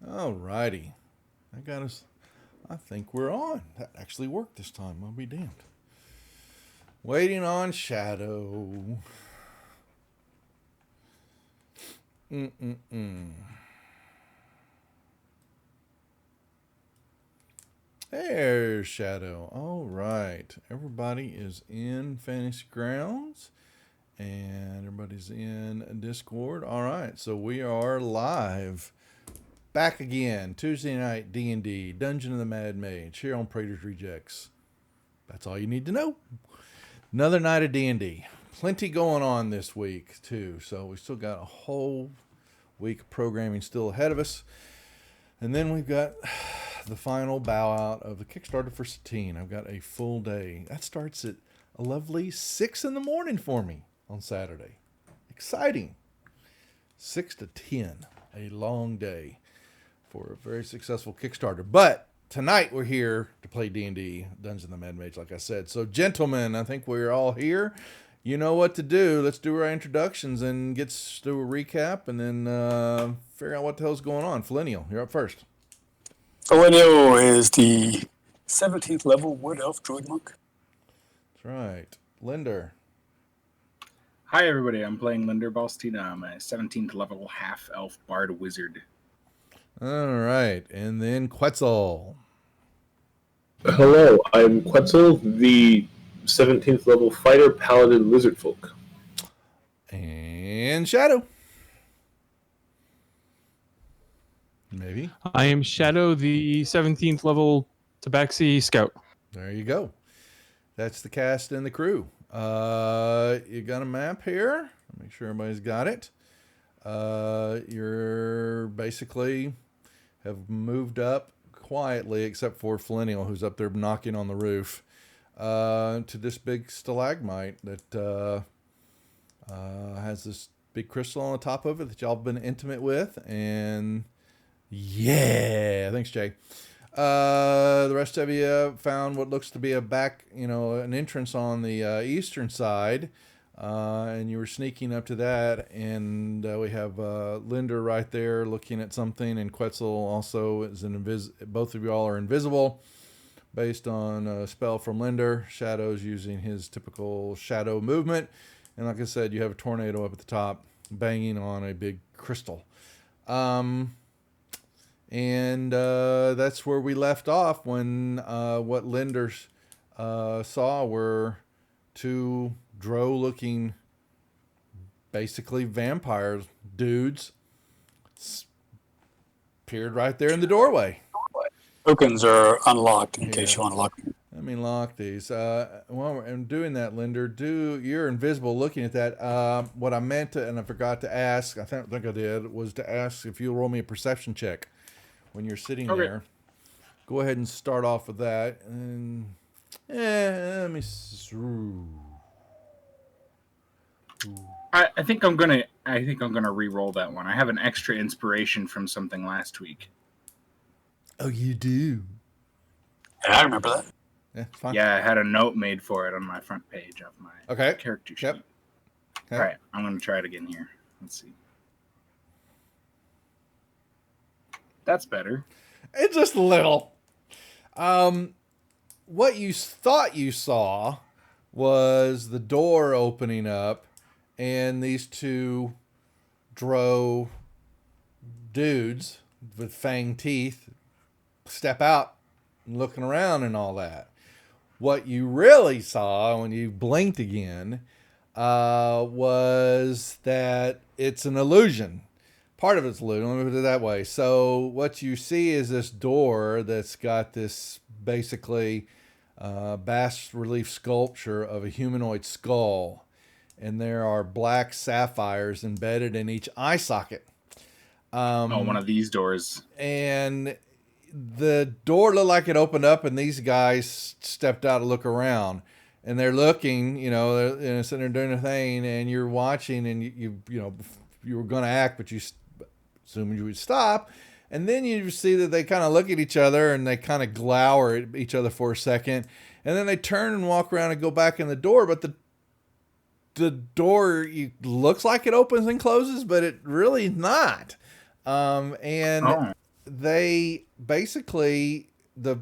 All righty. I got us. I think we're on. That actually worked this time. I'll be damned. Waiting on Shadow. There's Shadow. All right. Everybody is in Fantasy Grounds. And everybody's in Discord. All right. So we are live. Back again. Tuesday night D&D. Dungeon of the Mad Mage. Here on Praetor's Rejects. That's all you need to know. Another night of D&D. Plenty going on this week, too. So we still got a whole week of programming still ahead of us. And then we've got the final bow out of the Kickstarter for Satine. I've got a full day. That starts at a lovely 6 in the morning for me on Saturday. Exciting. 6 to 10. A long day for a very successful Kickstarter. But tonight we're here to play D&D, Dungeons of the Mad Mage, like I said. So, gentlemen, I think we're all here. You know what to do. Let's do our introductions and do a recap and then figure out what the hell's going on. Fellinial, you're up first. Fellinial is the 17th level Wood Elf Druid Monk. That's right. Linder. Hi, everybody. I'm playing Linder Balstina. I'm a 17th level half-elf bard wizard. All right. And then Quetzal. Hello, I'm Quetzal, the 17th level fighter paladin lizard folk. And Shadow. Maybe. I am Shadow, the 17th level Tabaxi scout. There you go. That's the cast and the crew. You got a map here. Make sure everybody's got it. You're basically have moved up quietly, except for Fellinial, who's up there knocking on the roof, to this big stalagmite that has this big crystal on the top of it that y'all have been intimate with. And yeah, thanks, Jay. The rest of you found what looks to be an entrance on the eastern side, and you were sneaking up to that, and we have Linder right there looking at something, and Quetzal also is both of you all are invisible, based on a spell from Linder. Shadow's using his typical shadow movement, and like I said, you have a tornado up at the top, banging on a big crystal. And that's where we left off when what Linder saw were two drow-looking, basically vampire dudes appeared right there in the doorway. Tokens are unlocked in case you want to lock them. Let me lock these. While I'm doing that, Linder, you're invisible looking at that. What I meant to, and I forgot to ask, I think I did, was to ask if you'll roll me a perception check. When you're sitting there, go ahead and start off with that. And let me. I think I'm gonna re-roll that one. I have an extra inspiration from something last week. Oh, you do? Yeah, I remember that. Yeah, fine. Yeah, I had a note made for it on my front page of my character sheet. Yep. Okay. All right, I'm gonna try it again here. Let's see. That's better. It's just a little. What you thought you saw was the door opening up and these two drow dudes with fang teeth step out and looking around and all that. What you really saw when you blinked again was that it's an illusion. Part of it's illusion, let me put it that way. So what you see is this door that's got this basically bas relief sculpture of a humanoid skull. And there are black sapphires embedded in each eye socket. One of these doors. And the door looked like it opened up and these guys stepped out to look around. And they're looking, they're sitting there doing a thing, and you're watching, and you were going to act, but you assumed you would stop. And then you see that they kind of look at each other and they kind of glower at each other for a second. And then they turn and walk around and go back in the door. But the door looks like it opens and closes, but it really is not. they basically, the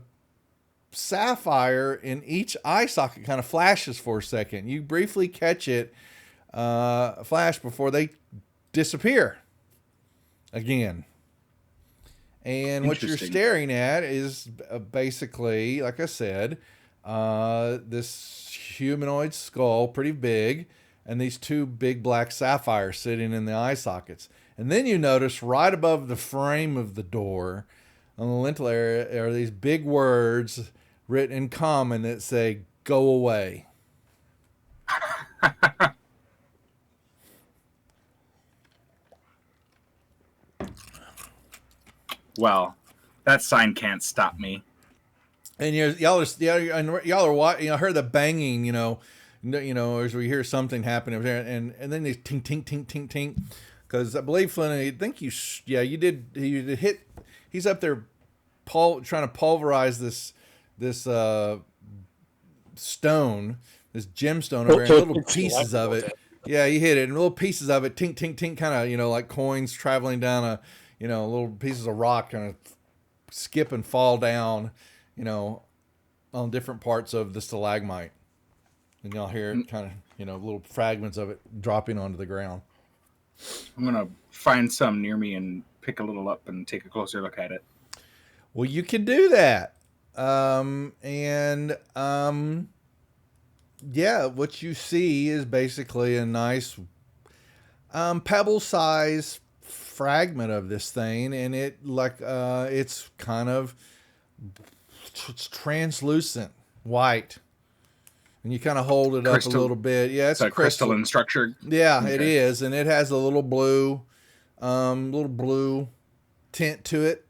sapphire in each eye socket kind of flashes for a second. You briefly catch it flash before they disappear again. And what you're staring at is basically, like I said, this humanoid skull, pretty big, and these two big black sapphires sitting in the eye sockets. And then you notice right above the frame of the door on the lintel area are these big words written in common that say, "Go away." Well, that sign can't stop me. And y'all are heard the banging, as we hear something happen over there, and then they tink tink tink tink tink, because I believe Flynn, I think you did hit. He's up there, trying to pulverize this stone, this gemstone over here, little pieces of it. Yeah, you hit it, and little pieces of it, tink tink tink, kind of like coins traveling down little pieces of rock kind of skip and fall down, on different parts of the stalagmite. And y'all hear it kind of, little fragments of it dropping onto the ground. I'm going to find some near me and pick a little up and take a closer look at it. Well, you can do that. What you see is basically a nice pebble-sized fragment of this thing, and it's kind of translucent white, and you kind of hold it up a little bit. Yeah, it's a crystalline structure. Yeah, okay. It is, and it has a little blue tint to it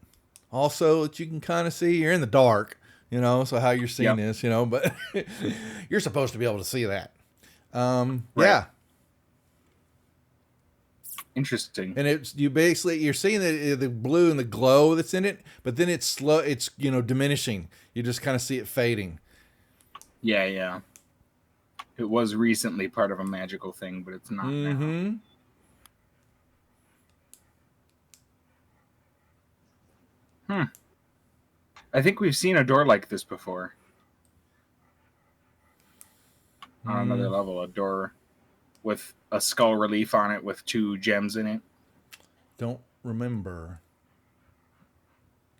also that you can kind of see. You're in the dark, so how you're seeing this, but you're supposed to be able to see that. Right. Yeah. Interesting. And you're seeing the blue and the glow that's in it, but then it's slow. It's diminishing. You just kind of see it fading. Yeah. It was recently part of a magical thing, but it's not now. I think we've seen a door like this before. On another level, a door with a skull relief on it with 2 gems in it. Don't remember.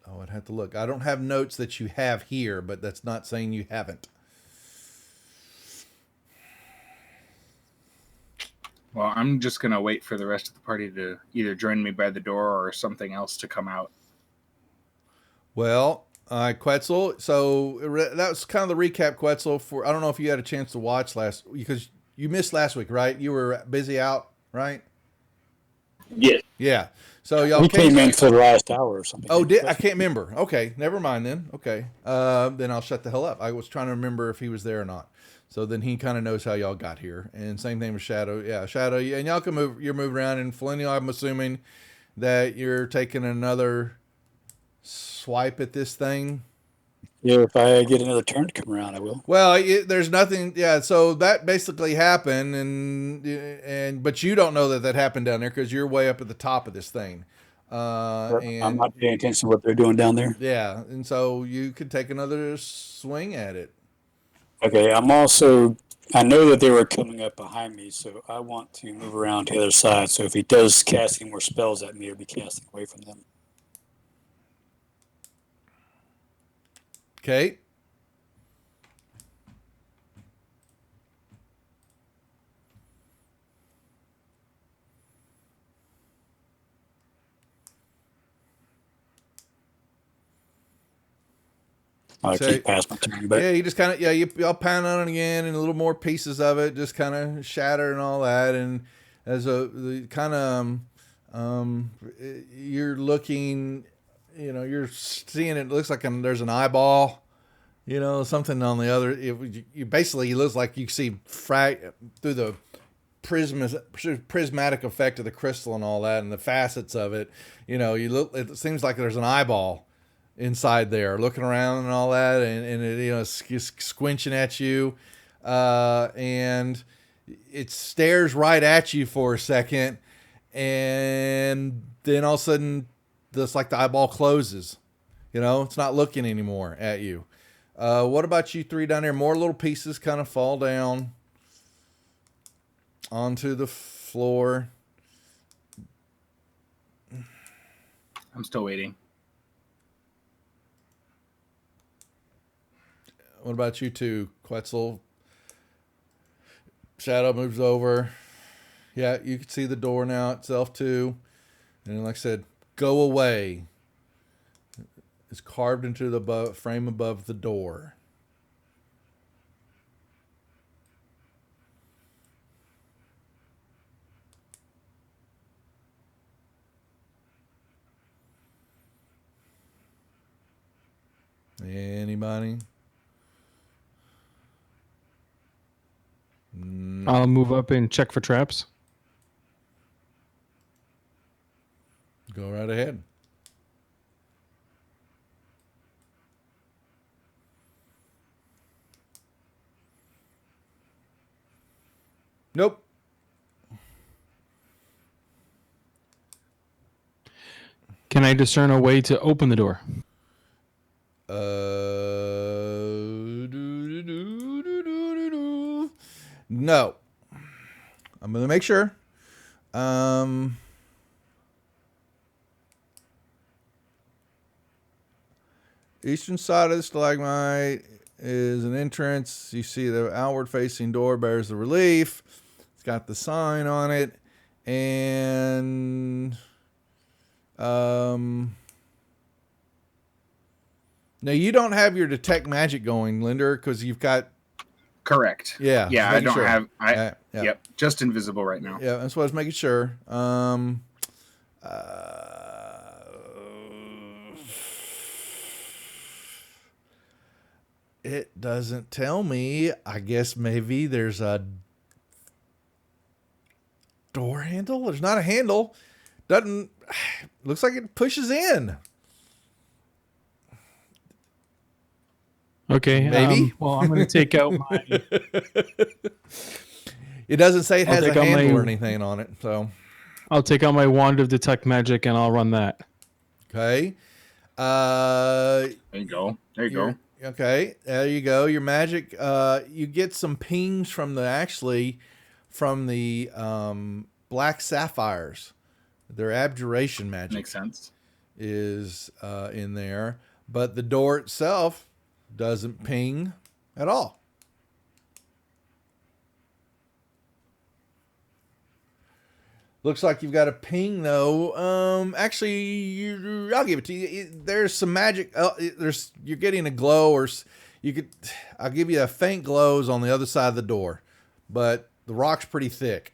Oh, I'd have to look. I don't have notes that you have here, but that's not saying you haven't. Well, I'm just going to wait for the rest of the party to either join me by the door or something else to come out. Well, Quetzal, so that was kind of the recap, Quetzal. I don't know if you had a chance to watch because you missed last week, right? You were busy out, right? Yes. Yeah. So y'all came in for the last hour or something. Oh, I can't remember. Okay, never mind then. Okay. Then I'll shut the hell up. I was trying to remember if he was there or not. So then he kind of knows how y'all got here. And same thing with Shadow. Yeah, Shadow. And y'all can move. You're moving around. And Flinny, I'm assuming that you're taking another swipe at this thing. Yeah, if I get another turn to come around, I will. Well, there's nothing. Yeah, so that basically happened, but you don't know that happened down there because you're way up at the top of this thing. And I'm not paying attention to what they're doing down there. Yeah, and so you could take another swing at it. Okay, I know that they were coming up behind me, so I want to move around to the other side. So if he does cast any more spells at me, I'll be casting away from them. Okay. I keep past my turn, but yeah, you just kind of y'all pound on it again, and a little more pieces of it just kind of shatter and all that, and as the kind of you're looking. You're seeing it looks like there's an eyeball, something on the other. It basically looks like you see through the prismatic effect of the crystal and all that, and the facets of it. It seems like there's an eyeball inside there, looking around and all that, and it squinching at you, and it stares right at you for a second, and then all of a sudden this like the eyeball closes. You know, it's not looking anymore at you. What about you three down there? More little pieces kind of fall down onto the floor. I'm still waiting. What about you two, Quetzal? Shadow moves over. Yeah, you can see the door now itself too. And like I said, go away. It's carved into the frame above the door. Anybody? I'll move up and check for traps. Go right ahead. Nope. Can I discern a way to open the door? No. I'm going to make sure. Eastern side of the stalagmite is an entrance. You see the outward facing door bears the relief. It's got the sign on it. And now you don't have your detect magic going, Linder, because you've got. Correct. Yeah. Yeah, I don't sure. have. Yeah. Yep, just invisible right now. Yeah, that's what I was making sure. It doesn't tell me. I guess maybe there's a door handle. There's not a handle. Doesn't. Looks like it pushes in. Okay. Maybe. Well, I'm going to take out my. It doesn't say it I'll has a take out handle my- or anything on it. So, I'll take out my wand of detect magic and I'll run that. okay. There you go. There you go. Okay, there you go. Your magic. You get some pings from the black sapphires. Their abjuration magic Makes sense. is in there, but the door itself doesn't ping at all. Looks like you've got a ping though. Actually, I'll give it to you. There's some magic. You're getting a glow, or I'll give you a faint glows on the other side of the door, but the rock's pretty thick.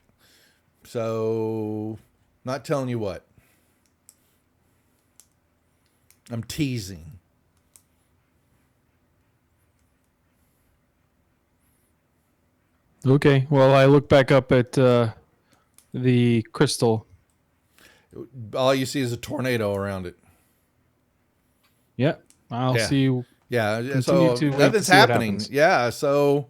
So, not telling you what. I'm teasing. Okay. Well, I look back up at the crystal. All you see is a tornado around it. Yeah. I'll Yeah. see. Yeah, Continue so to wait to nothing's see what happening. happens. Yeah, so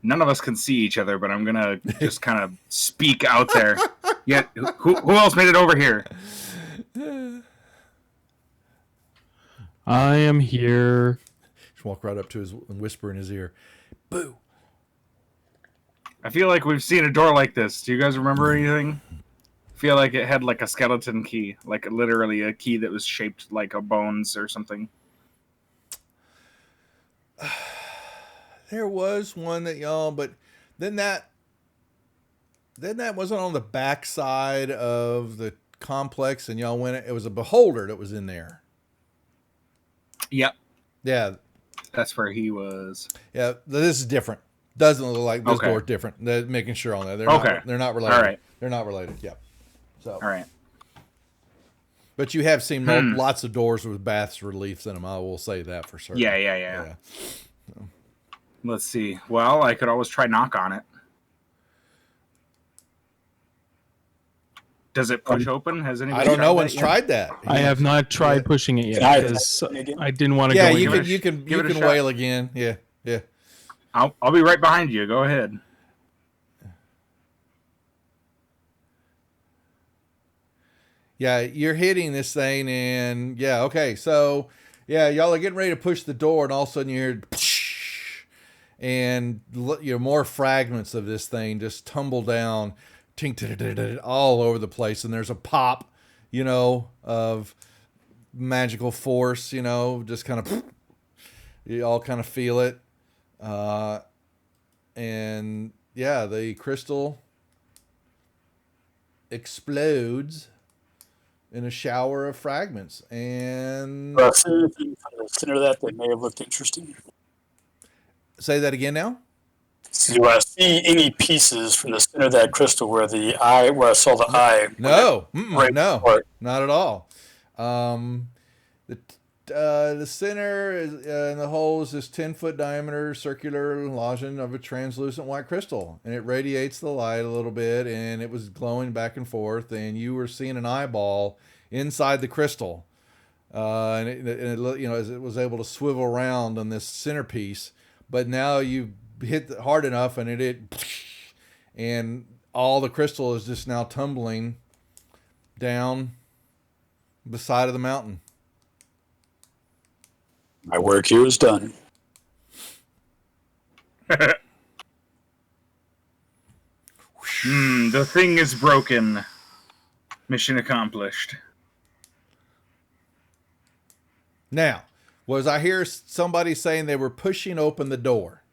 None of us can see each other, but I'm gonna just kind of speak out there. Yeah, who else made it over here? I am here. just walk right up to his and whisper in his ear, "Boo." I feel like we've seen a door like this. Do you guys remember anything? I feel like it had like a skeleton key, like literally a key that was shaped like a bones or something. There was one that y'all, but then that wasn't on the back side of the complex, and y'all went. It was a beholder that was in there. Yep, Yeah, that's where he was. yeah. This is different. Doesn't look like this Okay. door's different. They're making sure on that. They're Okay. not. They're not related. All right. They're not related. Yep. So, All right. but you have seen lots of doors with baths reliefs in them. I will say that for certain. Yeah. Let's see. Well, I could always try knock on it. Does it push open? Has anybody? I don't know. tried One's that yet? tried that. I have not tried Yeah. pushing it Can I yet because I didn't want to Yeah, go you in. can. You can. give You it a can shot. wail again. Yeah. Yeah. I'll be right behind you. Go ahead. Yeah, you're hitting this thing, and yeah, okay. So, yeah, y'all are getting ready to push the door, and all of a sudden you hear, and more fragments of this thing just tumble down, all over the place, and there's a pop, of magical force, just kind of, you all kind of feel it, and yeah, the crystal explodes in a shower of fragments. And See anything from the center of that may have looked interesting? say that again now. So do I see any pieces from the center of that crystal where I saw the eye? No, right no, before? not at all. The center is, in the hole is this 10-foot diameter circular lozenge of a translucent white crystal, and it radiates the light a little bit, and it was glowing back and forth, and you were seeing an eyeball inside the crystal, and it as it was able to swivel around on this centerpiece. But now you hit hard enough, and and all the crystal is just now tumbling down the side of the mountain. My work here is done. The thing is broken. Mission accomplished. Now, was I hear somebody saying they were pushing open the door?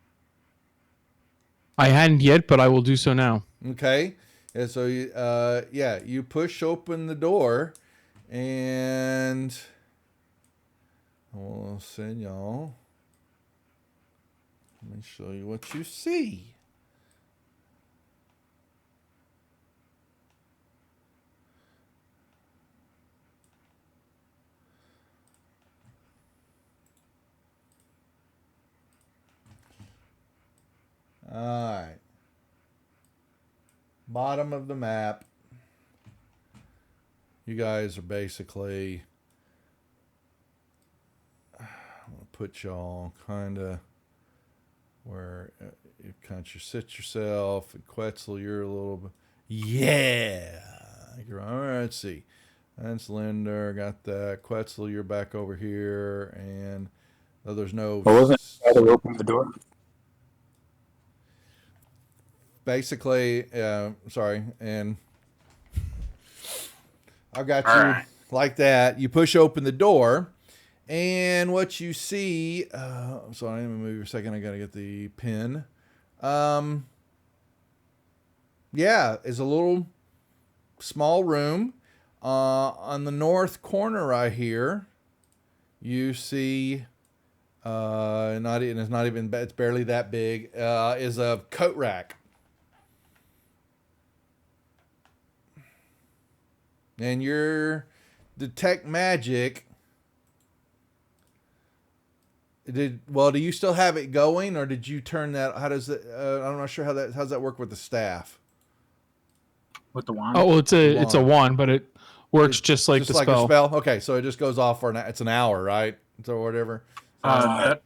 I hadn't yet, but I will do so now. Okay. And so, you push open the door, and I'll send y'all. Let me show you what you see. All right. Bottom of the map. You guys are basically, I'm going to put y'all kind of where you kind of sit yourself. And Quetzal, you're a little bit, yeah. You're all right. Let's see. That's Linder. Got that. Quetzal, you're back over here. And there's no. What was it? How to open the door? Basically, sorry, and I've got All you right. like that. You push open the door, and what you see, sorry, let me move for a second. I got to get the pin. Is a little small room. On the north corner right here, you see, it's barely that big, is a coat rack. And your detect magic. Do you still have it going, or did you turn that? How does it? I'm not sure how's that work with the staff. With the wand? Oh, well, it's a wand, but it works just like the spell. A spell. Okay, so it just goes off for it's an hour, right? So whatever. The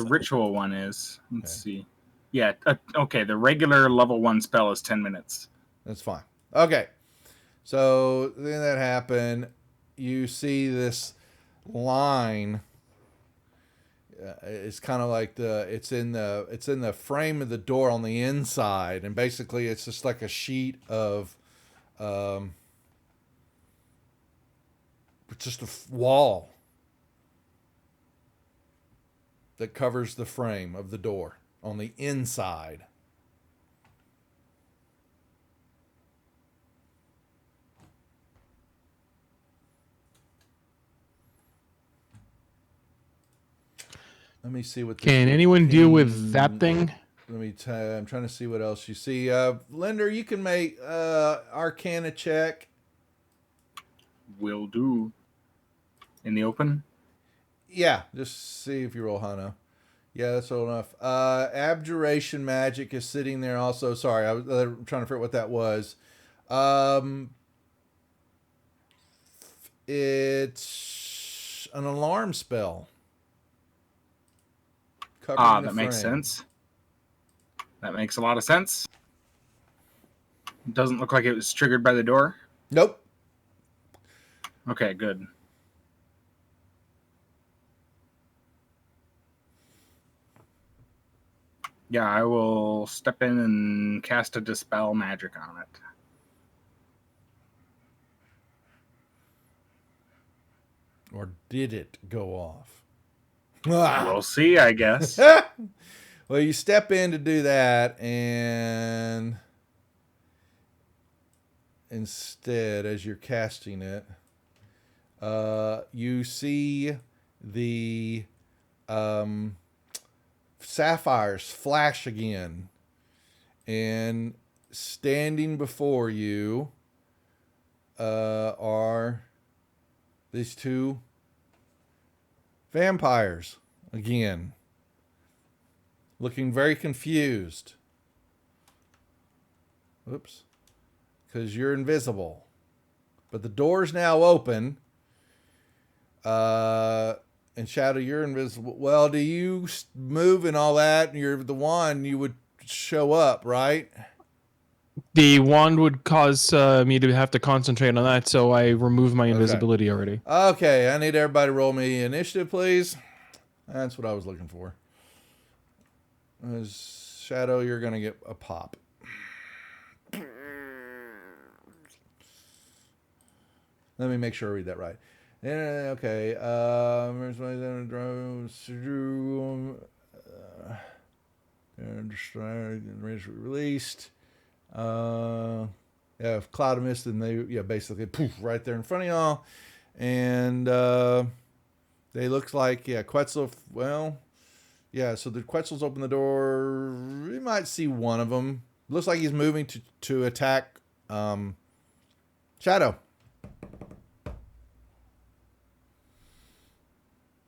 ritual one is. Let's see. Yeah. Okay. The regular level 1 spell is 10 minutes. That's fine. Okay. So then that happened. You see this line. It's kind of like it's in the frame of the door on the inside, and basically it's just like a sheet of, just a wall that covers the frame of the door on the inside. Let me see what. Can anyone deal with that thing? I'm trying to see what else you see. Linder, you can make Arcana check. Will do. In the open? Yeah, just see if you roll Hana. Yeah, that's old enough. Abjuration magic is sitting there also. Sorry, I was trying to figure out what that was. It's an alarm spell. That makes sense. That makes a lot of sense. It doesn't look like it was triggered by the door. Nope. Okay, good. Yeah, I will step in and cast a Dispel Magic on it. Or did it go off? We'll see, I guess. Well, you step in to do that, and instead, as you're casting it, you see the sapphires flash again, and standing before you are these two vampires again, looking very confused. Oops. Because you're invisible. But the door's now open. And Shadow, you're invisible. Well, do you move and all that? And you're the one, you would show up, right? The wand would cause me to have to concentrate on that, so I removed my invisibility already. Okay, I need everybody to roll me initiative, please. That's what I was looking for. Shadow, you're going to get a pop. Let me make sure I read that right. Okay. Released. Yeah, cloud of mist, and they basically poof right there in front of y'all, and they look like Quetzal. Well, yeah. So the Quetzal's open the door. You might see one of them. Looks like he's moving to attack Shadow.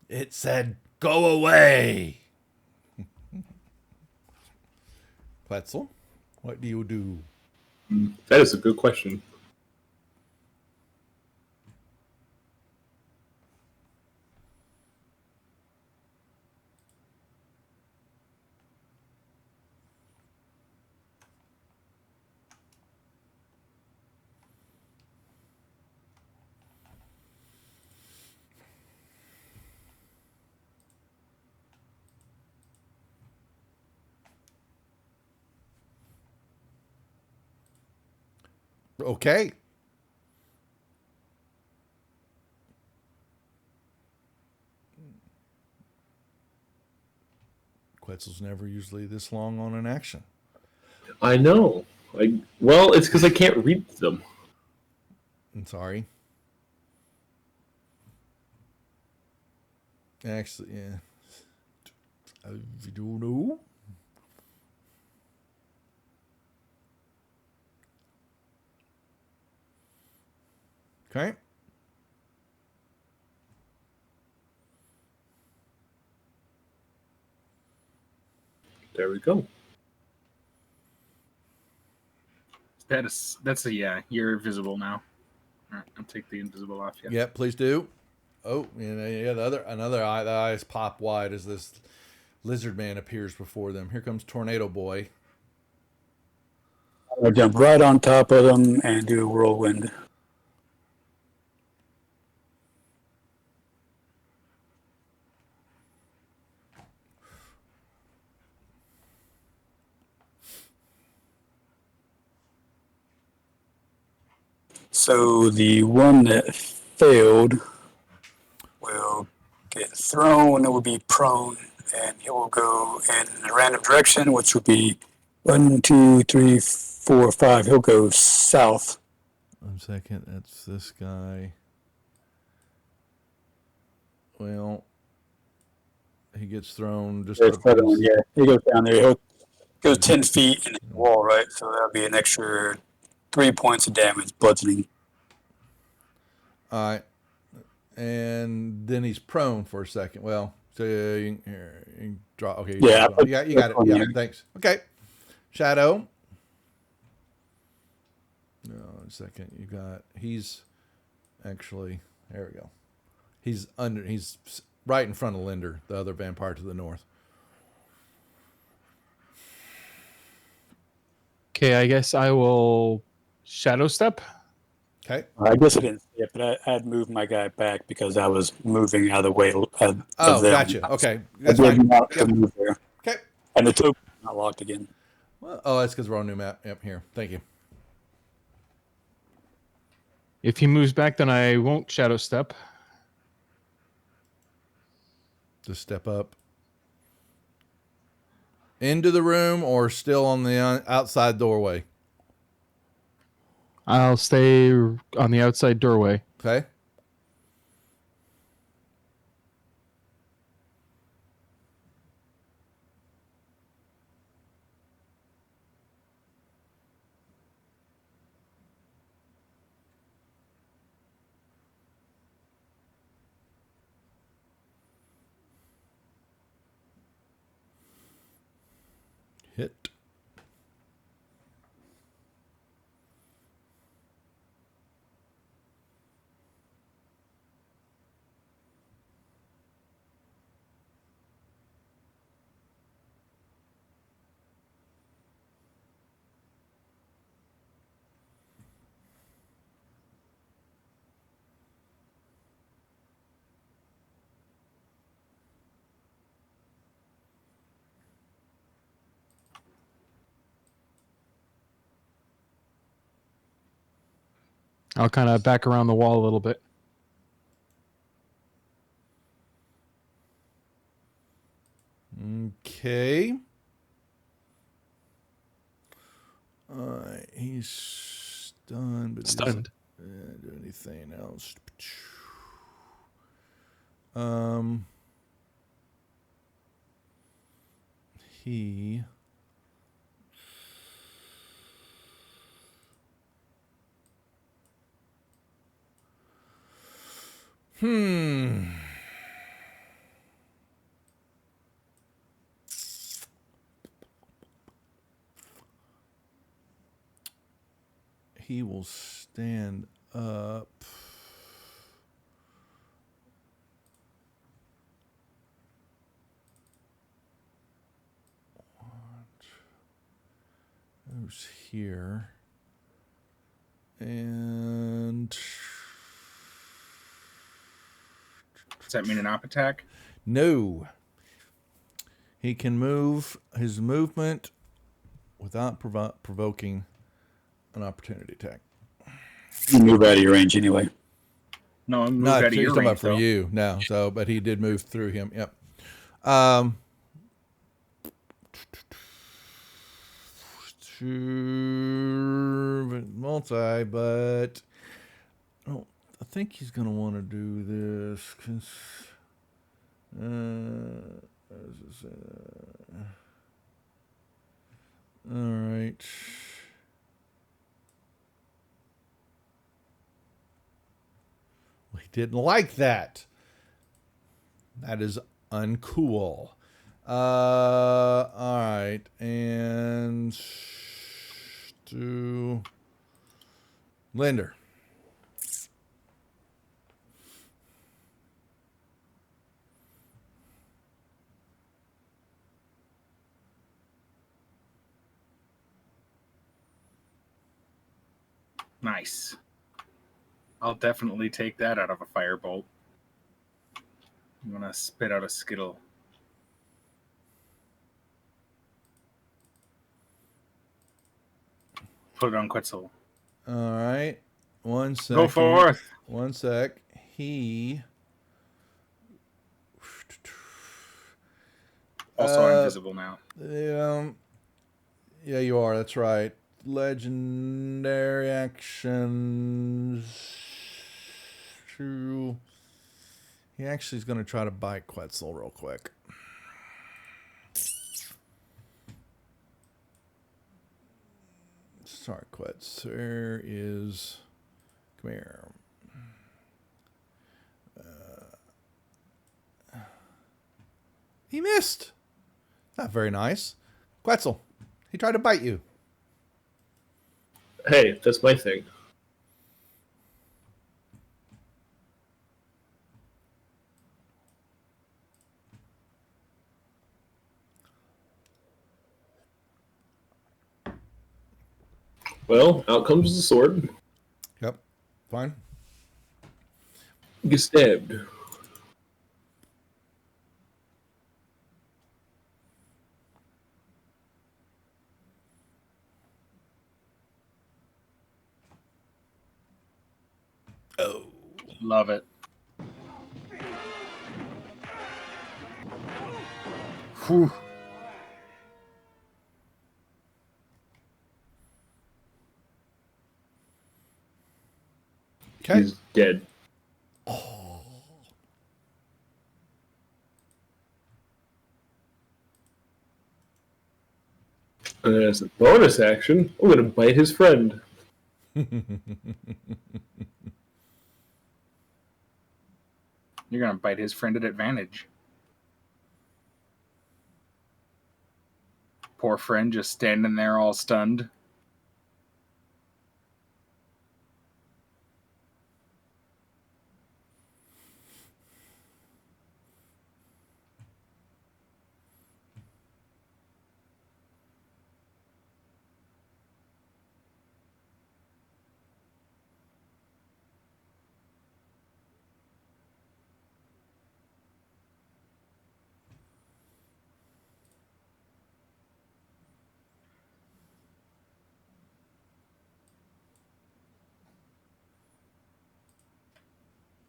It said, "Go away." Quetzal, what do you do? That is a good question. Okay. Quetzal's never usually this long on an action. I know. Well, it's because I can't read them. I'm sorry. Actually, yeah. I don't know. Okay. There we go. That's a yeah. You're visible now. All right, I'll take the invisible off. Yeah. Yep, please do. Oh, yeah. Another eye. The eyes pop wide as this lizard man appears before them. Here comes Tornado Boy. I jump right on top of them and do a whirlwind. So the one that failed will get thrown, it will be prone, and it will go in a random direction, which will be 1, 2, 3, 4, 5. He'll go south. 1 second. That's this guy. Well, he gets thrown just up against- Yeah, he goes down there. He'll go 10 feet in the wall, right? So that'll be an extra 3 points of damage, bludgeoning. All right. And then he's prone for a second. Well, so you can draw. Okay. Yeah, You got it. Yeah, thanks. Okay. Shadow. No, 1 second. He's actually, there we go. He's right in front of Linder, the other vampire to the north. Okay, I guess I will shadow step. Okay. I guess I didn't see it, but I had moved my guy back because I was moving out of the way of Oh, them. gotcha. Okay. I That's did fine. not to Yep. move there. Okay. And the token is not locked again. Well, oh, that's because we're on new map. Yep, here. Thank you. If he moves back, then I won't shadow step. Just step up. Into the room or still on the outside doorway? I'll stay on the outside doorway. Okay. Hit. I'll kind of back around the wall a little bit. Okay. He's stunned, but Stunned. he doesn't do anything else. He he will stand up. Goes here. And Does that mean an op attack? no. He can move his movement without provoking an opportunity attack. You move out of your range anyway. No, I'm moved No, out of he's your talking about range, for though. you now. So, but he did move through him. Yep. Multi, but I think he's gonna want to do this because. All right. He didn't like that. That is uncool. All right, and to Linder. Nice. I'll definitely take that out of a firebolt. I'm going to spit out a skittle. Put it on Quetzal. All right. 1 second. Go forth. 1 sec. He. Also, I'm invisible now. Yeah, you are. That's right. Legendary actions. True. He actually is going to try to bite Quetzal real quick. Sorry, Quetz. There is. Come here. He missed. Not very nice. Quetzal. He tried to bite you. Hey, that's my thing. Well, out comes the sword. Yep. Fine. Get stabbed. Oh. Love it. Whew. Okay. He's dead. And then as a bonus action, I'm going to bite his friend. You're gonna bite his friend at advantage. Poor friend just standing there all stunned.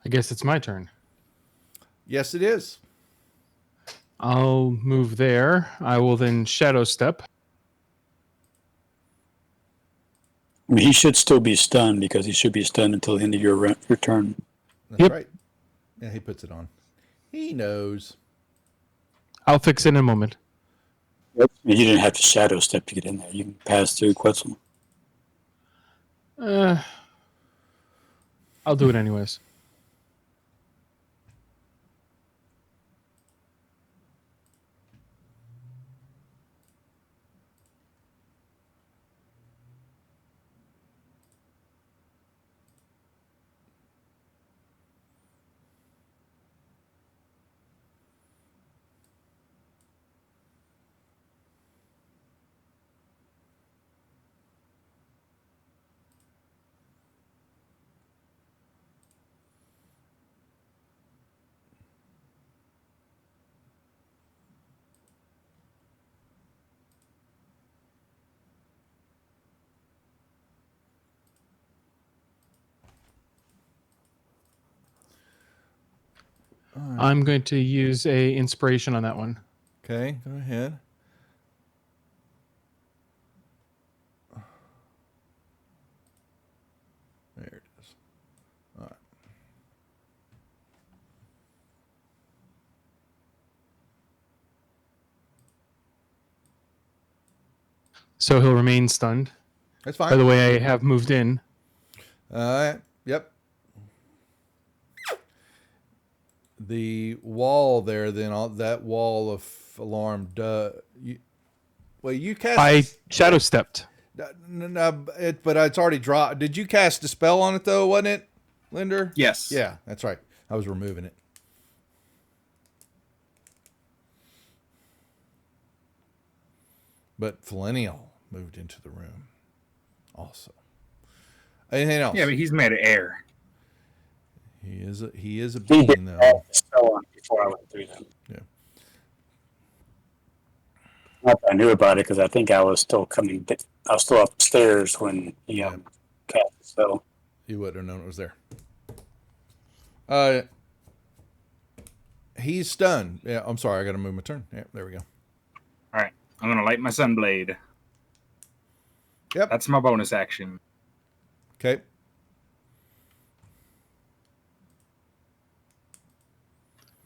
I guess it's my turn. Yes, it is. I'll move there. I will then shadow step. I mean, he should still be stunned because he should be stunned until the end of your turn. That's Yep. right. Yeah, he puts it on. He knows. I'll fix it in a moment. Yep. You didn't have to shadow step to get in there. You can pass through Quetzal. I'll do it anyways. I'm going to use a inspiration on that one. Okay, go ahead. There it is. All right. So he'll remain stunned. That's By fine. the way, I have moved in. Yep. The wall there, then that wall of alarm. You cast. I shadow stepped. No, but it's already dropped. Did you cast a spell on it though? Wasn't it, Linder? Yes. Yeah, that's right. I was removing it. But Philenial moved into the room. Also. Anything else? Yeah, but he's made of air. He is a He being did though. have the spell on it before I went through them. Yeah. Not that I knew about it because I think I was still upstairs when he Yeah. cast the spell. He wouldn't have known it was there. He's stunned. Yeah, I'm sorry. I got to move my turn. Yeah, there we go. All right, I'm gonna light my sunblade. Yep. That's my bonus action. Okay.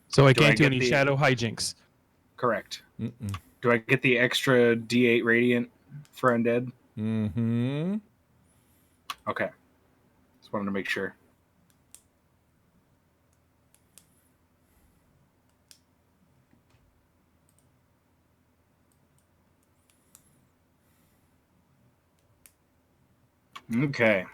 So I Do I can't do get any the- shadow hijinks. Correct. Mm-mm. Do I get the extra D8 radiant for undead? Mm-hmm. Okay. Just wanted to make sure. Okay.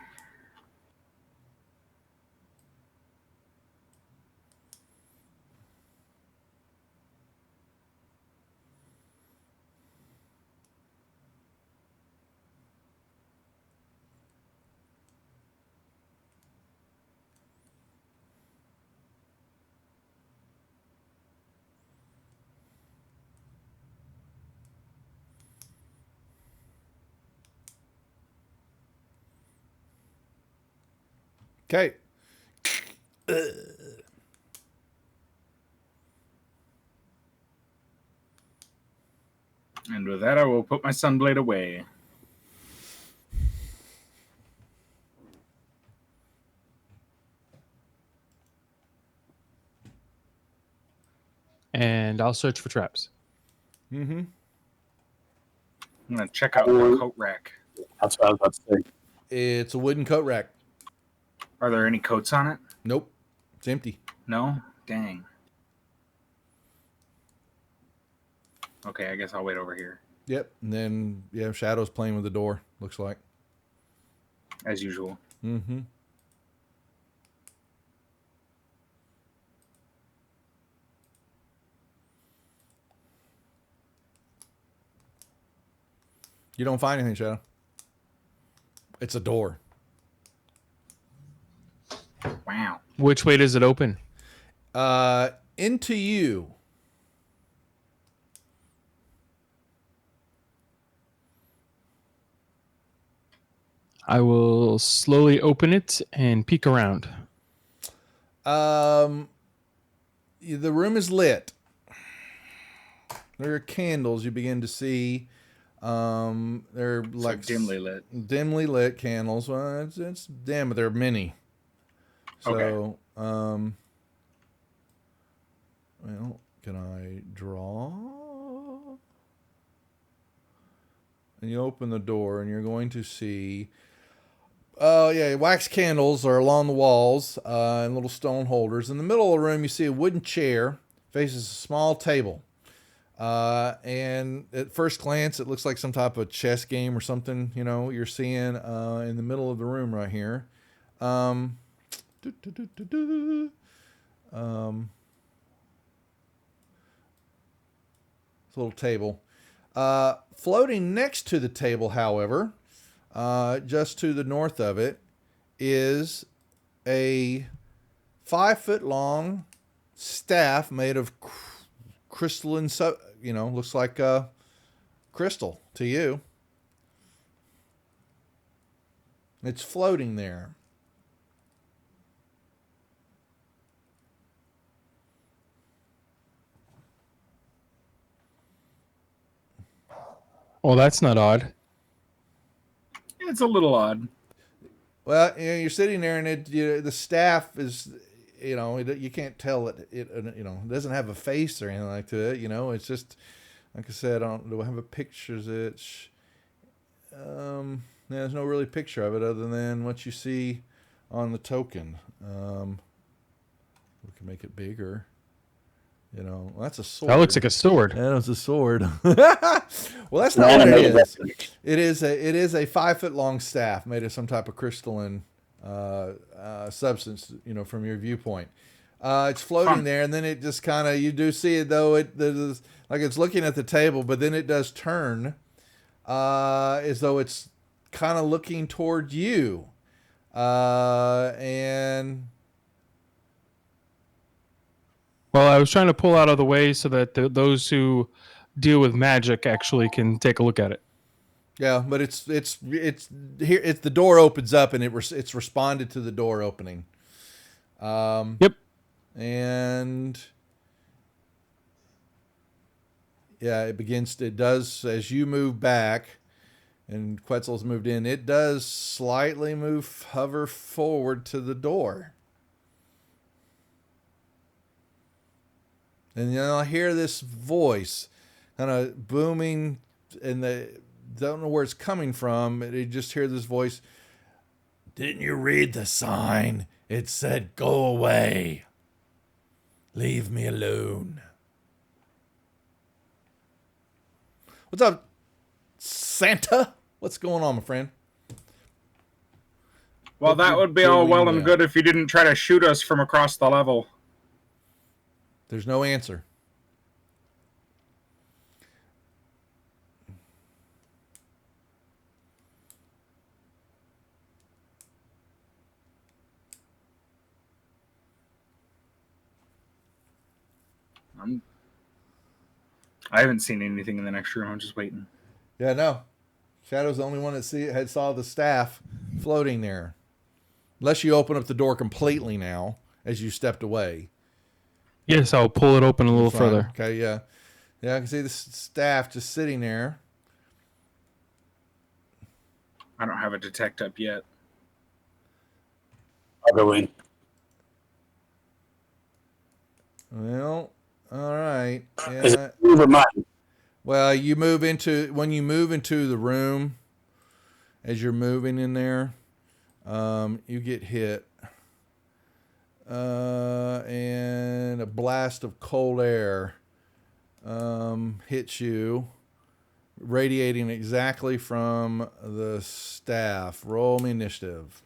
Okay. And with that, I will put my sunblade away. And I'll search for traps. Mm-hmm. I'm going to check out the coat rack. That's what I was about to say. It's a wooden coat rack. Are there any coats on it? Nope. It's empty. No? Dang. Okay, I guess I'll wait over here. Yep. And then, yeah, Shadow's playing with the door, looks like. As usual. Mm-hmm. You don't find anything, Shadow. It's a door. Wow. Which way does it open? Into you. I will slowly open it and peek around. The room is lit. There are candles you begin to see. They're like dimly lit. Dimly lit candles. Well, it's dim, but there are many. So, Okay. well, can I draw? And you open the door, and you're going to see. Oh, yeah, wax candles are along the walls and little stone holders. In the middle of the room, you see a wooden chair, faces a small table. And at first glance, it looks like some type of chess game or something, you know, you're seeing in the middle of the room right here. This little table. Floating next to the table, however, just to the north of it, is a 5-foot-long staff made of crystalline, looks like crystal to you. It's floating there. Well, that's not odd. It's a little odd. Well, you're sitting there, and the staff is, you can't tell it doesn't have a face or anything like that. It's just, like I said, do I have a picture? There's no really picture of it other than what you see on the token. We can make it bigger. That's a sword. That looks like a sword. That is a sword. Well, that's not what it is. It is a 5-foot-long staff made of some type of crystalline substance, from your viewpoint. It's floating there, and then it just kind of, you do see it though. Like it's looking at the table, but then it does turn as though it's kind of looking toward you, and. Well, I was trying to pull out of the way so that those who deal with magic actually can take a look at it. Yeah, but it's here. It's the door opens up, and it's responded to the door opening. Yep. And yeah, it does as you move back, and Quetzal's moved in. It does slightly hover forward to the door. And I hear this voice kind of booming, and don't know where it's coming from. You just hear this voice. Didn't you read the sign? It said, "Go away. Leave me alone." What's up, Santa? What's going on, my friend? Well, that would be all well and good if you didn't try to shoot us from across the level. There's no answer. I haven't seen anything in the next room. I'm just waiting. Yeah, no. Shadow's the only one that saw the staff floating there. Unless you open up the door completely now as you stepped away. Yes, I'll pull it open a little Fine. further. Okay, yeah. Yeah, I can see the staff just sitting there. I don't have a detect up yet. I'll go in. Well, all right. Is Yeah. it move or mine? When you move into the room, as you're moving in there, you get hit. And a blast of cold air hits you, radiating exactly from the staff. Roll me initiative.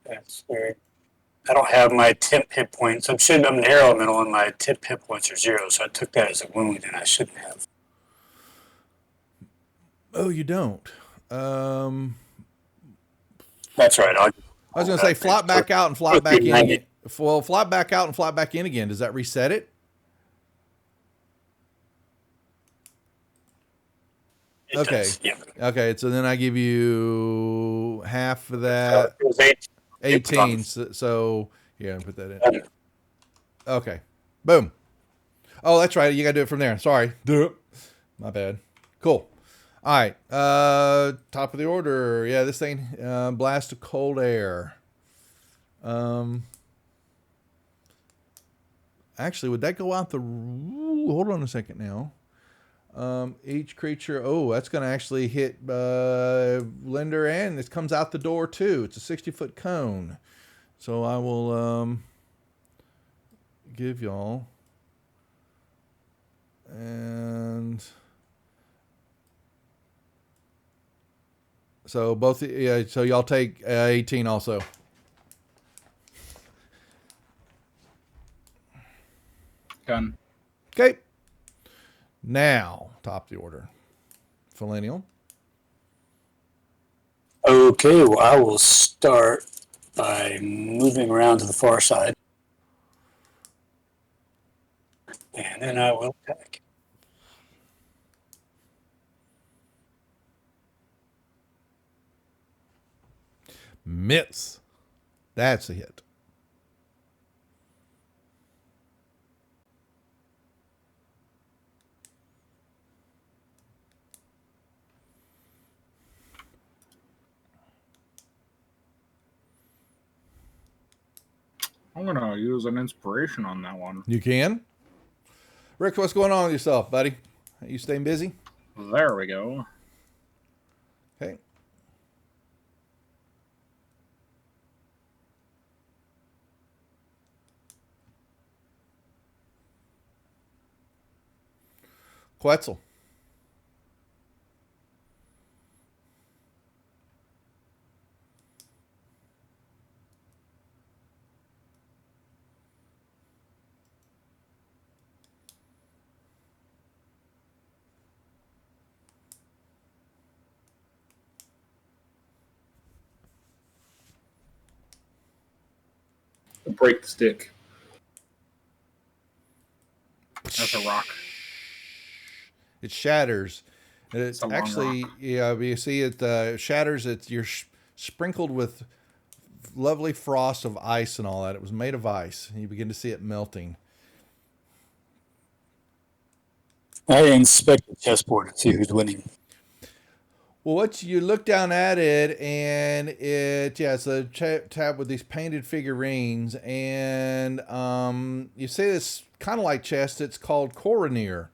That's weird. I don't have my tip hit points. I'm an air elemental, and my tip hit points are 0, so I took that as a wound, and I shouldn't have. Oh, you don't. That's right. I was going to say flop back out and flop back in again. Well, flop back out and flop back in again. Does that reset it? Okay. Yeah. Okay. So then I give you half of that. It was 18. So yeah, put that in. Okay. Boom. Oh, that's right. You got to do it from there. Sorry. My bad. Cool. All right. Top of the order. Yeah, this thing, blast of cold air. Actually, would that go out the... hold on a second now. Each creature... oh, that's going to actually hit Linder, and it comes out the door, too. It's a 60-foot cone. So I will give y'all... and... so both... yeah, so y'all take 18 also. Done. Okay. Now, top of the order. Philenial. Okay, well, I will start by moving around to the far side. And then I will attack. Mitts. That's a hit. I'm gonna use an inspiration on that one. You can. Rick, what's going on with yourself, buddy? Are you staying busy? There we go. Okay. Quetzal. Break the stick. That's a rock. It shatters. It's a long actually, rock. yeah, you see it shatters. You're sprinkled with lovely frost of ice and all that. It was made of ice. You begin to see it melting. I inspect the chessboard and see who's winning. Well, what you look down at it, and it's a tab with these painted figurines, and you see this kind of like chest. It's called Corroded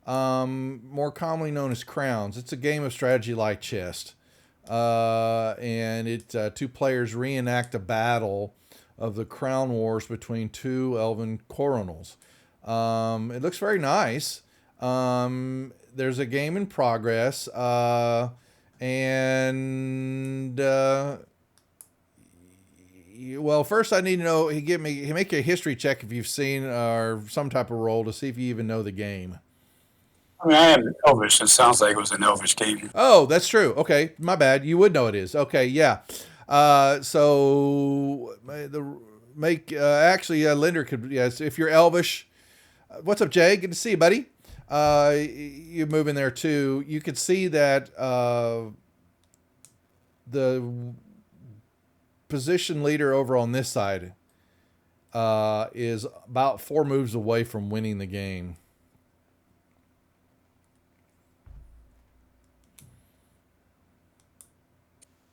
Armor, more commonly known as Crowns. It's a game of strategy like chest, and two players reenact a battle of the crown wars between two elven coronals. It looks very nice. There's a game in progress. Well, first I need to know, he make a history check if you've seen or some type of roll to see if you even know the game. I mean, I am Elvish. It sounds like it was an Elvish game. Oh, that's true. Okay, my bad. You would know it is. Okay, yeah. So Linder could, yes, if you're Elvish, What's up, Jay? Good to see you, buddy. You move in there too. You can see that the position leader over on this side is about 4 moves away from winning the game.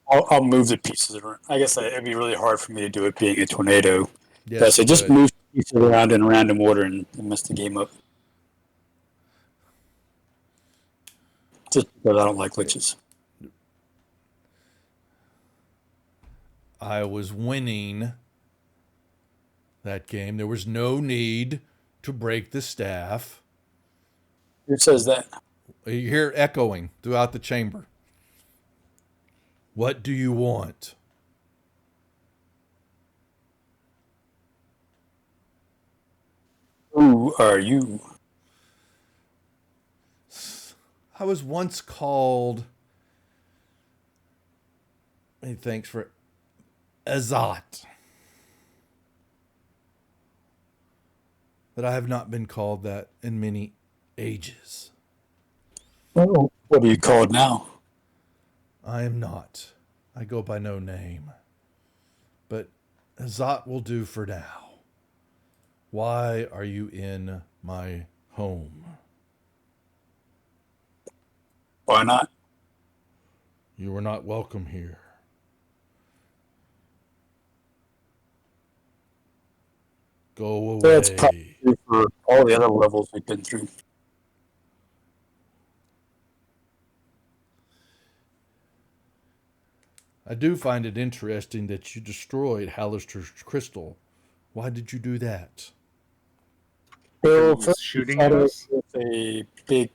I'll move the pieces around. I guess it'd be really hard for me to do it being a tornado. Yes, So just move pieces around in random order and mess the game up. Just because I don't like glitches. I was winning that game. There was no need to break the staff. Who says that? You hear echoing throughout the chamber. What do you want? Who are you? I was once called, hey, thanks for Azat. But I have not been called that in many ages. Oh, what are you called now? I am not. I go by no name. But Azat will do for now. Why are you in my home? Why not? You are not welcome here. Go away. That's probably true for all the other levels we've been through. I do find it interesting that you destroyed Hallister's crystal. Why did you do that? Well, It was first shooting he shot at it us? with a big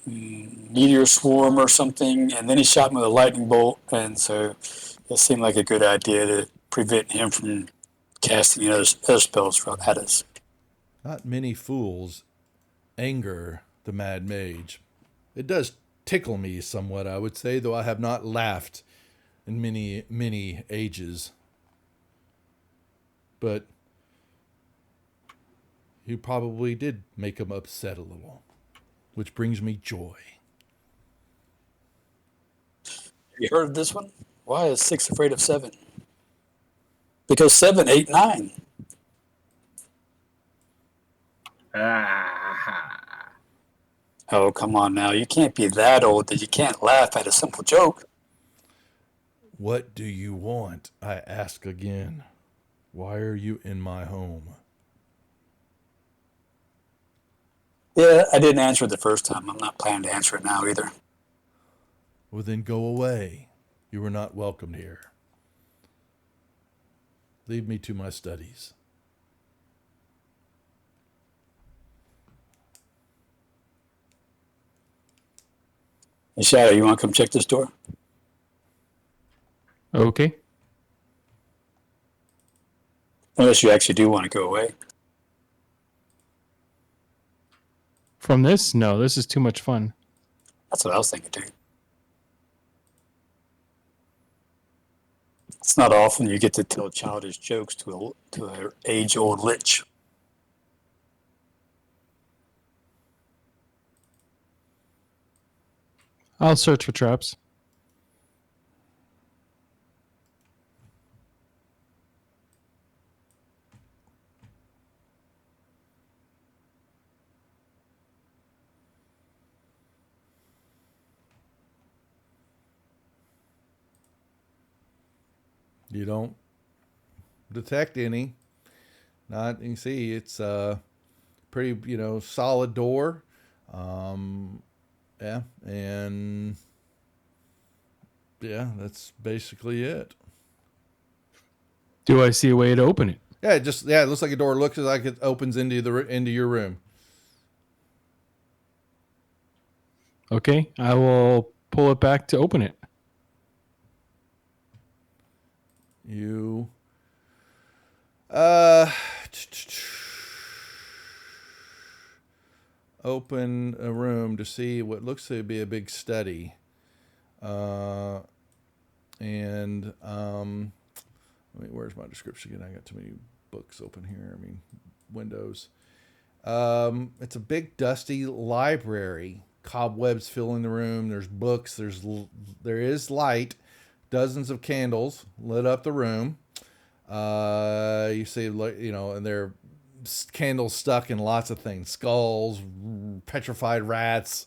meteor swarm or something, and then he shot me with a lightning bolt, and so it seemed like a good idea to prevent him from casting other spells at us. Not many fools anger the Mad Mage. It does tickle me somewhat, I would say, though I have not laughed in many, many ages. But you probably did make him upset a little, which brings me joy. Have you heard of this one? Why is 6 afraid of 7? Because 7, 8, 9. Ah. Oh, come on now. You can't be that old that you can't laugh at a simple joke. What do you want? I ask again. Why are you in my home? Yeah, I didn't answer it the first time. I'm not planning to answer it now either. Well, then go away. You are not welcomed here. Leave me to my studies. Hey, Shadow, you want to come check this door? Okay. Unless you actually do want to go away. From this? No, this is too much fun. That's what I was thinking too. It's not often you get to tell childish jokes to an age-old lich. I'll search for traps. You don't detect any. Not, you can see it's a pretty, solid door. Yeah, and yeah, that's basically it. Do I see a way to open it? Yeah, it looks like a door. Looks like it opens into your room. Okay, I will pull it back to open it. You open a room to see what looks to be a big study. Where's my description again? I got too many books open here. Windows. It's a big dusty library. Cobwebs filling the room. There's books. There is light. Dozens of candles lit up the room. You see, and there are candles stuck in lots of things: skulls, petrified rats,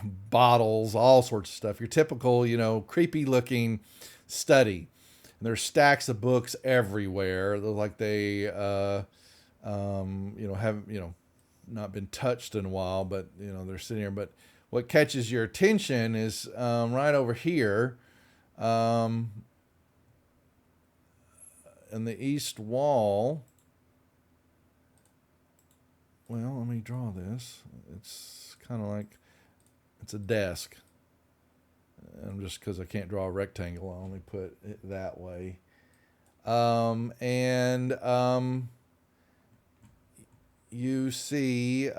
bottles, all sorts of stuff. Your typical, creepy looking study. And there's stacks of books everywhere. They're like they, haven't, not been touched in a while, but, they're sitting here. But what catches your attention is right over here in the east wall. Well, let me draw this. It's kind of like, it's a desk. And just because I can't draw a rectangle, I only put it that way. You see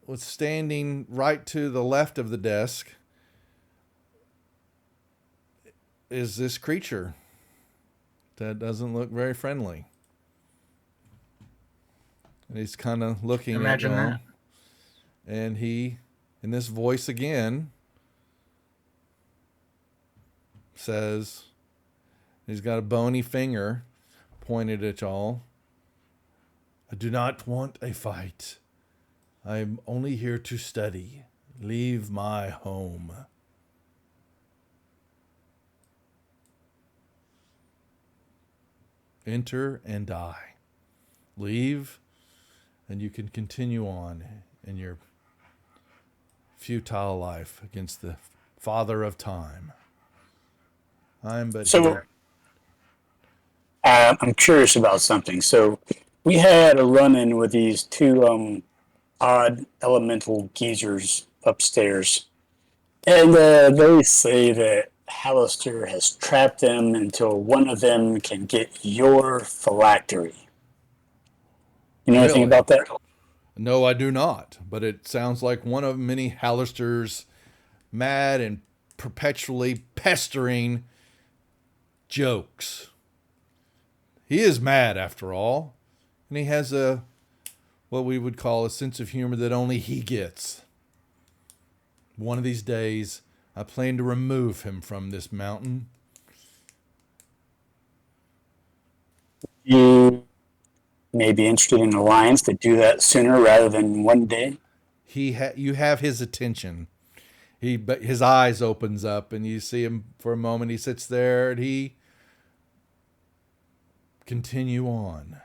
what's standing right to the left of the desk is this creature that doesn't look very friendly. And he's kind of looking Imagine at y'all. that. And he, in this voice again, says, he's got a bony finger pointed at y'all. I do not want a fight. I am only here to study. Leave my home. Enter and die. Leave, and you can continue on in your futile life against the Father of Time. So, I'm curious about something. So, we had a run-in with these two odd elemental geezers upstairs, and they say that Hallister has trapped them until one of them can get your phylactery. You know anything Really? about that? No, I do not. But it sounds like one of many Hallister's mad and perpetually pestering jokes. He is mad, after all. And he has what we would call a sense of humor that only he gets. One of these days, I plan to remove him from this mountain. You may be interested in an alliance to do that sooner rather than one day. You have his attention. But his eyes opens up and you see him for a moment. He sits there and he continue on.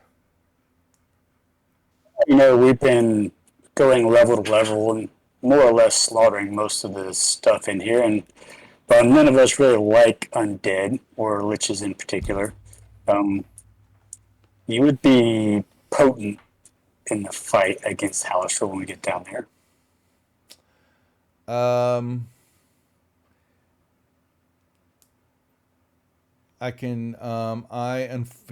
We've been going level to level and more or less slaughtering most of the stuff in here, but none of us really like undead or liches in particular. You would be potent in the fight against Hallister when we get down there. I can,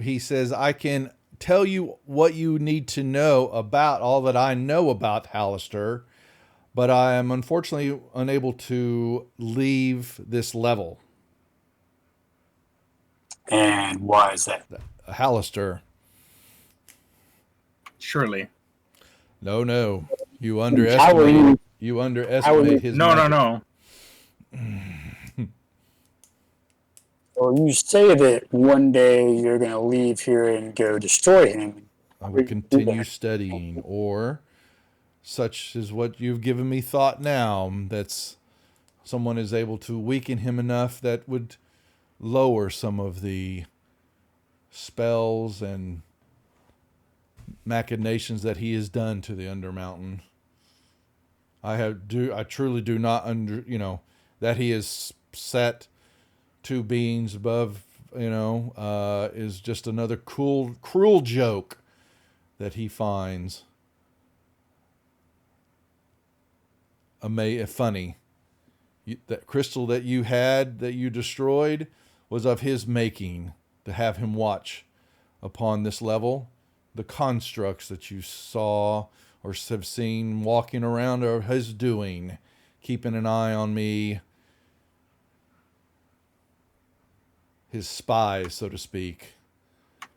he says, I can tell you what you need to know about all that I know about Hallister, but I am unfortunately unable to leave this level. And why is that? Hallister. Surely. No. You underestimate his magic. No. Well, you say that one day you're going to leave here and go destroy him. I will continue studying, or such is what you've given me thought now, that's someone is able to weaken him enough that would lower some of the spells and machinations that he has done to the Undermountain. I truly do not that he has set two beings above, is just another cruel joke that he finds funny. That crystal that you had, that you destroyed, was of his making, to have him watch upon this level. The constructs that you saw or have seen walking around are his doing, keeping an eye on me. His spies, so to speak.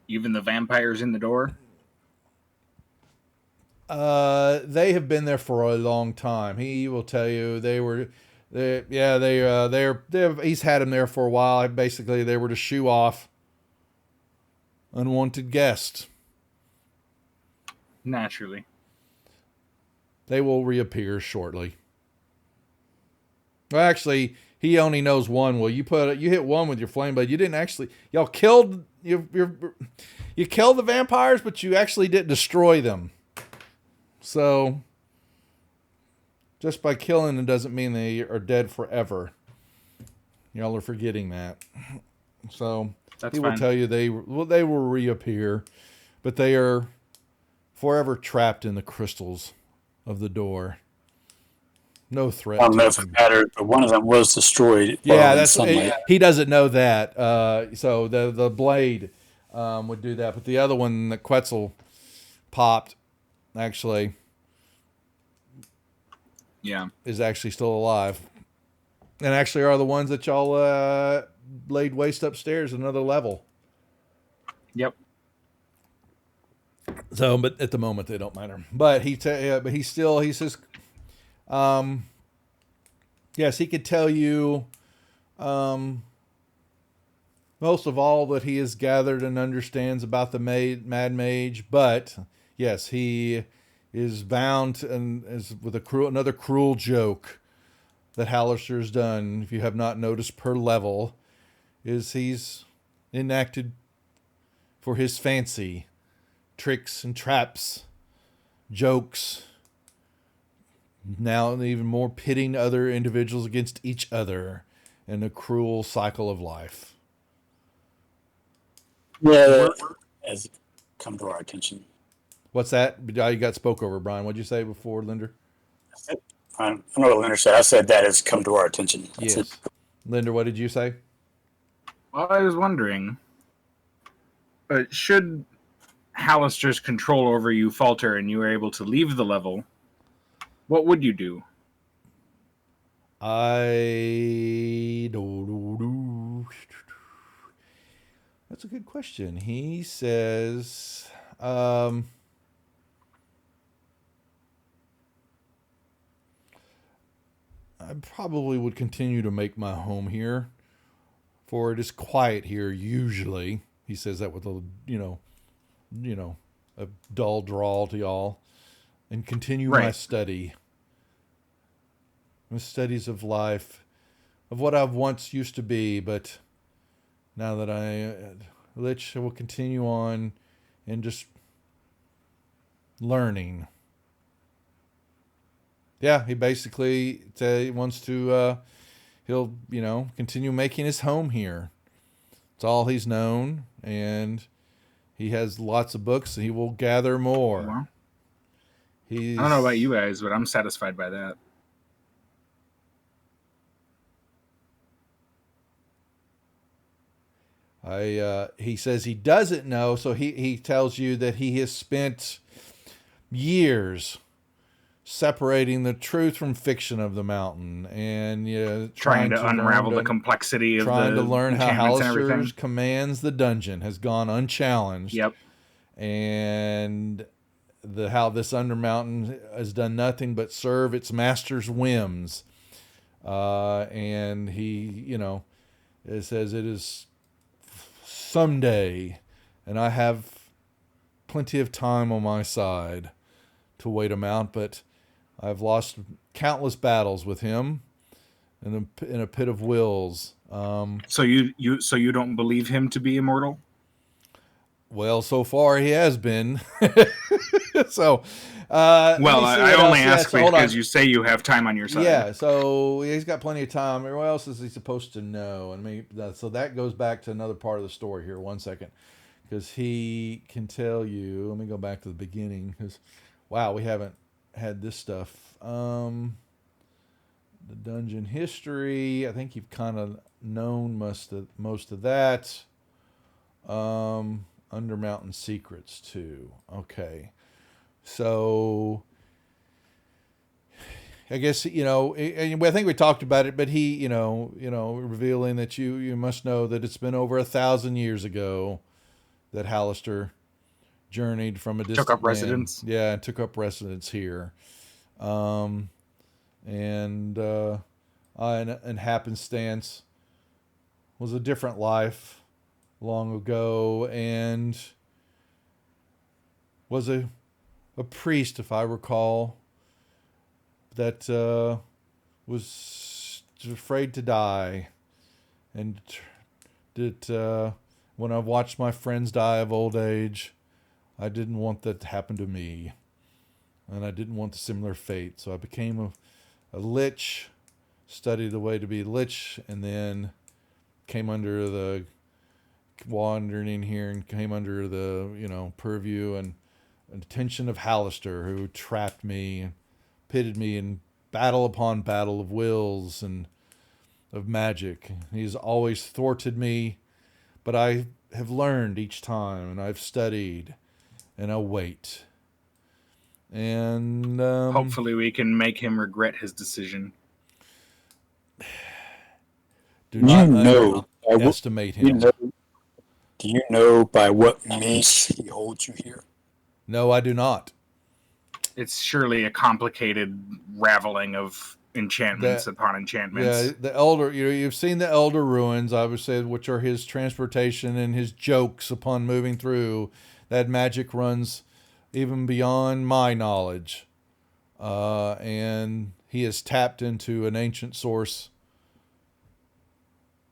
Even the vampires in the door? They have been there for a long time. He will tell you he's had them there for a while. Basically, they were to shoo off unwanted guests. Naturally. They will reappear shortly. Well, actually, he only knows one. Well, you hit one with your flame blade. You didn't actually. Y'all killed you killed the vampires, but you actually didn't destroy them. So, just by killing them doesn't mean they are dead forever. Y'all are forgetting that. So That's he will fine. tell you they will reappear, but they are forever trapped in the crystals of the door. No threat. I don't know to if them. it mattered, but one of them was destroyed. Yeah, in that's sunlight. he doesn't know that. So the blade would do that, but the other one that Quetzal popped actually is actually still alive, and actually are the ones that y'all laid waste upstairs, another level. Yep. So, but at the moment they don't matter. But he says, yes, he could tell you most of all that he has gathered and understands about the Mad Mage. But yes, he is bound and is with another cruel joke that Hallister's done. If you have not noticed per level, is he's enacted for his fancy tricks and traps, jokes, now even more pitting other individuals against each other in a cruel cycle of life. Yeah, has come to our attention. What's that? You got spoke over, Brian. What'd you say before, Linder? I don't know what Leonard said. I said that has come to our attention. That's Yes. Linder, what did you say? Well, I was wondering, should Hallister's control over you falter and you are able to leave the level, what would you do? That's a good question. He says, I probably would continue to make my home here, for it is quiet here usually. He says that with a, a dull drawl to y'all, and continue my study. My studies of life, of what I've once used to be, but now that I will continue on and just learning. Yeah, he basically wants to, he'll, continue making his home here. It's all he's known, and he has lots of books, and he will gather more. Well, I don't know about you guys, but I'm satisfied by that. He says he doesn't know, so he tells you that he has spent years separating the truth from fiction of the mountain, and trying to unravel the complexity of trying the to learn how Hallister commands the dungeon has gone unchallenged. Yep. And how this Undermountain has done nothing but serve its master's whims. And he, it says it is someday, and I have plenty of time on my side to wait him out, but I've lost countless battles with him in a pit of wills. So you don't believe him to be immortal? Well, so far he has been. So, well, I only ask because you say you have time on your side. Yeah, so he's got plenty of time. What else is he supposed to know? So that goes back to another part of the story here. 1 second, because he can tell you. Let me go back to the beginning. Because, wow, we haven't had this stuff. The dungeon history. I think you've kind of known most of that. Undermountain secrets too. Okay. So I guess, and I think we talked about it, but he, revealing that you must know that it's been over 1,000 years ago that Hallister journeyed from a distant Took up land. residence. Yeah, and took up residence here. And happenstance was a different life long ago, and was a priest, if I recall, that was afraid to die, and that when I watched my friends die of old age, I didn't want that to happen to me, and I didn't want a similar fate. So I became a lich, studied the way to be lich, and then wandered in here and came under the purview and attention of Hallister, who trapped me and pitted me in battle upon battle of wills and of magic. He's always thwarted me, but I have learned each time, and I've studied, and I'll wait. And Hopefully we can make him regret his decision. Do not know, underestimate him. Do you know by what means he holds you here? No, I do not. It's surely a complicated raveling of enchantments upon enchantments. Yeah, the elder. You've seen the elder ruins, I would say, which are his transportation and his jokes upon moving through. That magic runs even beyond my knowledge, and he has tapped into an ancient source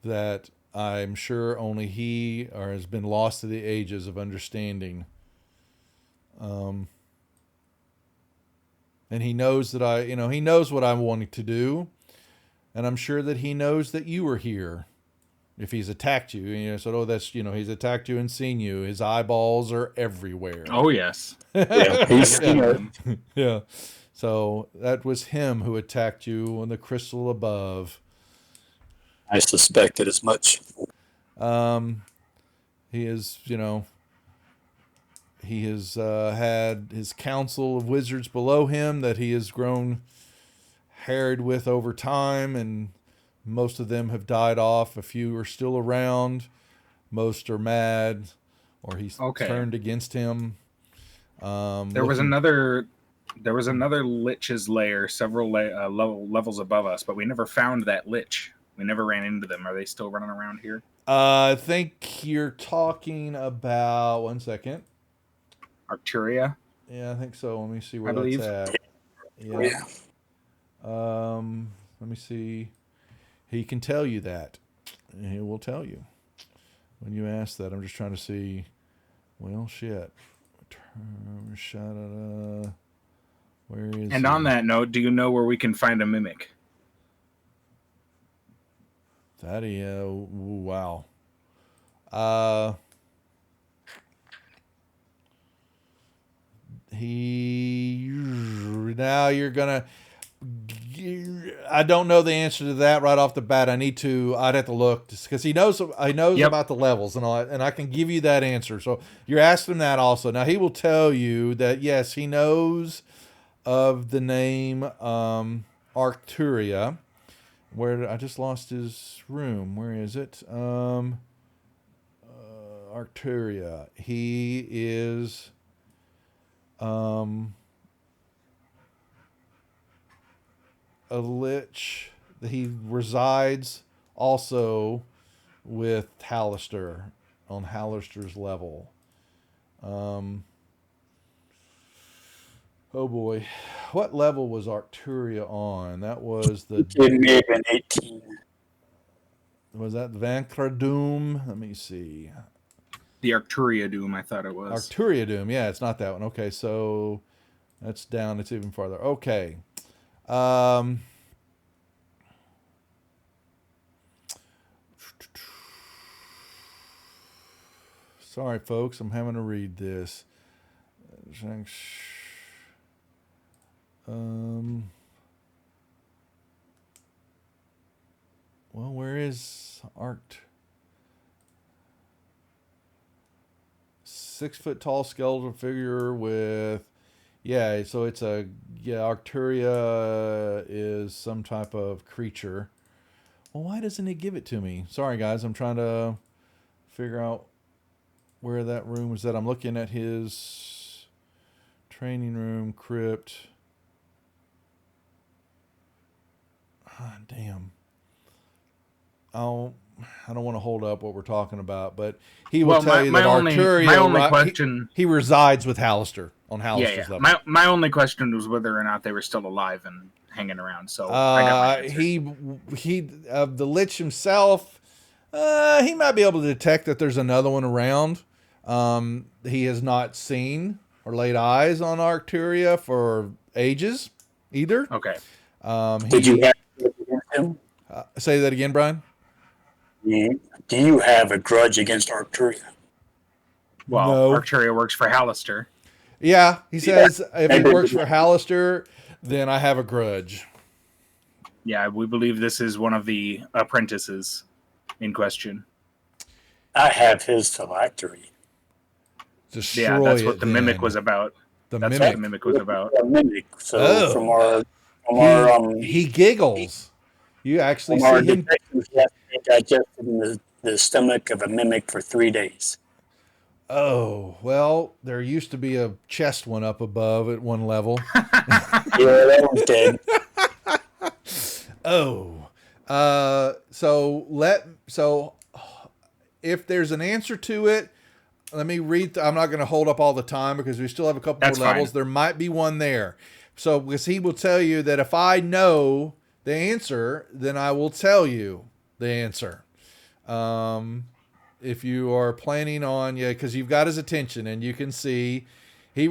that I'm sure only he has been lost to the ages of understanding. And he knows that he knows what I'm wanting to do. And I'm sure that he knows that you are here. If he's attacked you, he's attacked you and seen you. His eyeballs are everywhere. Oh, yes. Yeah, he's seen it. Yeah. So that was him who attacked you on the crystal above. I suspected as much. He is, he has had his council of wizards below him that he has grown harried with over time, and most of them have died off. A few are still around. Most are mad, or he's turned against him. There was another lich's lair several levels above us, but we never found that lich. We never ran into them. Are they still running around here? I think you're talking about, one second, Arcturia? Yeah, I think so. Let me see where I that's believe. at. Yeah. Let me see. He can tell you that. He will tell you when you ask that. I'm just trying to see. Well, shit. Where is And he? on that note, do you know where we can find a mimic? That wow. Now you're gonna. I don't know the answer to that right off the bat. I'd have to look because he knows. I knows about the levels and all that, and I can give you that answer. So you're asking him that also. Now he will tell you that yes, he knows of the name Arcturia. Where I just lost his room. Where is it? Arcturia. He is a lich. He resides also with Hallister on Hallister's level. Oh boy, what level was Arcturia on? That was the. It may have been 18. Was that Vaincre Doom? Let me see. The Arcturia Doom, I thought it was. Arcturia Doom. Yeah, it's not that one. Okay, so that's down. It's even farther. Okay. Sorry, folks. I'm having to read this. Well, where is Art? 6 foot tall skeletal figure with, so it's Arcturia is some type of creature. Well, why doesn't he give it to me? Sorry, guys, I'm trying to figure out where that room was at. I'm looking at his training room, crypt. Ah, damn. I don't want to hold up what we're talking about, but he will tell you that Arturia, he resides with Hallister on Hallister's level. My only question was whether or not they were still alive and hanging around. So I got my answer. He the Lich himself, he might be able to detect that there's another one around. He has not seen or laid eyes on Arturia for ages either. Okay. Did you have against him? Say that again, Brian. Do you have a grudge against Arturia? Well, no. Arturia works for Hallister. Yeah, he says if he works for Hallister, then I have a grudge. Yeah, we believe this is one of the apprentices in question. I have his phylactery. Destroy that's what it, the then. mimic was about. That's what the mimic was about. A mimic. So he giggles. You actually see him. He has to be digested in the stomach of a mimic for 3 days. Oh, well, there used to be a chest one up above at one level. Yeah, that one's dead. So if there's an answer to it, let me read. I'm not going to hold up all the time because we still have a couple more levels. There might be one there. So because he will tell you that if I know the answer, then I will tell you the answer. If you are planning on, because you've got his attention and you can see he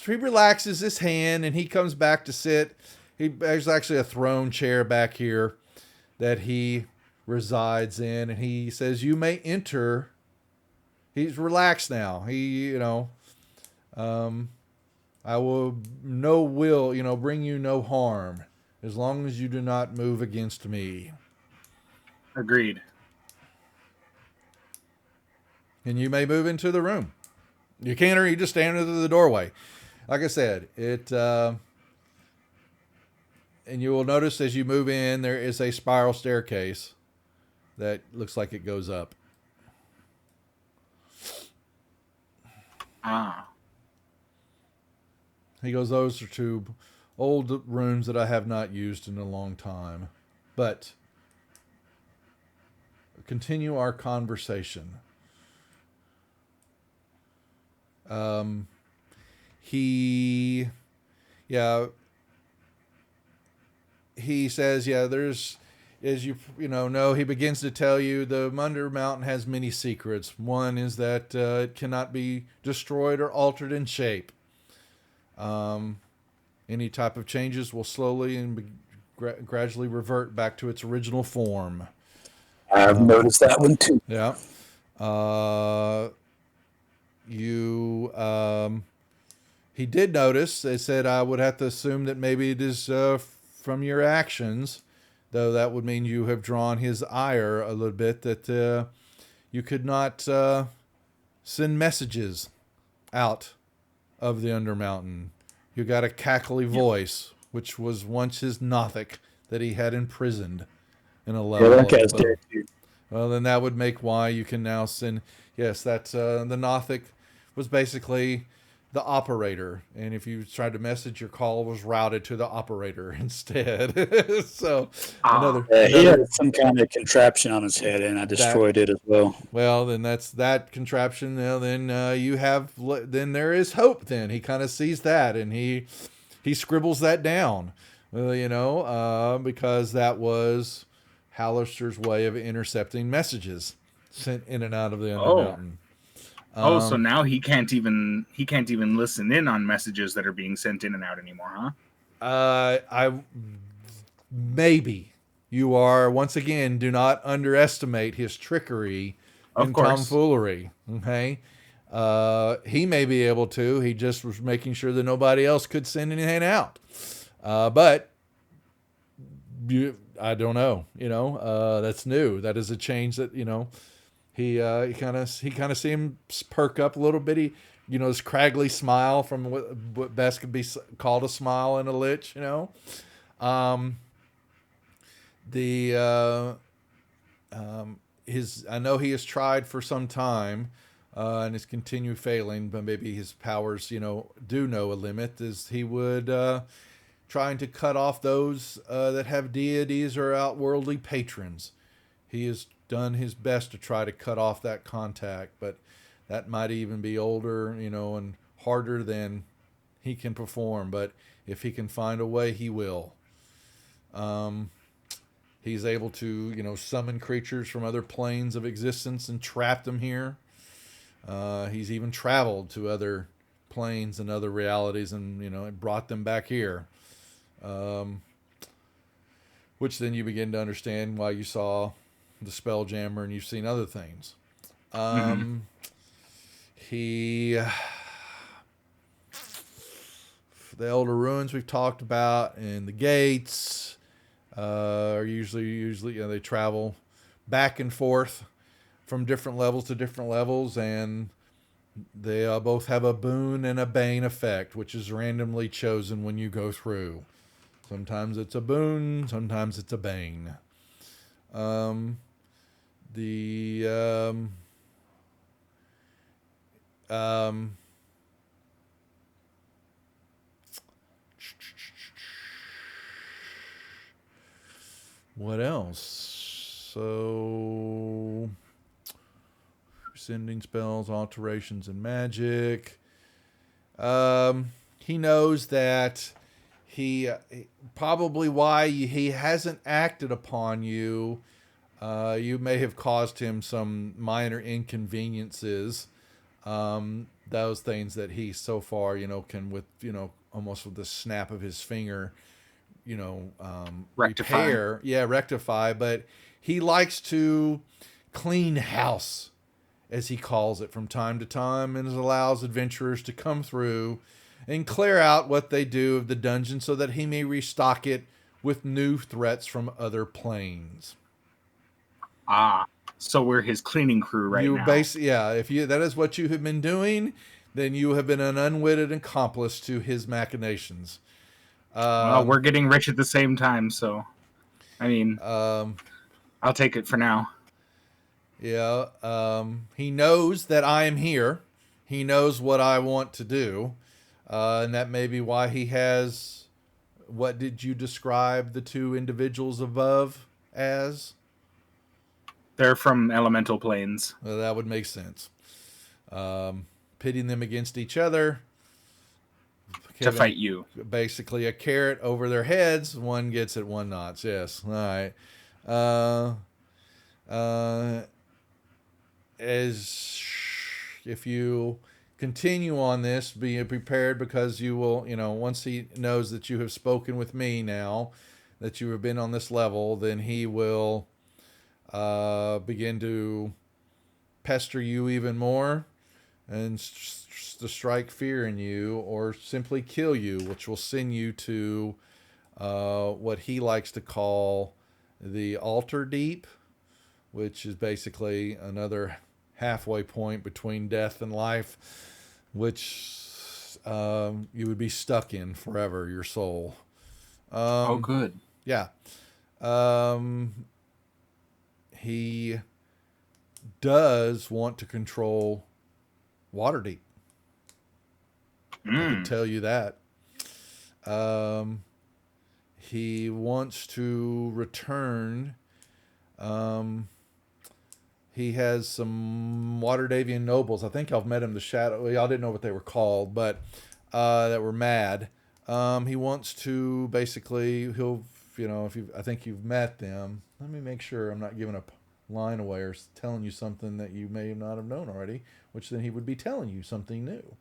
relaxes his hand and he comes back to sit. There's actually a throne chair back here that he resides in, and he says, "You may enter." He's relaxed now. I will bring you no harm as long as you do not move against me. Agreed. And you may move into the room. You can't, or you just stand into the doorway. Like I said, and you will notice as you move in, there is a spiral staircase that looks like it goes up. He goes, those are two old rooms that I have not used in a long time. But continue our conversation. He says, there's, as you know, he begins to tell you the Under Mountain has many secrets. One is that it cannot be destroyed or altered in shape. Any type of changes will slowly and gradually revert back to its original form. I've noticed that one too. Yeah. He did notice. They said I would have to assume that maybe it is from your actions, though that would mean you have drawn his ire a little bit, that you could not send messages out of the Undermountain. You got a cackly voice, which was once his Nothic that he had imprisoned in a level. Yeah, that guy's dead too. Well, then that would make why you can now send. Yes, that's the Nothic was basically the operator, and if you tried to message, your call was routed to the operator instead. So he had some kind of contraption on his head, and I destroyed it as well. Well, then that's that contraption. Then then there is hope. Then he kind of sees that, and he scribbles that down. Because that was Hallister's way of intercepting messages sent in and out of the Undermountain. So now he can't even listen in on messages that are being sent in and out anymore, huh? Maybe you are, once again, do not underestimate his trickery and tomfoolery. Okay. He may be able to. He just was making sure that nobody else could send anything out. But I don't know. That's new. That is a change that he kind of see him perk up a little bit. This craggly smile from what best could be called a smile in a lich. I know he has tried for some time and it's continue failing, but maybe his powers, do know a limit, is he would trying to cut off those that have deities or outworldly patrons. He has done his best to try to cut off that contact, but that might even be older, and harder than he can perform. But if he can find a way, he will. He's able to, summon creatures from other planes of existence and trap them here. He's even traveled to other planes and other realities and, brought them back here. Which then you begin to understand why you saw the Spelljammer and you've seen other things. The Elder Runes we've talked about, and the gates are usually they travel back and forth from different levels to different levels, and they both have a boon and a bane effect, which is randomly chosen when you go through. Sometimes it's a boon, sometimes it's a bane. What else? So, sending spells, alterations, and magic. He knows that he probably why he hasn't acted upon you. You may have caused him some minor inconveniences. Those things that he so far, can with, almost with the snap of his finger, Rectify. repair. Yeah, rectify. But he likes to clean house, as he calls it, from time to time, and allows adventurers to come through and clear out what they do of the dungeon so that he may restock it with new threats from other planes. So we're his cleaning crew now. If that is what you have been doing, then you have been an unwitting accomplice to his machinations. Well, we're getting rich at the same time, so I'll take it for now. Yeah. He knows that I am here. He knows what I want to do. And that may be why he has, what did you describe the two individuals above as? They're from elemental planes. Well, that would make sense. Pitting them against each other. To fight you. Basically a carrot over their heads. One gets it, one not. Yes. All right. As if you continue on this, be prepared, because you will, once he knows that you have spoken with me now, that you have been on this level, then he will begin to pester you even more and to strike fear in you, or simply kill you, which will send you to what he likes to call the Waterdeep, which is basically another halfway point between death and life, which you would be stuck in forever, your soul. Good. Yeah. He does want to control Waterdeep. I can tell you that. He wants to return. He has some Waterdavian nobles. I think y'all met him. The Shadow. Y'all didn't know what they were called, but that were mad. He wants to basically. I think you've met them. Let me make sure I'm not giving a line away or telling you something that you may not have known already, which then he would be telling you something new.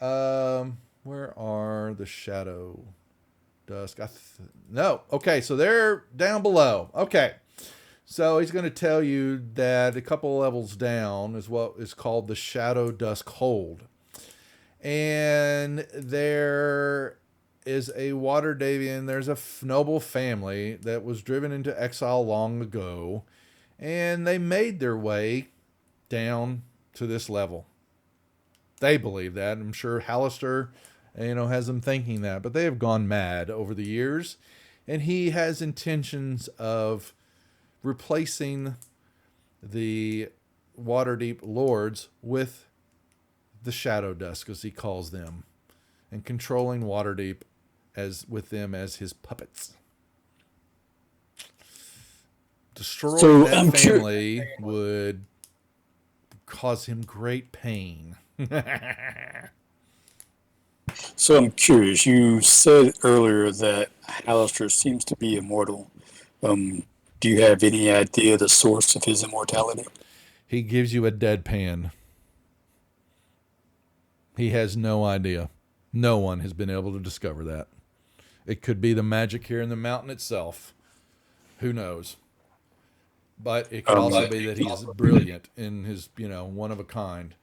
Where are the Shadow Dusk? No. Okay, so they're down below. Okay. So he's going to tell you that a couple levels down is what is called the Shadow Dusk Hold. And there is a Waterdavian, there's a noble family that was driven into exile long ago, and they made their way down to this level. They believe that. I'm sure Hallister, has them thinking that, but they have gone mad over the years, and he has intentions of replacing the Waterdeep lords with the Shadow Dusk, as he calls them, and controlling Waterdeep with them as his puppets. Destroying that family would cause him great pain. So I'm curious. You said earlier that Alistair seems to be immortal. Do you have any idea the source of his immortality? He gives you a deadpan. He has no idea. No one has been able to discover that. It could be the magic here in the mountain itself. Who knows? But it could also be that he's brilliant in his, one of a kind.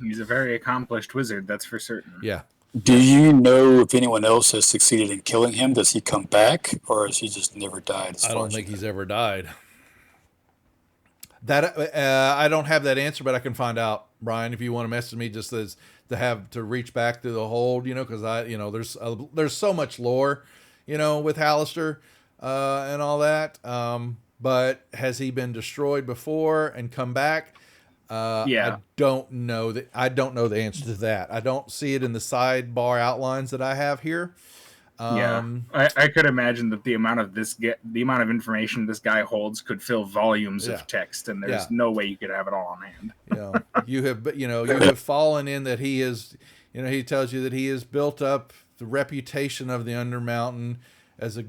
He's a very accomplished wizard, that's for certain. Yeah. Do you know if anyone else has succeeded in killing him? Does he come back, or has he just never died? I don't think he's ever died. That I don't have that answer, but I can find out, Brian. If you want to message me, just as to reach back to the hold, because there's so much lore, with Alistair and all that. But has he been destroyed before and come back? I don't know that. I don't know the answer to that. I don't see it in the sidebar outlines that I have here. I could imagine that the amount of information this guy holds could fill volumes of text, and there's no way you could have it all on hand. You have fallen in that he is. He tells you that he has built up the reputation of the Undermountain as a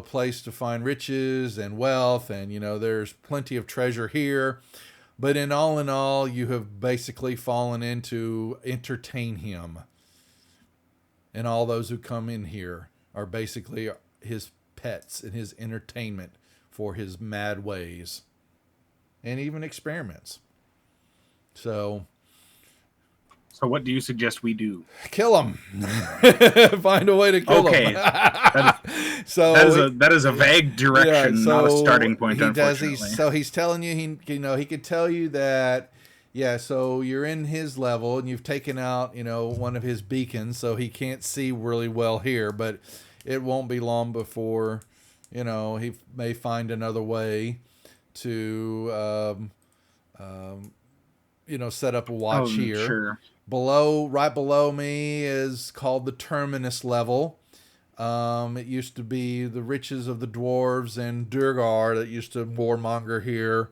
place to find riches and wealth, and there's plenty of treasure here. But in all, you have basically fallen into entertain him. And all those who come in here are basically his pets and his entertainment for his mad ways. And even experiments. So what do you suggest we do? Kill him. Find a way to kill him. That is a vague direction, not a starting point, unfortunately. So he's telling you, he could tell you that, so you're in his level and you've taken out, one of his beacons, so he can't see really well here, but it won't be long before, he may find another way to, set up a watch here. Sure. Right below me is called the Terminus level. It used to be the riches of the dwarves and Durgar that used to warmonger here.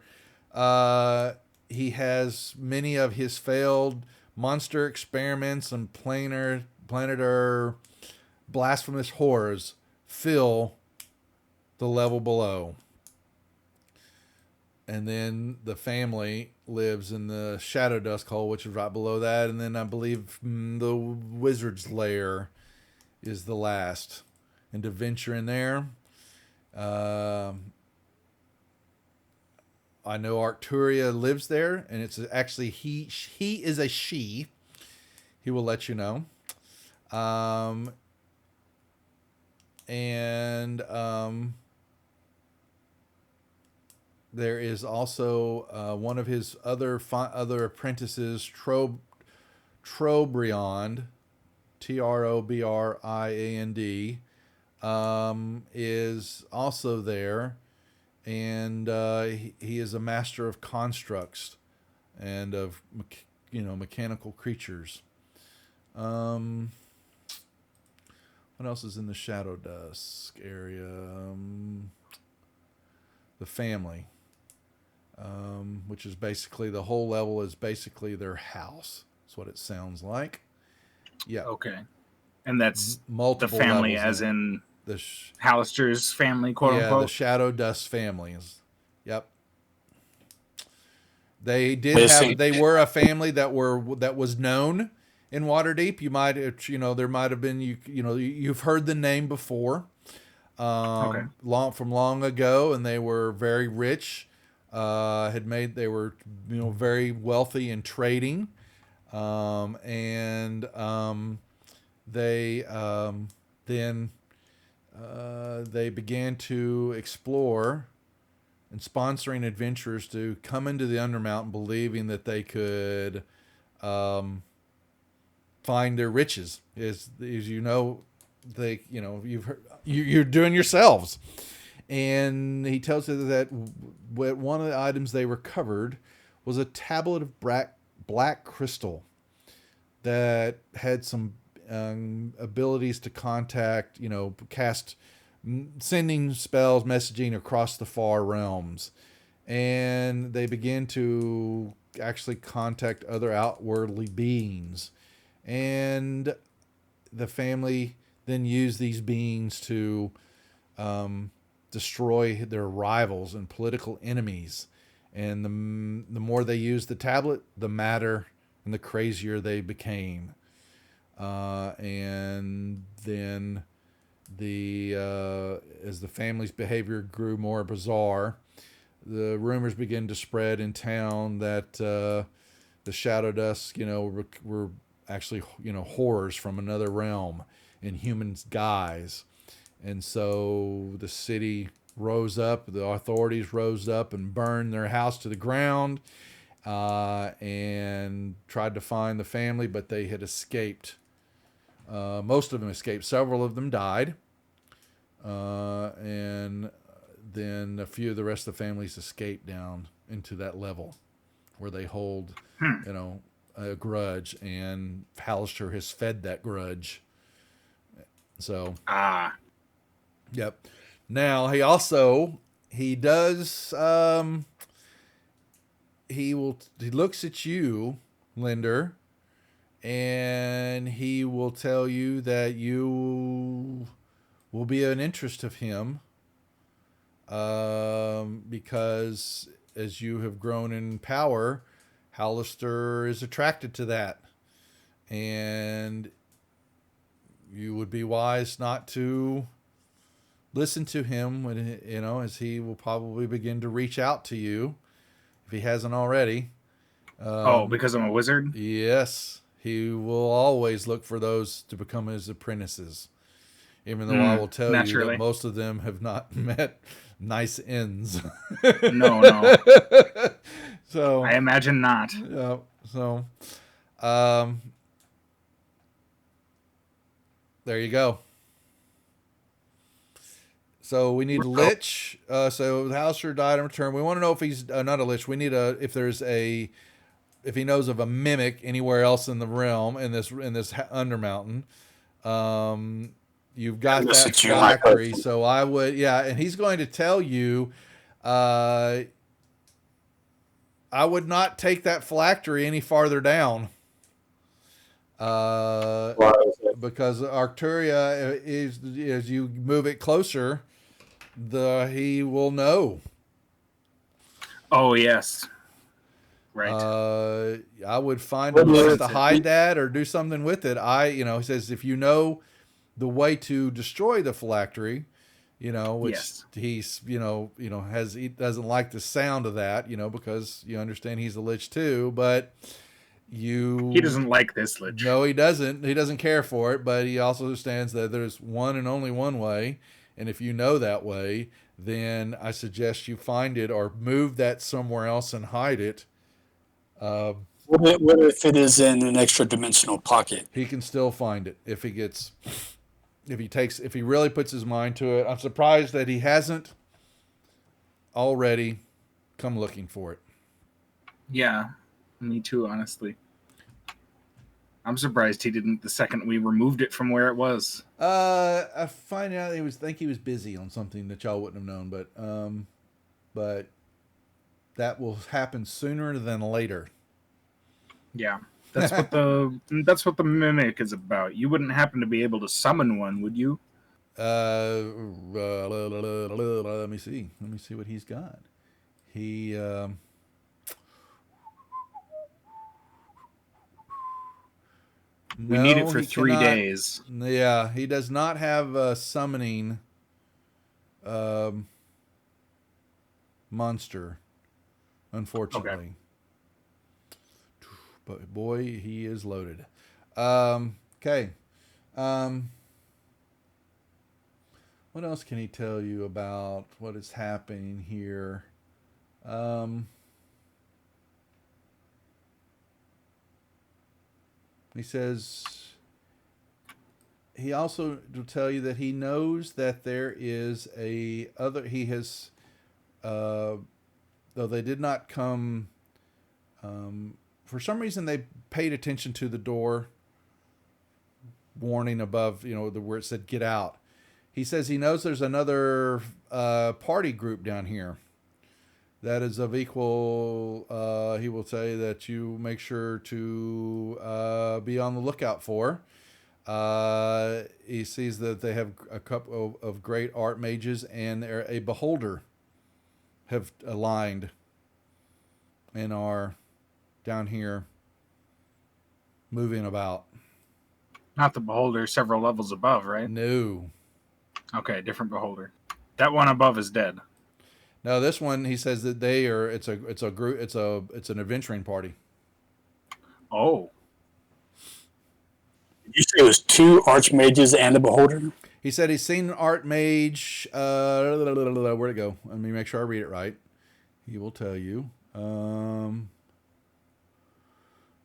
He has many of his failed monster experiments and planetar blasphemous horrors fill the level below. And then the family lives in the Shadow Dusk Hole, which is right below that. And then I believe the Wizard's Lair is the last. And to venture in there, I know Arcturia lives there, and it's actually he is a she. He will let you know. There is also one of his other apprentices, Trobriand, Trobriand, is also there, and he is a master of constructs and of mechanical creatures. What else is in the Shadow Dusk area? The family. Which is basically the whole level is basically their house. That's what it sounds like. Yeah. Okay. And that's multiple the family, levels as in the Hallister's family, quote unquote. The Shadow Dust families. Yep. They were a family that was known in Waterdeep. You might there might have been you've heard the name before. Long ago, and they were very rich. They were very wealthy in trading, they began to explore and sponsoring adventurers to come into the Undermountain, believing that they could find their riches. You're doing yourselves. And he tells you that one of the items they recovered was a tablet of black crystal that had some abilities to contact, cast sending spells, messaging across the far realms. And they begin to actually contact other outwardly beings. And the family then used these beings to destroy their rivals and political enemies. And the more they used the tablet, the madder and the crazier they became. And then as the family's behavior grew more bizarre, the rumors began to spread in town that the Shadow Dusk, were actually, horrors from another realm in human guise. And so the city rose up, the authorities rose up and burned their house to the ground, and tried to find the family, but they had escaped. Most of them escaped. Several of them died. And then a few of the rest of the families escaped down into that level where they hold, a grudge, and Hallister has fed that grudge. So, yep. Now he does, he looks at you, Linder, and he will tell you that you will be an interest of him, because as you have grown in power, Hallister is attracted to that, and you would be wise not to listen to him when, as he will probably begin to reach out to you if he hasn't already. Because I'm a wizard? Yes. He will always look for those to become his apprentices. Even though I will tell you that most of them have not met nice ends. No. So I imagine not. There you go. So we need a lich. So Hallister died in return. We want to know if he's not a lich. We need if he knows of a mimic anywhere else in the realm, in this Undermountain. You've got that phylactery, so I would, and he's going to tell you, I would not take that phylactery any farther down. Because Arcturia is, as you move it closer, he will know. Oh, yes. Right. I would find a place to hide that or do something with it. He says, if you know the way to destroy the phylactery, which he's, he doesn't like the sound of that, because you understand he's a lich too, but he doesn't like this lich. No, he doesn't. He doesn't care for it, but he also understands that there's one and only one way. And if you know that way, then I suggest you find it or move that somewhere else and hide it. What if it is in an extra dimensional pocket? He can still find it if he really puts his mind to it. I'm surprised that he hasn't already come looking for it. Yeah, me too, honestly. I'm surprised he didn't the second we removed it from where it was. I find out he was busy on something that y'all wouldn't have known, but that will happen sooner than later. Yeah. That's what the mimic is about. You wouldn't happen to be able to summon one, would you? Let me see. Let me see what he's got. We need it for 3 days. Yeah, he does not have a summoning monster, unfortunately. Okay. But boy, he is loaded. Okay. What else can he tell you about what is happening here? He says he also will tell you that he knows that there is he has, though they did not come For some reason, they paid attention to the door warning above, where it said "Get out." He says he knows there's another party group down here that is of equal. He will say that you make sure to be on the lookout for. He sees that they have a couple of great art mages and a beholder have aligned and are down here moving about. Not the beholder, several levels above, right? No. Okay, different beholder. That one above is dead. No, this one he says that they are. It's a group. It's an adventuring party. Oh, Did you say it was 2 archmages and a beholder? He said he's seen an art mage. Where'd it go? Let me make sure I read it right. He will tell you.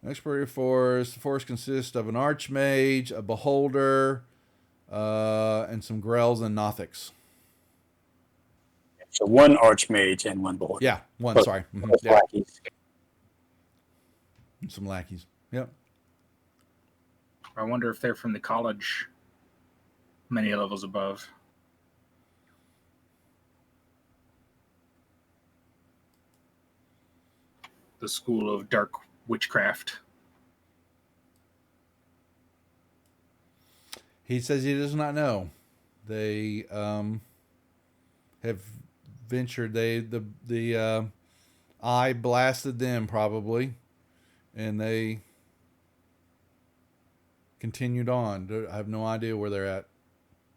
Expert force. The force consists of an archmage, a beholder, and some grells and nothics. So 1 archmage and 1 beholder. Yeah, one. Plus- Sorry. plus Yeah. lackeys. Some lackeys. Yep. I wonder if they're from the college many levels above. The School of Dark Witchcraft. He says he does not know. They have ventured. The eye blasted them probably, and they continued on. I have no idea where they're at.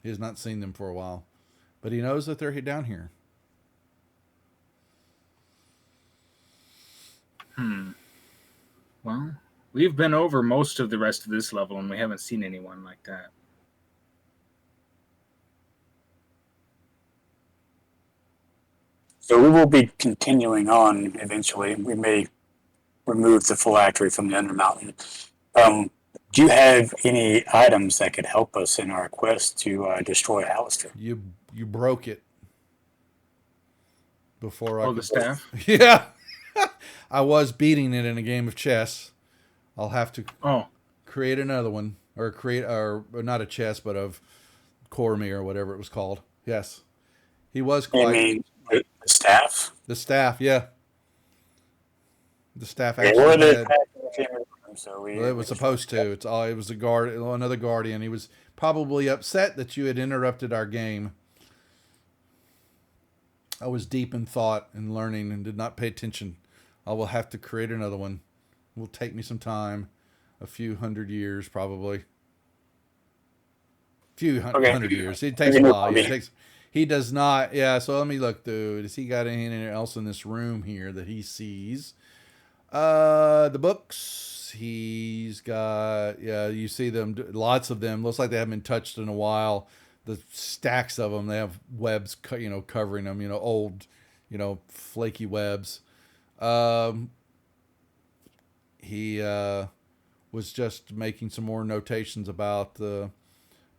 He has not seen them for a while, but he knows that they're down here. Well, we've been over most of the rest of this level, and we haven't seen anyone like that. So we will be continuing on eventually. We may remove the phylactery from the Undermountain. Do you have any items that could help us in our quest to destroy Alistair? You broke it before I. Oh, the staff? Yeah. I was beating it in a game of chess. I'll have to create another one, or not a chess, but of Cormie or whatever it was called. Yes, he was You quite. mean the staff? The staff, yeah. The staff Yeah, actually we're the had. so Well, it was supposed to. It was another guardian. He was probably upset that you had interrupted our game. I was deep in thought and learning and did not pay attention. I will have to create another one. It will take me some time, a few hundred years probably. Hundred years. It takes a while. Yeah, he does not. Yeah. So let me look through. Has he got anything else in this room here that he sees? The books. He's got. Yeah, you see them. Lots of them. Looks like they haven't been touched in a while. The stacks of them. They have webs, covering them. Old, flaky webs. He was just making some more notations about the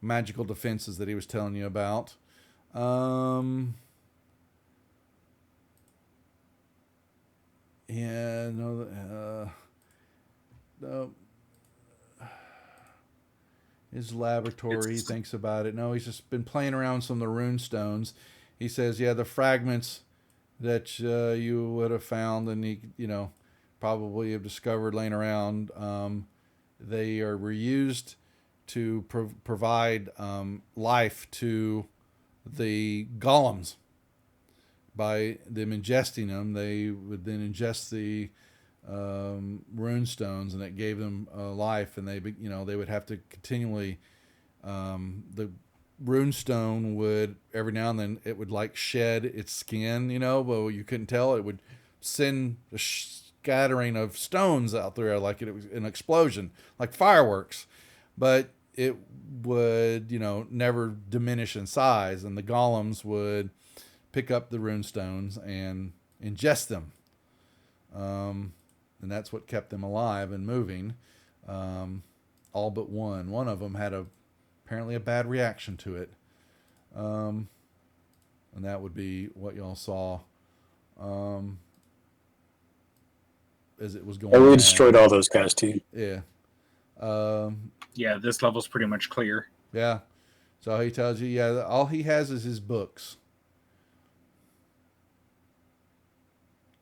magical defenses that he was telling you about. Yeah, no. His laboratory, he thinks about it. No, he's just been playing around with some of the rune stones. He says, yeah, the fragments that you would have found and he, probably have discovered laying around, they were used to provide life to the golems. By them ingesting them, they would then ingest the rune stones, and it gave them life. And they would have to continually. The rune stone would every now and then it would like shed its skin, but you couldn't tell. It would send a scattering of stones out there like it was an explosion, like fireworks, but it would never diminish in size, and the golems would pick up the rune stones and ingest them. And that's what kept them alive and moving. All but one. One of them had apparently a bad reaction to it. And that would be what y'all saw. it was going And we down. destroyed all those guys too. Yeah. Yeah, this level's pretty much clear. Yeah. So he tells you, yeah, all he has is his books.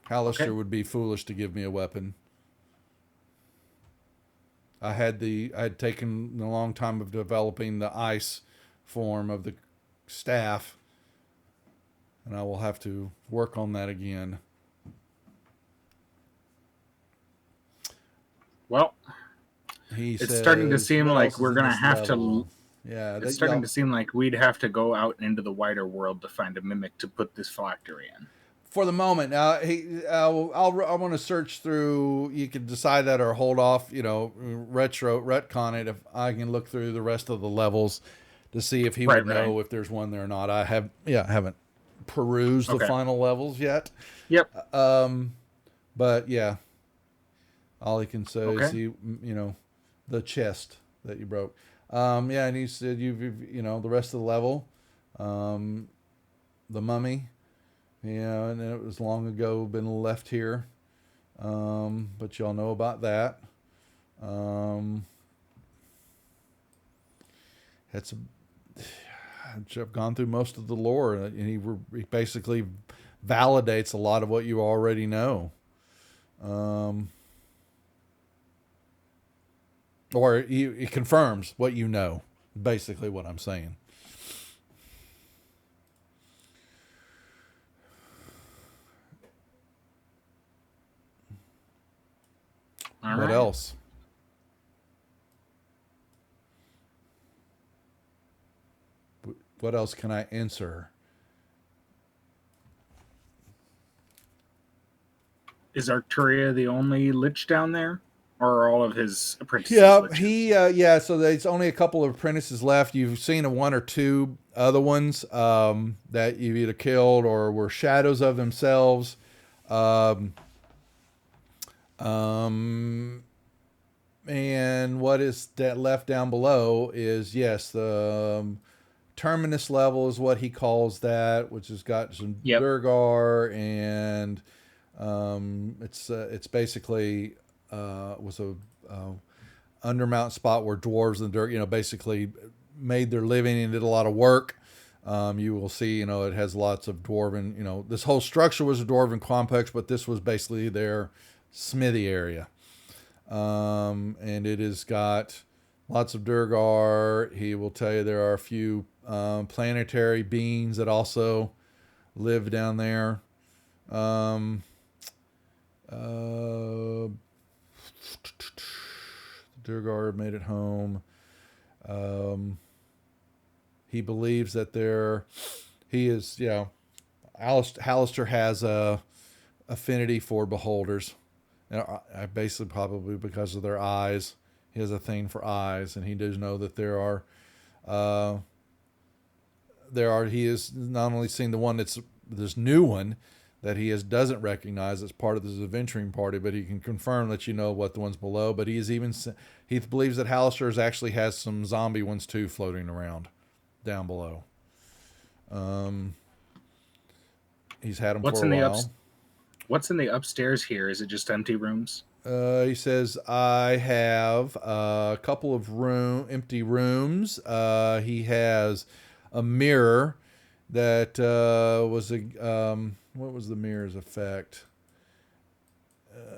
Hallister would be foolish to give me a weapon. I had taken a long time of developing the ice form of the staff, and I will have to work on that again. Well, it's starting to seem like we're going to have to... Yeah, it's starting to seem like we'd have to go out into the wider world to find a mimic to put this phylactery in. For the moment, I want to search through. You can decide that or hold off. Retcon it if I can look through the rest of the levels to see if he would know if there's one there or not. I haven't perused the final levels yet. Yep. But yeah, all he can say is the chest that you broke. And he said you've the rest of the level, the mummy. Yeah, and it was long ago been left here, but y'all know about that. I've gone through most of the lore, and he basically validates a lot of what you already know. Or he confirms what you know, basically what I'm saying. What else? What else can I answer? Is Arcturia the only lich down there? Or are all of his apprentices? Yeah, so there's only a couple of apprentices left. You've seen one or two other ones that you've either killed or were shadows of themselves. And what is that left down below is, yes, the terminus level is what he calls that, which has got some Durgar, and it's basically was a undermount spot where dwarves and dirt, basically made their living and did a lot of work. You will see, it has lots of dwarven, this whole structure was a dwarven complex, but this was basically their smithy area. And it has got lots of Durgar. He will tell you there are a few planetary beings that also live down there. Durgar made it home. He believes that Hallister has a affinity for beholders. I basically probably because of their eyes. He has a thing for eyes, and he does know that he has not only seen the one that's this new one that doesn't recognize as part of this adventuring party, but he can confirm that what the ones below. But he believes that Hallister actually has some zombie ones too floating around down below. He's had them for a while. What's in the upstairs here? Is it just empty rooms? He says, I have a couple of empty rooms. He has a mirror that was what was the mirror's effect?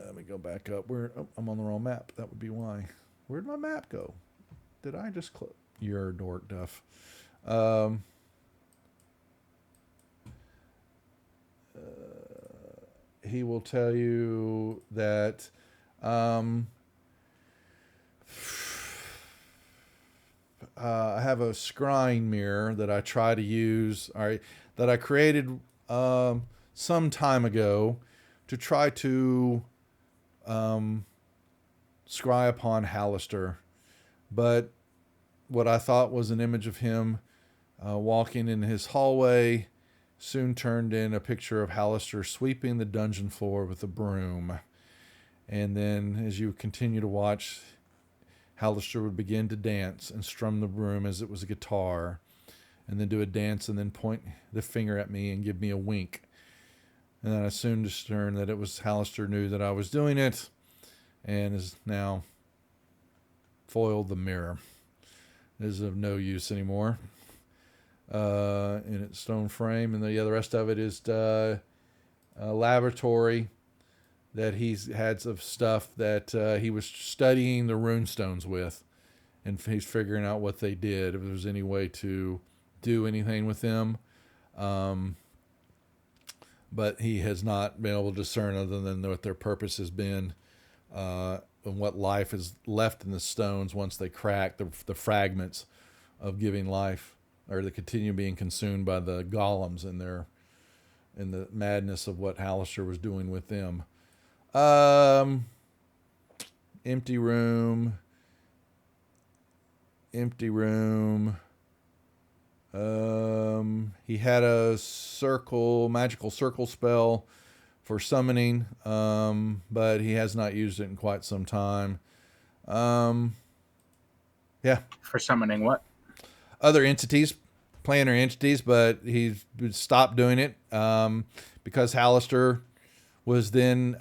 Let me go back up. I'm on the wrong map. That would be why. Where'd my map go? Did I just close? You're a dork, Duff. He will tell you that I have a scrying mirror that I try to use, that I created some time ago to try to scry upon Hallister. But what I thought was an image of him walking in his hallway soon turned in a picture of Hallister sweeping the dungeon floor with a broom. And then as you continue to watch, Hallister would begin to dance and strum the broom as it was a guitar, and then do a dance and then point the finger at me and give me a wink. And then I soon discerned that it was Hallister knew that I was doing it and is now foiled the mirror. It is of no use anymore. In its stone frame, and the rest of it is a laboratory that he's had of stuff that he was studying the rune stones with, and he's figuring out what they did, if there's any way to do anything with them. But he has not been able to discern other than what their purpose has been, and what life is left in the stones once they crack, the fragments of giving life, or they continue being consumed by the golems in the madness of what Hallister was doing with them. Empty room. He had a magical circle spell for summoning, but he has not used it in quite some time. Yeah. For summoning what? Other entities, planar entities, but he's stopped doing it because Hallister was then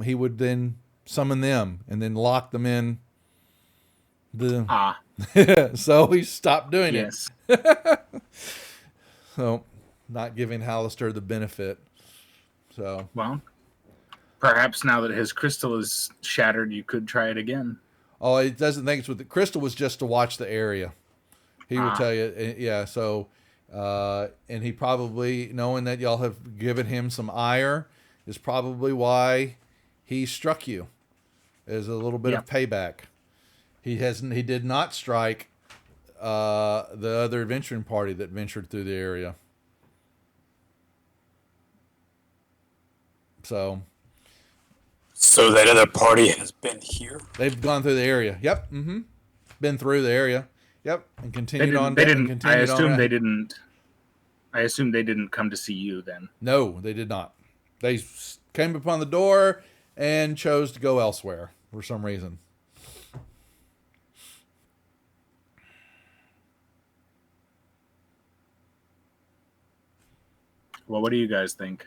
he would then summon them and then lock them in the so he stopped doing it. So not giving Hallister the benefit. So well, perhaps now that his crystal is shattered, you could try it again. Oh, it doesn't think it's with the crystal was just to watch the area. He will tell you, yeah. So, and he probably, knowing that y'all have given him some ire, is probably why he struck you, as a little bit of payback. He did not strike the other adventuring party that ventured through the area. So that other party has been here? They've gone through the area. Yep. Mm-hmm. Been through the area. Yep. And continued on. They didn't. I assume they didn't. I assume they didn't come to see you then. No, they did not. They came upon the door and chose to go elsewhere for some reason. Well, what do you guys think?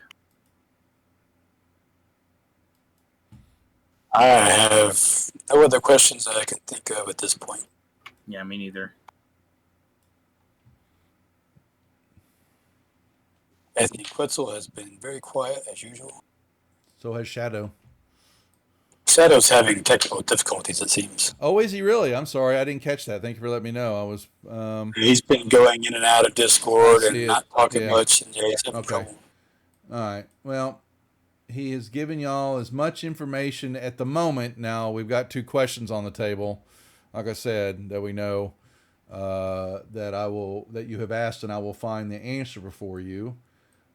I have no other questions that I can think of at this point. Yeah, me neither. Anthony Quetzal has been very quiet as usual. So has Shadow. Shadow's having technical difficulties, it seems. Oh, is he really? I'm sorry, I didn't catch that. Thank you for letting me know. I was. He's been going in and out of Discord and not talking much, and he's having trouble. All right. Well, he has given y'all as much information at the moment. Now we've got 2 questions on the table, like I said, that we know that you have asked, and I will find the answer before you,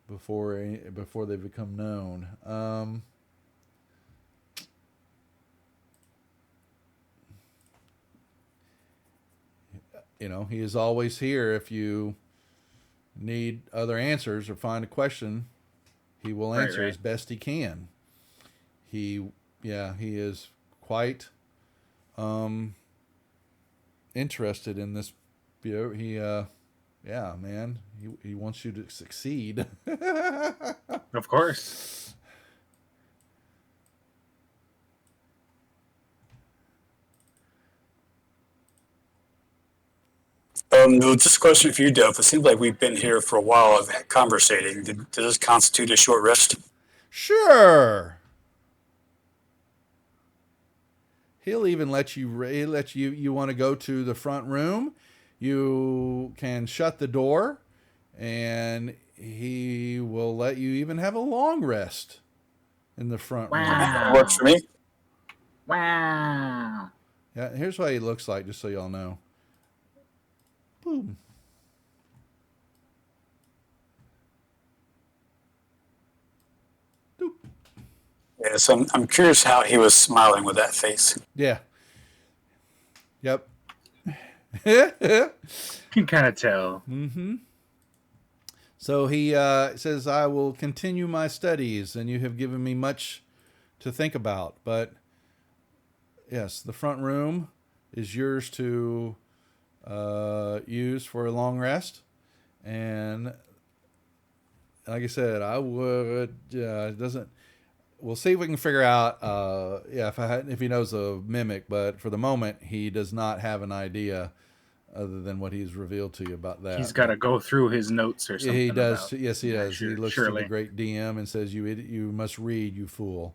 before they become known. He is always here if you need other answers or find a question. He will answer as best he can. He is quite interested in this. He wants you to succeed. Of course. Just a question for you, Dove. It seems like we've been here for a while conversating. Does this constitute a short rest? Sure. He'll even let you. You want to go to the front room. You can shut the door, and he will let you even have a long rest in the front room. That works for me. Wow. Yeah. Here's what he looks like, just so y'all know. Boom. Doop. Yeah, so I'm curious how he was smiling with that face. Yeah. Yep. Can kind of tell. Mm-hmm. So he says, I will continue my studies, and you have given me much to think about. But, yes, the front room is yours to use for a long rest. And like I said, I would. It doesn't. We'll see if we can figure out. If he knows a mimic, but for the moment, he does not have an idea other than what he's revealed to you about that. He's got to go through his notes or something. He does. About, Yes, he does. Sure, he looks to the great DM and says, "You idiot, you must read, you fool."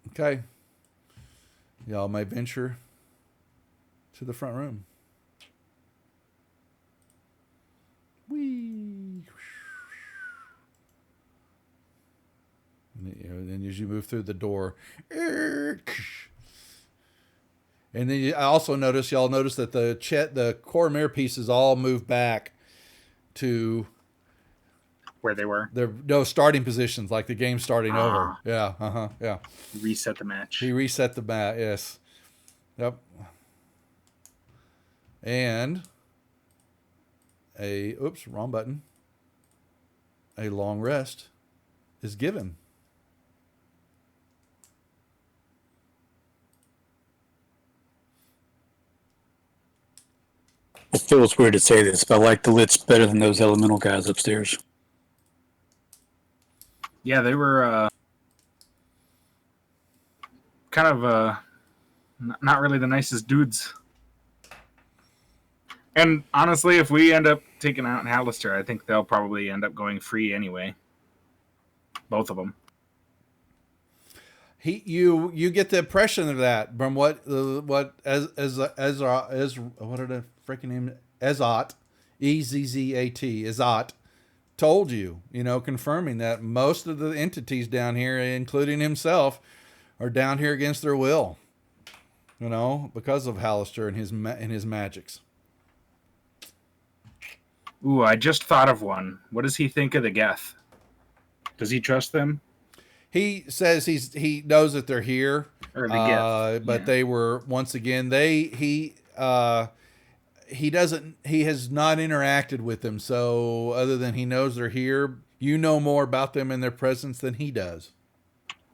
Okay. Y'all may venture to the front room. Whee! And then as you move through the door, and then I also notice, y'all notice that the core mirror pieces all move back to where they were. They're no starting positions, like the game starting over. Yeah, yeah. Reset the match. He reset the match. Yes. Yep. And wrong button. A long rest is given. It feels weird to say this, but I like the Lits better than those elemental guys upstairs. Yeah, they were kind of not really the nicest dudes. And honestly, if we end up taking out Hallister, I think they'll probably end up going free anyway. Both of them. You get the impression of that from what what did a freaking name Ezzat, Ezzat, Ezzat told you, confirming that most of the entities down here, including himself, are down here against their will, because of Hallister and his magics. Ooh, I just thought of one. What does he think of the Geth? Does he trust them? He says he knows that they're here, Or the Geth. but they were once again he has not interacted with them. So other than he knows they're here, you know more about them and their presence than he does.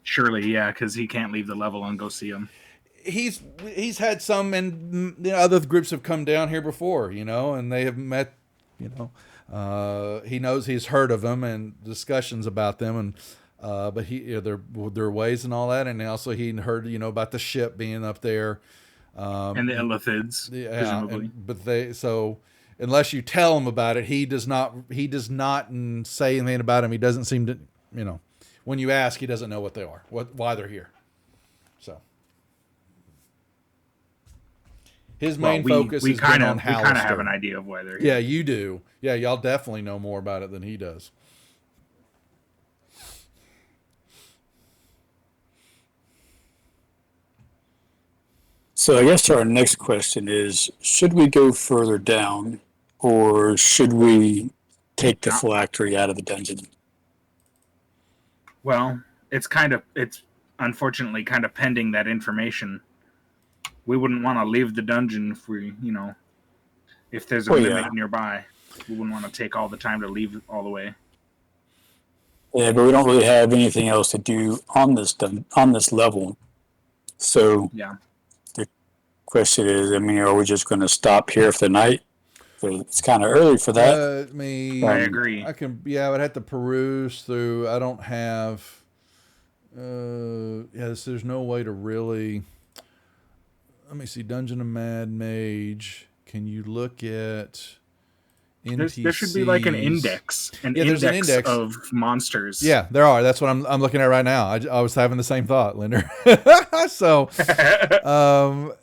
Surely, yeah, because he can't leave the level and go see them. He's had some, and other groups have come down here before, and they have met, he knows, he's heard of them and discussions about them, and but their ways and all that, and also he heard about the ship being up there, and the Illithids, presumably. So unless you tell him about it, he does not say anything about him. He doesn't seem to, when you ask, he doesn't know what they are, why they're here. So his main focus is on Hallister. We kind of have an idea of why they're here. Yeah, you do. Yeah, y'all definitely know more about it than he does. So I guess our next question is, should we go further down, or should we take the phylactery out of the dungeon? Well, it's unfortunately kind of pending that information. We wouldn't want to leave the dungeon if there's a mimic nearby. We wouldn't want to take all the time to leave all the way. Yeah, but we don't really have anything else to do on this level. So yeah. The question is, are we just going to stop here for the night? It's kind of early for that. I agree. I would have to peruse through. I don't have. There's no way to really. Let me see. Dungeon of Mad Mage. Can you look at NPCs? There should be like an index. There's an index of monsters. Yeah, there are. That's what I'm looking at right now. I was having the same thought, Linder. So,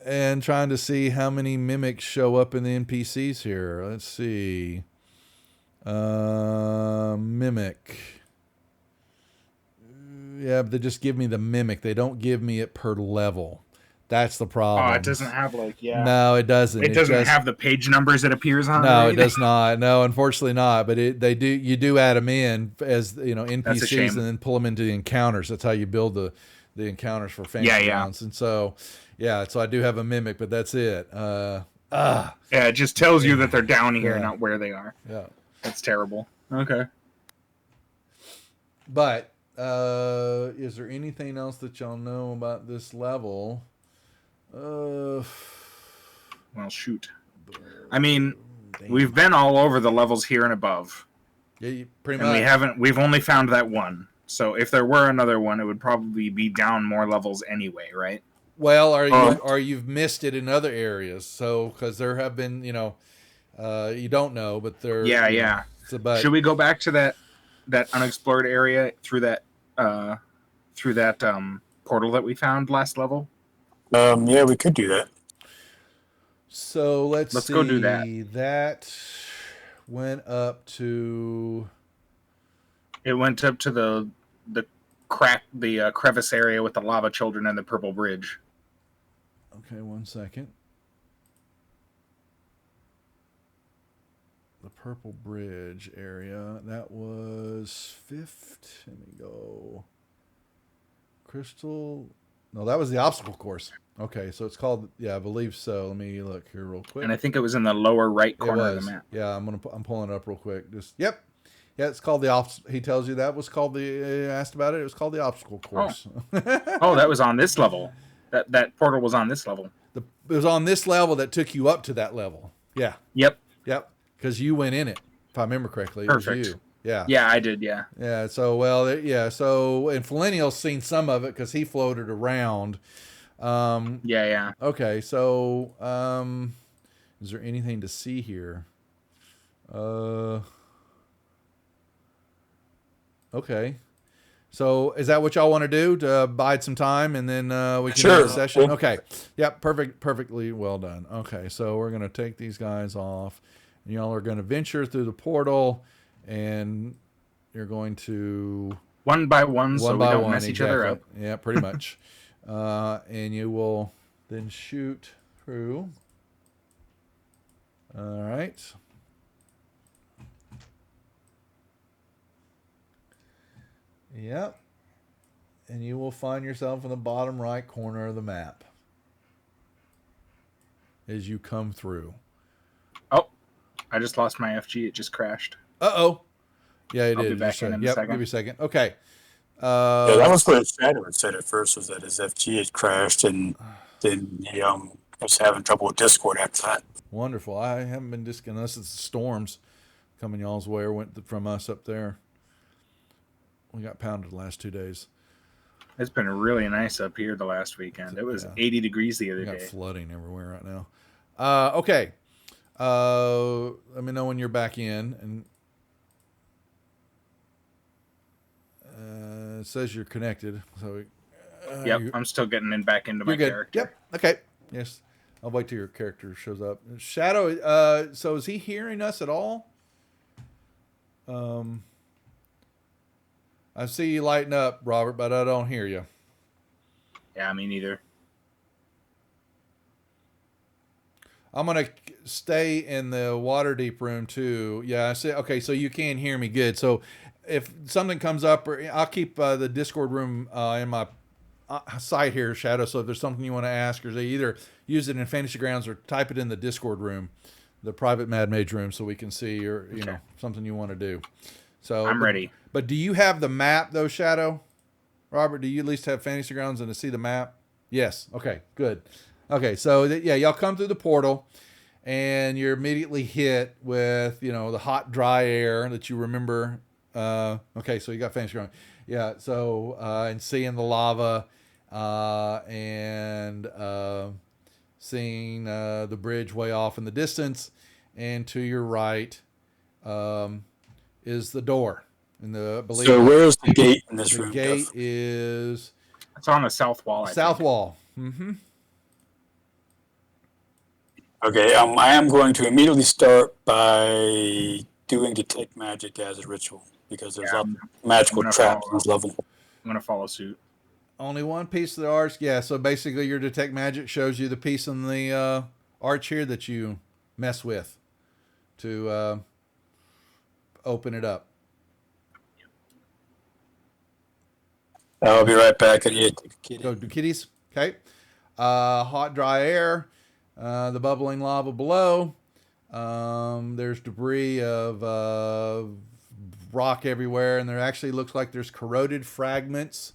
and trying to see how many mimics show up in the NPCs here. Let's see. Mimic. Yeah, but they just give me the mimic. They don't give me it per level. That's the problem. Oh, it doesn't have No, it doesn't. It doesn't have the page numbers it appears on. No, it does not. No, unfortunately not. But you do add them in as NPCs and then pull them into the encounters. That's how you build the encounters for fantasy rounds. And so so I do have a mimic, but that's it. Yeah, it just tells you that they're down here, not where they are. Yeah, that's terrible. Okay. But is there anything else that y'all know about this level? Well, shoot. I mean, Damn. We've been all over the levels here and above. Yeah, pretty And much. we've only found that one. So if there were another one, it would probably be down more levels anyway, right? Well, or you've missed it in other areas. So because there have been, you don't know, but there. Yeah. But should we go back to that unexplored area through that portal that we found last level? Yeah, we could do that. So let's see. go do that. That went up to. It went up to the crevice area with the lava children and the purple bridge. Okay, 1 second. The purple bridge area. That was fifth. Let me go. Crystal. No, that was the obstacle course. Okay, so it's called. Yeah, I believe so. Let me look here real quick. And I think it was in the lower right corner of the map. Yeah, I'm pulling it up real quick. Yep. Yeah, it's called the obstacle. He tells you that was called asked about it. It was called the obstacle course. Oh, that was on this level. That portal was on this level. It was on this level that took you up to that level. Yeah. Yep. Because you went in it, if I remember correctly. Perfect. It was you. Yeah. Yeah, I did. Yeah. Yeah. So So and Millennial's seen some of it because he floated around. Yeah. Okay. So is there anything to see here? Okay. So is that what y'all want to do, to bide some time and then we can do the session? Cool. Okay. Yep. Perfectly well done. Okay. So we're going to take these guys off and y'all are going to venture through the portal and you're going to one by one so we don't mess each other up. Yeah, pretty much. And you will then shoot through. All right. Yep. And you will find yourself in the bottom right corner of the map as you come through. Oh, I just lost my FG. It just crashed. Uh-oh. Yeah, it I'll did. be back in a Yep, second. give me a second. Okay. Yeah, that was what Shadow had said at first, was that his FG had crashed, and then he was having trouble with Discord after that. Wonderful. I haven't been unless it's storms coming y'all's way or went from us up there. We got pounded the last 2 days. It's been really nice up here the last weekend. It was 80 degrees the other We got day. flooding everywhere right now. Okay. Let me know when you're back in. And it says you're connected. So Yep, I'm still getting back into my character. Yep. Okay. Yes. I'll wait till your character shows up. Shadow. So is he hearing us at all? I see you lighting up, Robert, but I don't hear you. Yeah, me neither. I'm going to stay in the Waterdeep room too. Yeah, I see. Okay, so you can hear me good. So if something comes up, I'll keep the Discord room in my site here, Shadow. So if there's something you want to ask, or either use it in Fantasy Grounds or type it in the Discord room, the private Mad Mage room, so we can see, or something you want to do. So I'm ready. But do you have the map though, Shadow? Robert, do you at least have Fantasy Grounds and to see the map? Yes. Okay, good. Okay, so y'all come through the portal and you're immediately hit with, the hot, dry air that you remember. Okay, so you got Fantasy Grounds. Yeah, so, and seeing the lava and seeing the bridge way off in the distance. And to your right is the door. So where's the gate in this room? The gate is... It's on the south wall. South wall. Mm-hmm. Okay, I am going to immediately start by doing Detect Magic as a ritual, because there's a magical traps on this level. I'm going to follow suit. Only one piece of the arch. Yeah, so basically your Detect Magic shows you the piece in the arch here that you mess with to open it up. I'll be right back. I need to take a kitty. Go do kitties. Okay. Hot, dry air. The bubbling lava below. There's debris of rock everywhere, and there actually looks like there's corroded fragments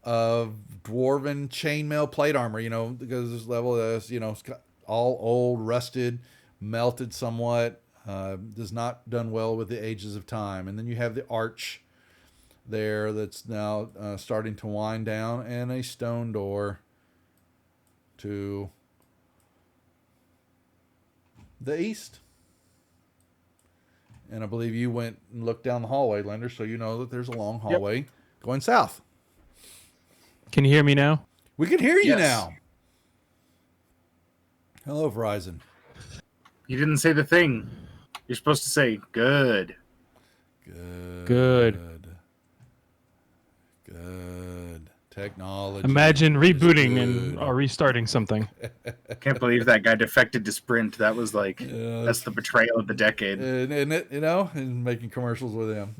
of Dwarven chainmail plate armor. Because this level is, it's all old, rusted, melted somewhat. Does not done well with the ages of time. And then you have the arch there that's now starting to wind down, and a stone door to the east. And I believe you went and looked down the hallway, Lender, so you know that there's a long hallway going south. Can you hear me now? We can hear you Yes. now. Hello, Verizon. You didn't say the thing. You're supposed to say good. Good. Technology. Imagine rebooting good. and or restarting something. I can't believe that guy defected to Sprint. That was like that's the betrayal of the decade. And it, and making commercials with him.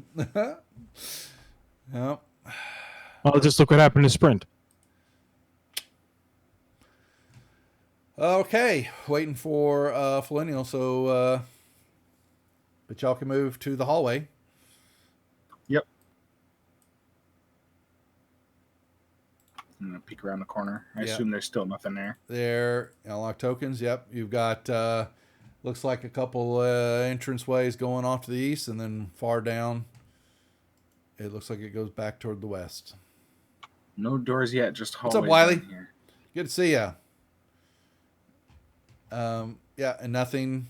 Yep. Well, just look what happened to Sprint. Okay, waiting for Felinial, so but y'all can move to the hallway. Yep. I'm gonna peek around the corner. I assume there's still nothing there. There, unlock tokens. Yep, you've got looks like a couple entrance ways going off to the east, and then far down, it looks like it goes back toward the west. No doors yet, just hallways. What's up, Wiley? down here. Good to see ya. Yeah, and nothing.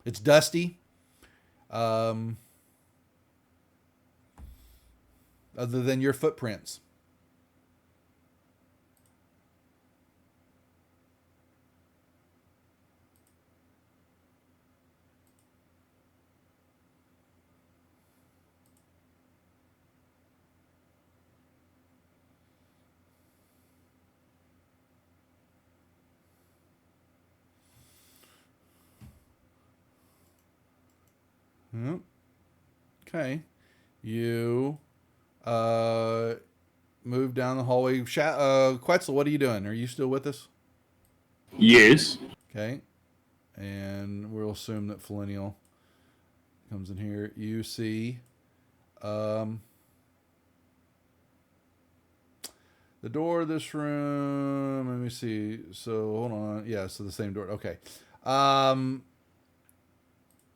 It's dusty. Other than your footprints. Okay. You move down the hallway. Quetzal, what are you doing? Are you still with us? Yes. Okay. And we'll assume that Felinial comes in here. You see the door of this room. Let me see. So hold on. Yeah, so the same door. Okay.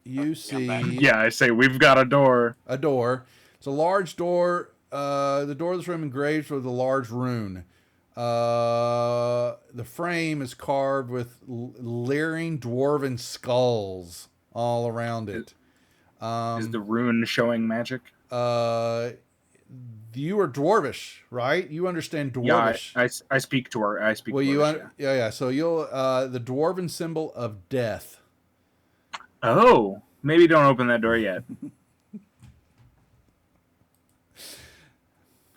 You see Yeah, I say we've got a door. a door. It's a large door. The door of this room engraved with a large rune. The frame is carved with leering dwarven skulls all around it. Is the rune showing magic? You are dwarvish, right? You understand Yeah, dwarvish. I speak to her. I speak. Well, Dwarvish, yeah. So you'll the dwarven symbol of death. Oh, maybe don't open that door yet.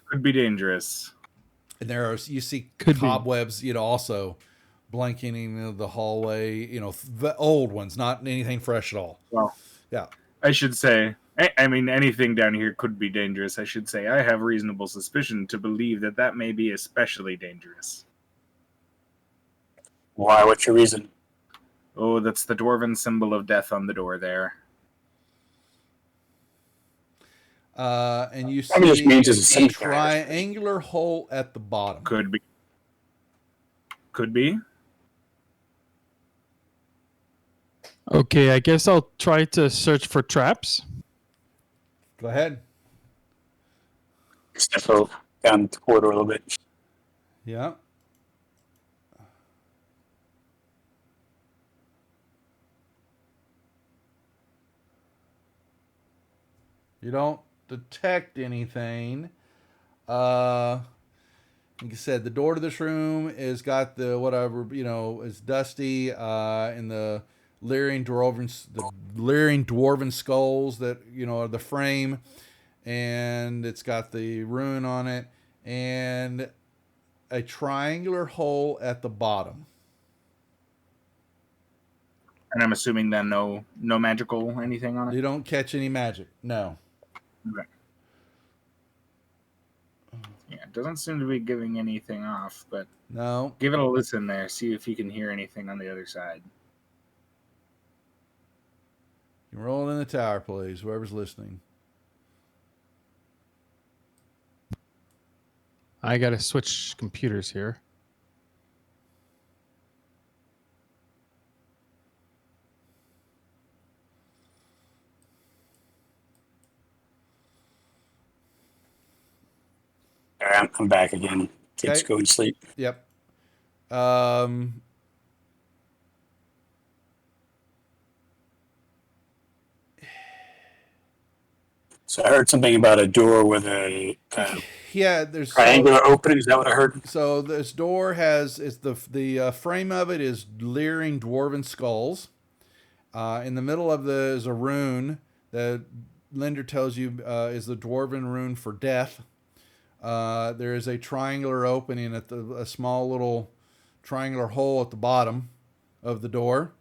Could be dangerous. And you see Could be. cobwebs, also blanketing the hallway. The old ones, not anything fresh at all. Well, Yeah. I should say. I mean, anything down here could be dangerous. I should say I have reasonable suspicion to believe that may be especially dangerous. Why? What's your reason? Oh, that's the dwarven symbol of death on the door there. And you Probably just means see it's a a cemetery. triangular hole at the bottom. Could be. Could be. Okay, I guess I'll try to search for traps. Go ahead. Step down the corridor a little bit. Yeah. You don't detect anything. Like I said, the door to this room is got the whatever, it's dusty, and the leering dwarven skulls that, are the frame, and it's got the rune on it, and a triangular hole at the bottom. And I'm assuming then no magical anything on it. You don't catch any magic. No. Okay. Yeah, it doesn't seem to be giving anything off, but No. give it a listen there. See if you can hear anything on the other side. You can roll in the tower, please, whoever's listening. I gotta switch computers here. I'm back again. Kids Okay. go to sleep. Yep. So I heard something about a door with a Yeah, there's triangular opening. Is that what I heard? so this door has the frame of it is leering dwarven skulls. In the middle of is a rune that Linder tells you is the dwarven rune for death. There is a triangular opening at a small little triangular hole at the bottom of the door,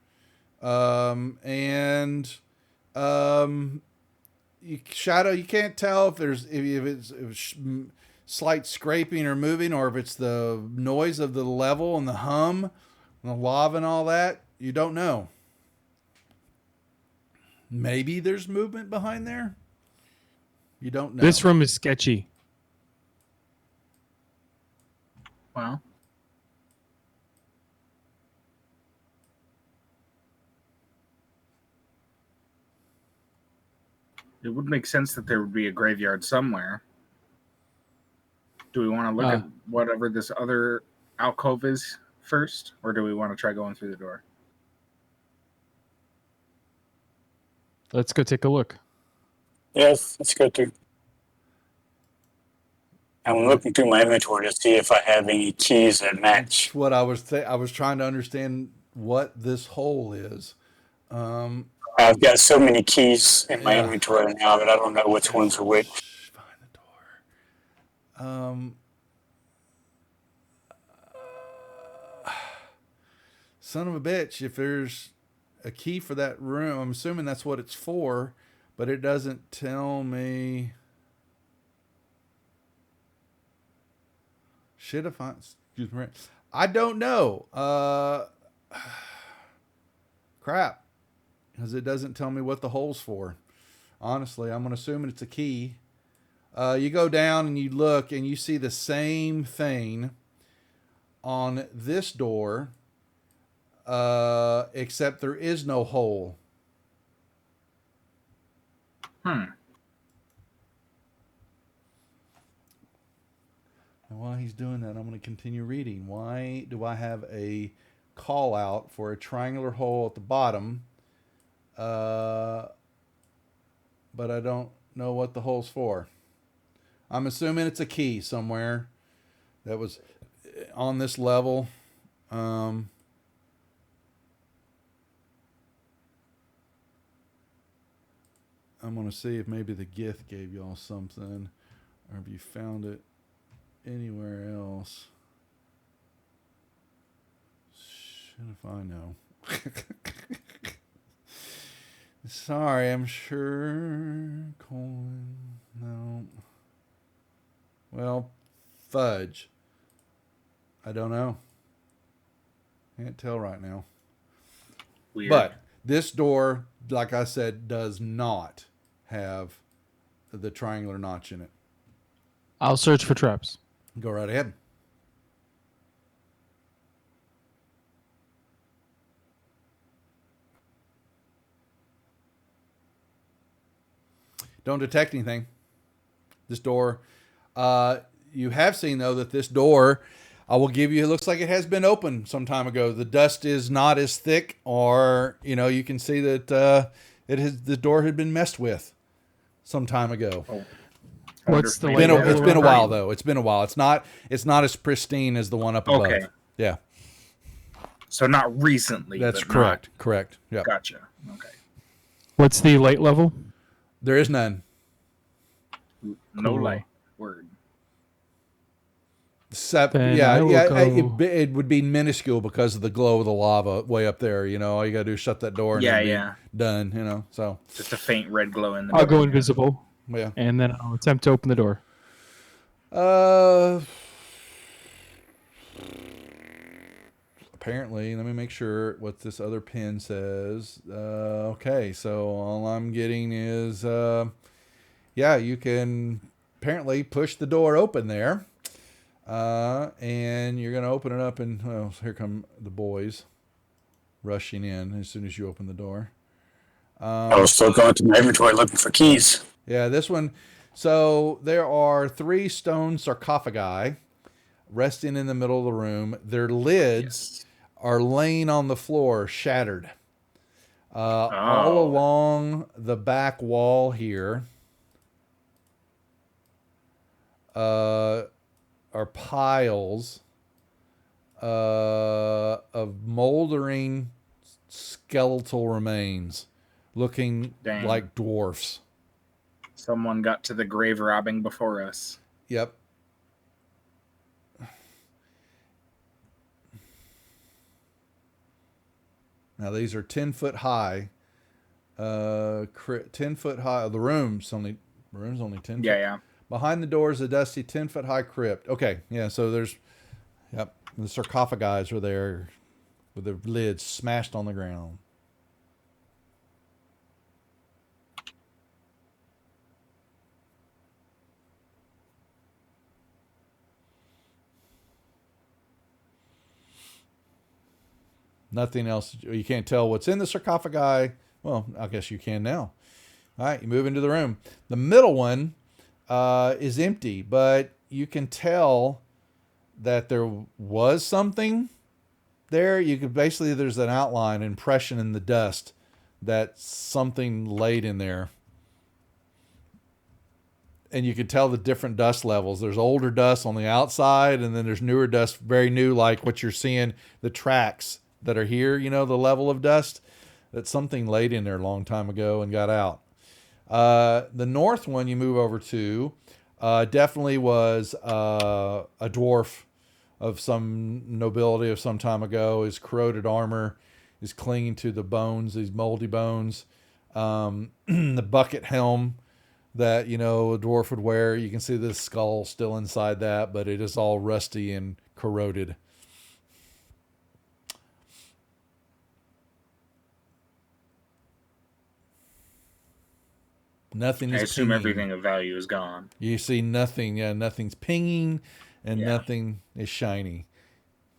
Shadow, you can't tell if it's slight scraping or moving, or if it's the noise of the level and the hum and the lava and all that. You don't know. Maybe there's movement behind there. You don't know. This room is sketchy. Well, it would make sense that there would be a graveyard somewhere. Do we want to look at whatever this other alcove is first, or do we want to try going through the door? Let's go take a look. Yes, let's go through. I'm looking through my inventory to see if I have any keys that match. That's what I was trying to understand what this hole is. I've got so many keys in my inventory now that I don't know which ones are which. Behind the door. Son of a bitch, if there's a key for that room, I'm assuming that's what it's for, but it doesn't tell me. Shit, if excuse me, I don't know. Crap, because it doesn't tell me what the hole's for. Honestly, I'm gonna assume it's a key. You go down and you look and you see the same thing on this door, except there is no hole. And while he's doing that, I'm going to continue reading. Why do I have a call out for a triangular hole at the bottom, but I don't know what the hole's for? I'm assuming it's a key somewhere that was on this level. I'm going to see if maybe the Gith gave y'all something, or if you found it anywhere else. Shit if I know. Sorry, I'm sure. Colon. No. Well, fudge. I don't know. Can't tell right now. Weird. But this door, like I said, does not have the triangular notch in it. I'll search for traps. Go right ahead. Don't detect anything. This door, you have seen though that this door, I will give you, it looks like it has been opened some time ago. The dust is not as thick, or you can see that the door had been messed with some time ago. Oh. What's the It's been a while though. It's been a while. It's not as pristine as the one up above. Okay. Yeah. So not recently. That's but correct. Correct. Yeah. Gotcha. Okay. What's the light level? There is none. No Cool. light. Word. Then I will go- It would be minuscule because of the glow of the lava way up there. All you gotta do is shut that door and it'll be done. So Just a faint red glow in the I'll go middle. invisible, yeah. and then I'll attempt to open the door. Apparently, let me make sure what this other pin says. Okay, so all I'm getting is, you can apparently push the door open there. And you're going to open it up, and here come the boys rushing in as soon as you open the door. I was still going to my inventory looking for keys. Yeah, this one, So there are 3 stone sarcophagi resting in the middle of the room. Their lids are laying on the floor, shattered. All along the back wall here are piles of moldering skeletal remains looking Dang. like dwarfs. Someone got to the grave robbing before us. Yep. Now these are 10-foot high. 10-foot high. The room's only 10 foot. Yeah. Behind the door is a dusty 10-foot high crypt. Okay, yeah, so there's, yep, the sarcophagi are there with the lids smashed on the ground. Nothing else. You can't tell what's in the sarcophagi. Well, I guess you can now. All right, you move into the room. The middle one is empty, but you can tell that there was something there. You could basically, there's an outline, impression in the dust that something laid in there. And you can tell the different dust levels. There's older dust on the outside, and then there's newer dust, very new, like what you're seeing, the tracks that are here, you know, the level of dust, that something laid in there a long time ago and got out. The north one you move over to definitely was a dwarf of some nobility of some time ago. His corroded armor is clinging to the bones, these moldy bones. The bucket helm that, you know, a dwarf would wear. You can see the skull still inside that, but it is all rusty and corroded. Nothing is I assume pinging. everything of value is gone. You see nothing. Nothing's pinging, and nothing is shiny.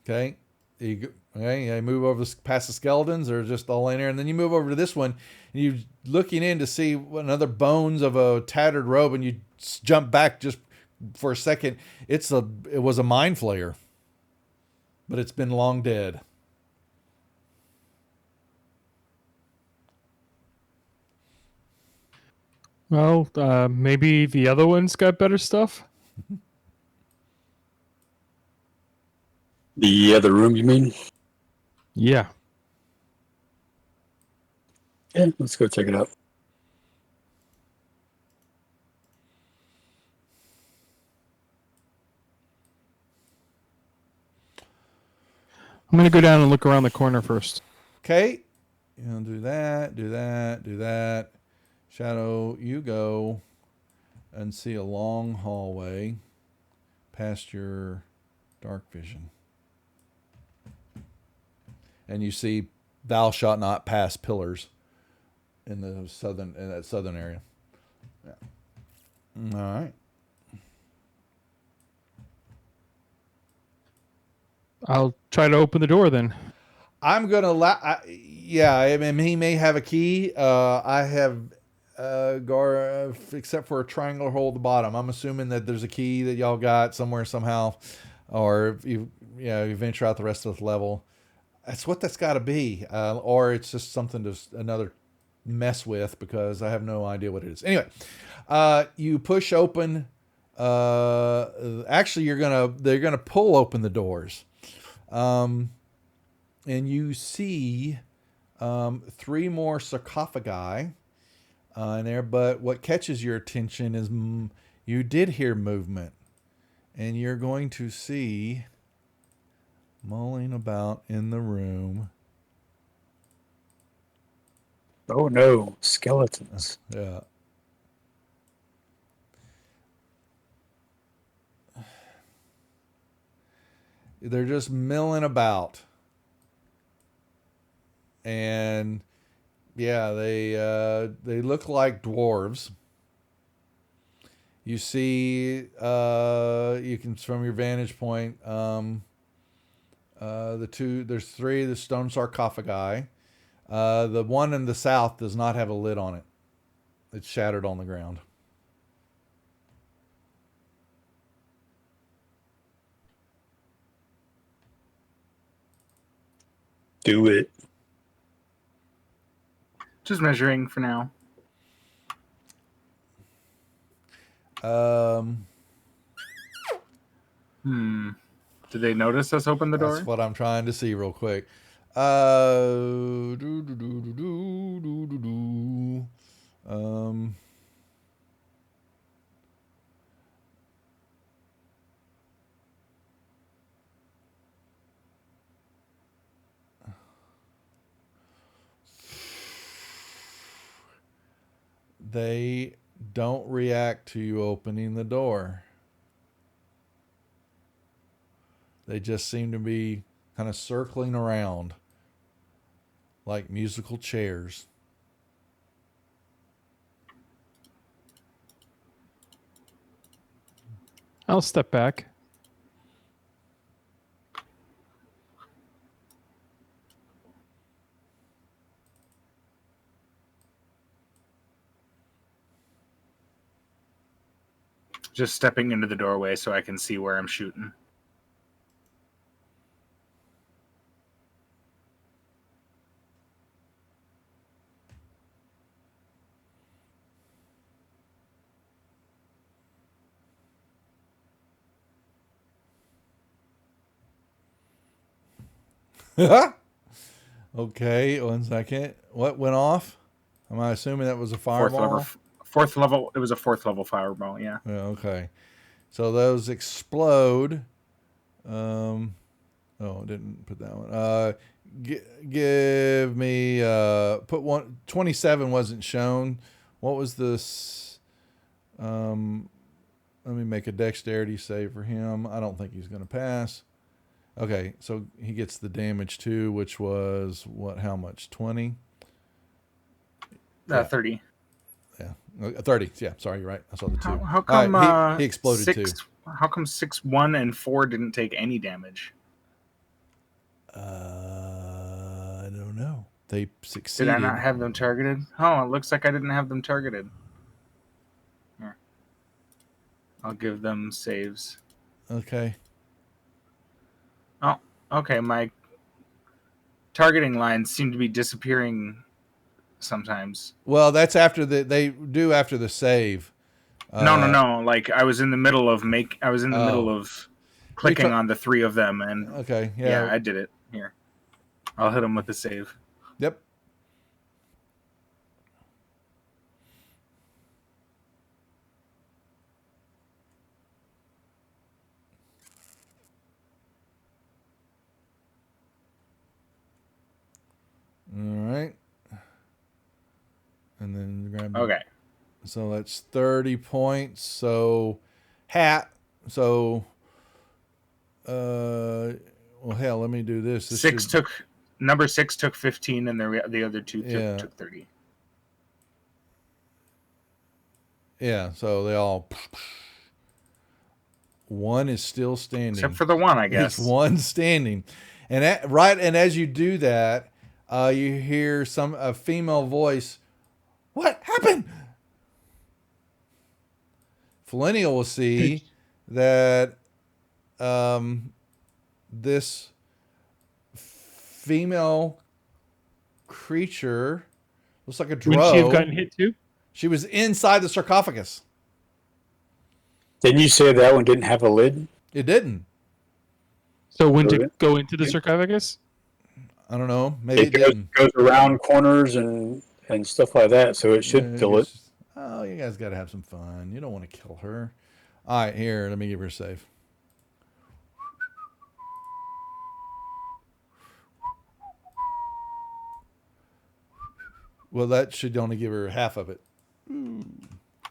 Okay, you move over past the skeletons, or just all in there, and then you move over to this one, and you're looking in to see another bones of a tattered robe, and you jump back just for a second. It was a mind flayer, but it's been long dead. Well, maybe the other one's got better stuff. The other room, you mean? Yeah. Yeah, let's go check it out. I'm going to go down and look around the corner first. Okay, you know, do that. Shadow, you go and see a long hallway past your dark vision. And you see thou shalt not pass pillars in that southern area. Yeah. All right. I'll try to open the door then. I'm gonna I mean, he may have a key. I have except for a triangular hole at the bottom. I'm assuming that there's a key that y'all got somewhere somehow, or if you venture out the rest of the level. That's what that's got to be, or it's just something to another mess with, because I have no idea what it is. Anyway, you push open. Actually, they're gonna pull open the doors, and you see 3 more sarcophagi in there. But what catches your attention is you did hear movement, and you're going to see mulling about in the room. Oh no, skeletons. Yeah. They're just milling about. And yeah, they look like dwarves. You see, you can, from your vantage point, there's 3 of the stone sarcophagi. The one in the south does not have a lid on it. It's shattered on the ground. Do it. Just measuring for now. Did they notice us open the door? That's what I'm trying to see real quick. Do, do, do, do, do, do, do, do. They don't react to you opening the door. They just seem to be kind of circling around like musical chairs. I'll step back. Just stepping into the doorway so I can see where I'm shooting. Okay, 1 second. What went off? Am I assuming that was a fireball? Fourth level. It was a 4th level fireball. Yeah. Yeah, okay. So those explode. Oh, I didn't put that one. Give me put one. 27 wasn't shown. What was this? Let me make a dexterity save for him. I don't think he's going to pass. Okay, so he gets the damage too, which was what? How much? 20. 30. Yeah, 30. Yeah, sorry, you're right. I saw the 2. How come he exploded 6, too? How come 6, 1, and 4 didn't take any damage? I don't know. They succeeded. Did I not have them targeted? Oh, it looks like I didn't have them targeted. Here. I'll give them saves. Okay. Oh, okay. My targeting lines seem to be disappearing sometimes. Well, that's after they do after the save. No. Like I was in the middle of middle of clicking on the 3 of them, and okay, yeah, I did it. Here, I'll hit them with the save. Yep. All right. And then grab. Okay. So that's 30 points. So hat. So well, hell, let me do this. Number 6 took 15, and the other 2 took 30. Yeah, so they all. One is still standing, except for the one, I guess. It's one standing, and as you do that, you hear a female voice. What happened? Felenia will see that this female creature looks like a drow. Would she have gotten hit too? She was inside the sarcophagus. Didn't you say that one didn't have a lid? It didn't. So wouldn't it go into the sarcophagus? I don't know. Maybe it didn't. Goes around corners and stuff like that, so it should fill it. Oh, you guys got to have some fun. You don't want to kill her. All right, here, let me give her a save. Well, that should only give her half of it.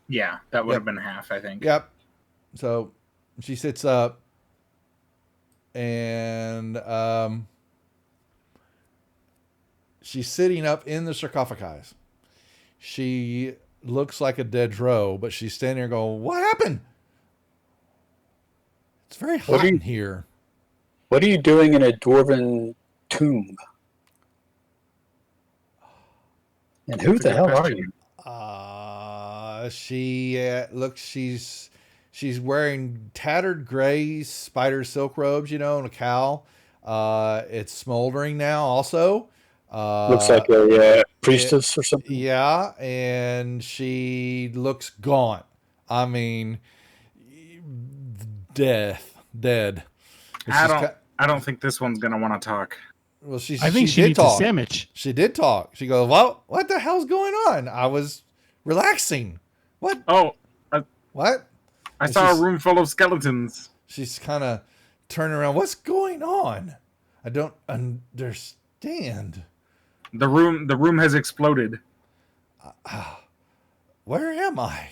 Yeah, that would have been half, I think. Yep. So she sits up and she's sitting up in the sarcophagus. She looks like a dead drow, but she's standing there going, "What happened? It's very hot in here." What are you doing in a dwarven tomb? And who the hell are you? She looks. She's wearing tattered gray spider silk robes, and a cowl. It's smoldering now also. Looks like a priestess or something. Yeah, and she looks gaunt. I mean, dead. It's I just I don't think this one's gonna want to talk. well, I think she did needs talk. a sandwich. She did talk. She goes, "Well, what the hell's going on? I was relaxing. What? Oh, What?" I And saw a room full of skeletons. She's kind of turning around. What's going on? I don't understand. The room has exploded. Where am I?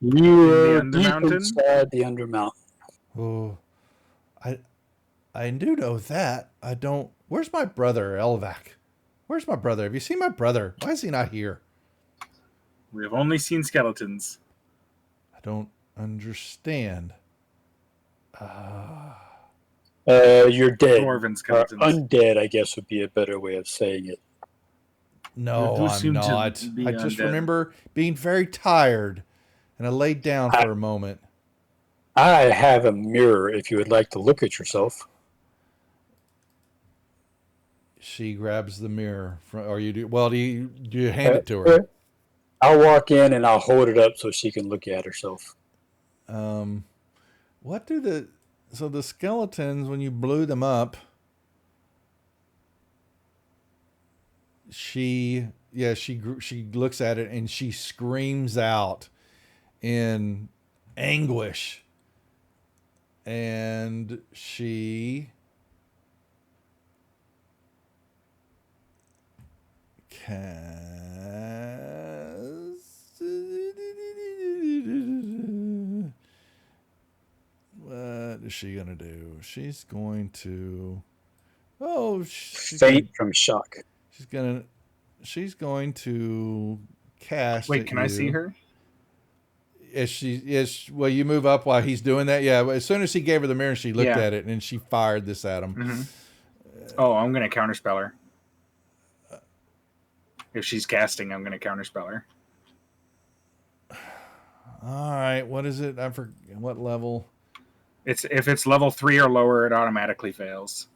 You're In the deep Undermountain? inside the Undermountain. Oh, I do know that. I don't. Where's my brother, Elvac? Where's my brother? Have you seen my brother? Why is he not here? We have only seen skeletons. I don't understand. You're dead. Dwarven skeletons. Undead, I guess, would be a better way of saying it. No, You do I'm seem to not. be I just undead. remember being very tired, and I laid down for a moment. I have a mirror if you would like to look at yourself. She grabs the mirror, or you do. Well, do you hand it to her? I'll walk in and I'll hold it up so she can look at herself. What do the skeletons, when you blew them up, she looks at it and she screams out in anguish, and she what is she gonna do? She's going to Faint from shock. She's going to cast. Wait, can I see her? Well, you move up while he's doing that. Yeah, as soon as he gave her the mirror, she looked at it and she fired this at him. Mm-hmm. Oh, I'm gonna counterspell her. If she's casting, I'm gonna counterspell her. All right, what is it? I forget what level. If it's level 3 or lower, it automatically fails.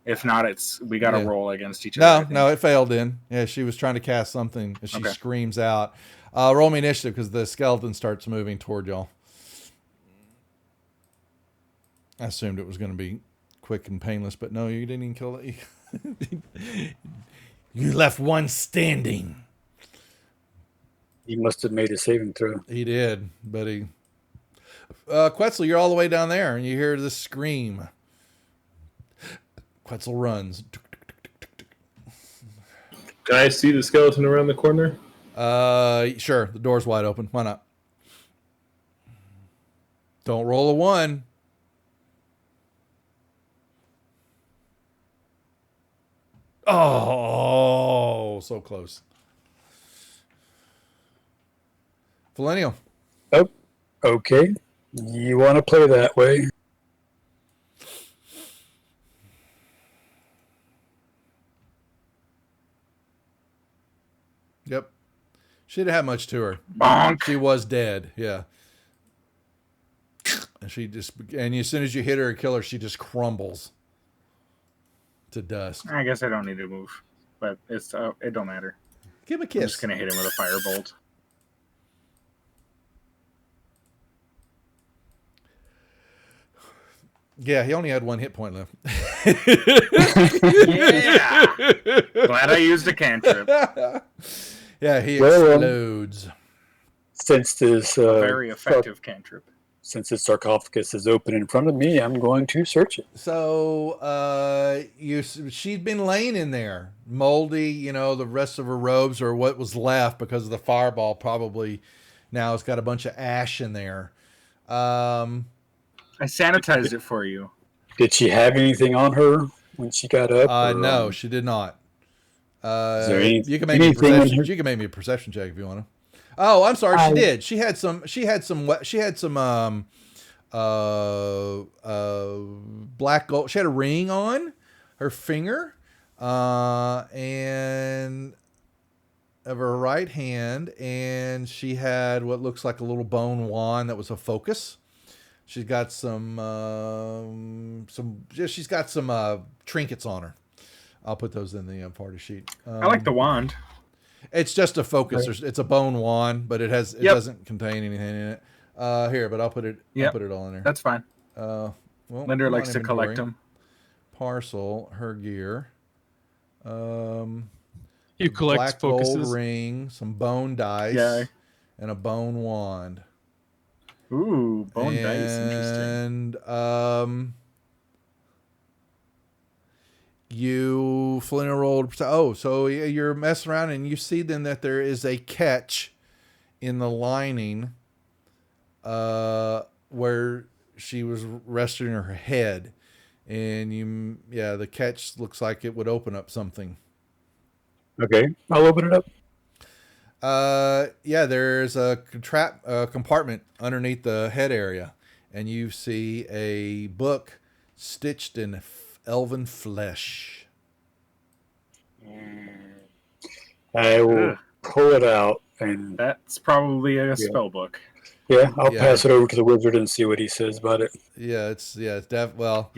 If not, we got to roll against each other. No, it failed. Yeah, she was trying to cast something. As she screams out. Roll me initiative because the skeleton starts moving toward y'all. I assumed it was going to be quick and painless, but no, you didn't even kill it. You left one standing. He must have made a saving throw. He did, but he... Quetzal, you're all the way down there, and you hear this scream. Quetzal runs. Can I see the skeleton around the corner? Sure. The door's wide open. Why not? Don't roll a 1. Oh, so close. Millennial. Oh, okay. You want to play that way? Yep. She didn't have much to her. Bonk. She was dead. Yeah. And as soon as you hit her and kill her, she just crumbles to dust. I guess I don't need to move, but it don't matter. Give him a kiss. I'm just gonna hit him with a firebolt. Yeah, he only had 1 hit point left. Yeah. Glad I used a cantrip. Yeah, he explodes. Since this Very effective cantrip. Since this sarcophagus is open in front of me, I'm going to search it. So, she'd been laying in there, moldy. The rest of her robes or what was left because of the fireball probably now it's got a bunch of ash in there. I sanitized it for you. Did she have anything on her when she got up? No, she did not. You can make me a perception. You can make me a perception check if you want to. Oh, I'm sorry. She did. She had some black gold. She had a ring on her finger, and of her right hand, and she had what looks like a little bone wand that was a focus. She's got some she's got some trinkets on her. I'll put those in the party sheet. I like the wand. It's just a focus. It's a bone wand, but it doesn't contain anything in it. Here, but I'll put it all in there. That's fine. Well, Linder come likes on, to collect inventory. them. Parcel, her gear. You collect Black focuses. gold ring, some bone dice, and a bone wand. Ooh, bone dice. Interesting. And you Flinner rolled. So you're messing around and you see then that there is a catch in the lining, where she was resting her head, and the catch looks like it would open up something. Okay, I'll open it up. There's a compartment underneath the head area, and you see a book stitched in elven flesh. I will pull it out, and That's probably a spell book. I'll pass it over to the wizard and see what he says about it. It's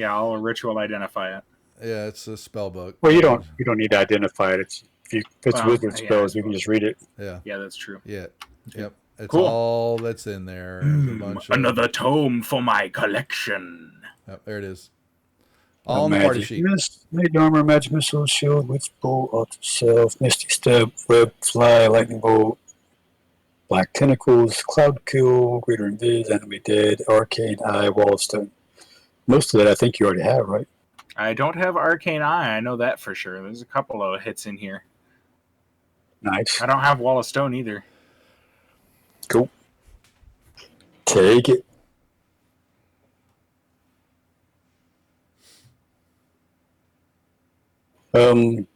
I'll ritual identify it. Yeah, it's a spell book. Well, you don't need to identify it. If it's wizard spells, we can just read it. Yeah, that's true. Yeah. Yep. It's Cool. all that's in there. There's a bunch of, Another tome for my collection. Yep, there it is. All in the party sheet. Mage armor, magic missile, shield, witch bolt, altar self, misty step, web, fly, lightning bolt, black tentacles, cloud kill, greater invis, enemy dead, arcane eye, wall of stone. Most of that I think you already have, right? I don't have arcane eye. I know that for sure. There's a couple of hits in here. Nice. I don't have wall of stone either. Cool. Take it. Do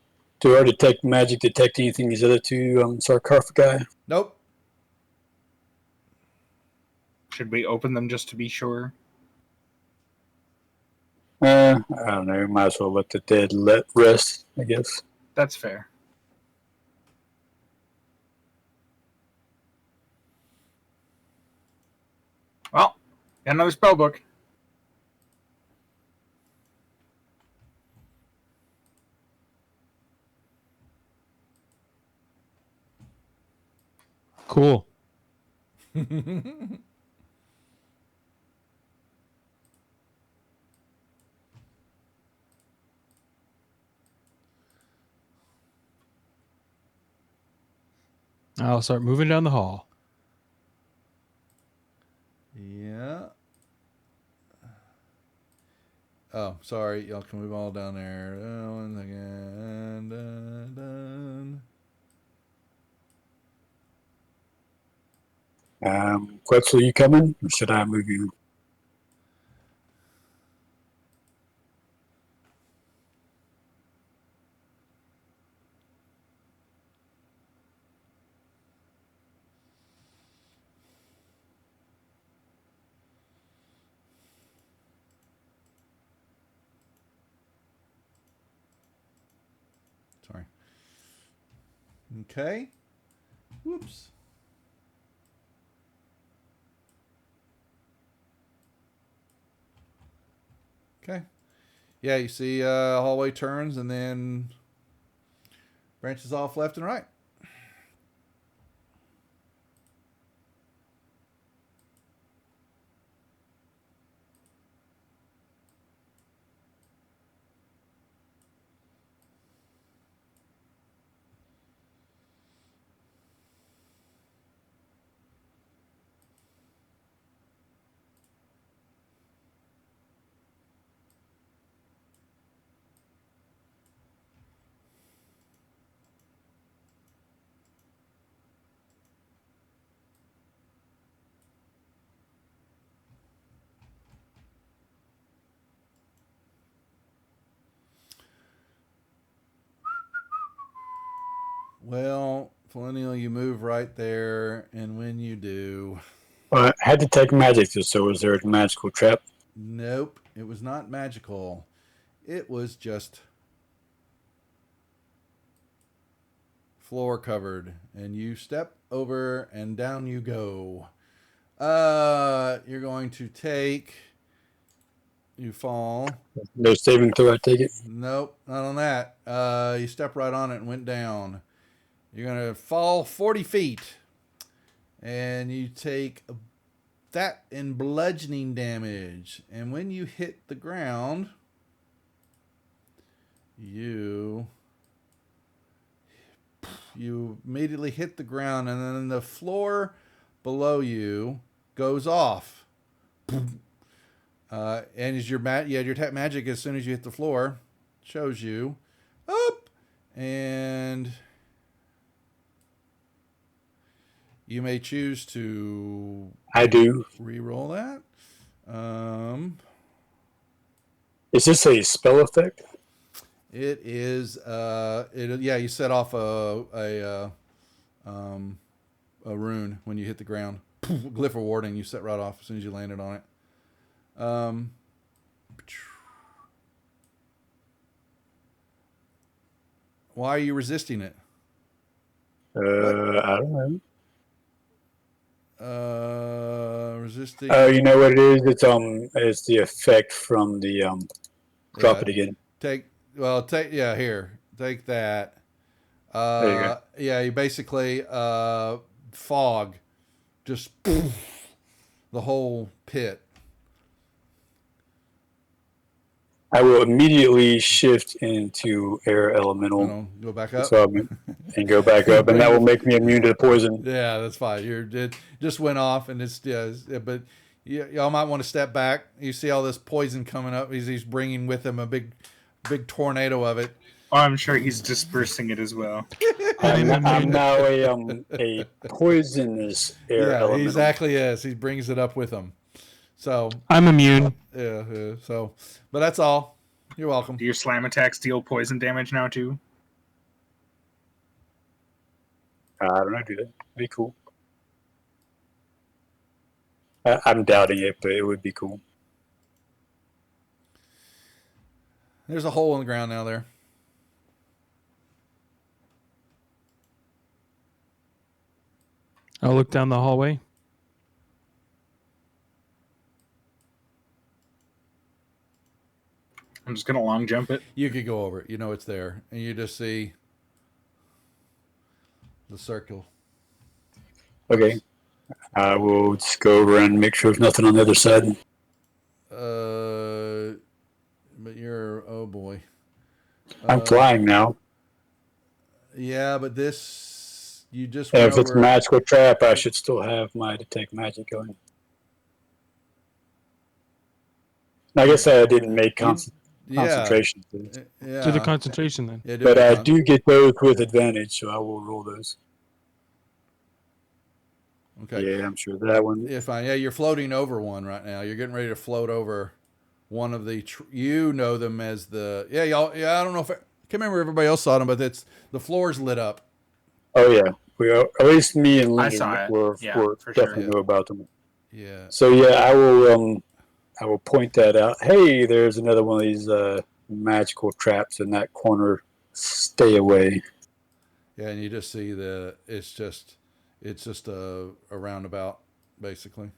I detect magic detect anything these other two sarcophagi? Nope. Should we open them just to be sure? I don't know. Might as well let the dead rest, I guess. That's fair. Well, got another spell book. Cool. I'll start moving down the hall. Yeah. Oh, sorry. Y'all can move all down there. One second. Done. Quetzal, you coming? Or should I move you? Sorry. Okay. Whoops. Okay. Yeah, you see hallway turns and then branches off left and right. Well, Millennial, you move right there, and when you do... I had to take magic, so was there a magical trap? Nope, it was not magical. It was just floor covered, and you step over, and down you go. You're going to take. You fall. No saving throw, I take it. Nope, not on that. You step right on it and went down. You're going to fall 40 feet. And you take that in bludgeoning damage. And when you hit the ground, you immediately hit the ground, and then the floor below you goes off. And as your magic, as soon as you hit the floor, shows you up, and you may choose to. I do. Re-roll that. Is this a spell effect? It is. You set off a rune when you hit the ground. Glyph of warding. You set right off as soon as you landed on it. Why are you resisting it? I don't know. Resisting. Oh, you know what it is? It's the effect from the drop it again. Take here. Take that. There you go. Yeah, you basically fog just the whole pit. I will immediately shift into air elemental. Go back up. And go back up, and that will make me immune to the poison. Yeah, that's fine. It just went off, and but y'all might want to step back. You see all this poison coming up. He's bringing with him a big tornado of it. Oh, I'm sure he's dispersing it as well. I'm now a poisonous air elemental. He exactly is. He brings it up with him. So I'm immune. Yeah. So, but that's all. You're welcome. Do your slam attacks deal poison damage now too? I don't know. Do that? Be cool. I'm doubting it, but it would be cool. There's a hole in the ground now there. I'll look down the hallway. I'm just gonna long jump it. You could go over it. You know it's there, and you just see the circle. Okay. I will just go over and make sure there's nothing on the other side. But you're oh boy. I'm flying now. Yeah, but this you just. And if it's magical trap, I should still have my detect magic going. I guess I didn't make concentration. Yeah. Do the concentration then. Yeah, but I do get those with advantage, so I will roll those. Okay. Yeah, I'm sure that one. Yeah, fine. Yeah, you're floating over one right now. You're getting ready to float over one of the. You know them as the. Yeah, y'all. Yeah, I don't know if I can't remember if everybody else saw them, but it's the floor's lit up. Oh yeah, we are, at least me and I saw it. were definitely sure. know about them. Yeah. So yeah, I will point that out. Hey, there's another one of these magical traps in that corner. Stay away. Yeah, and you just see it's just a roundabout, basically.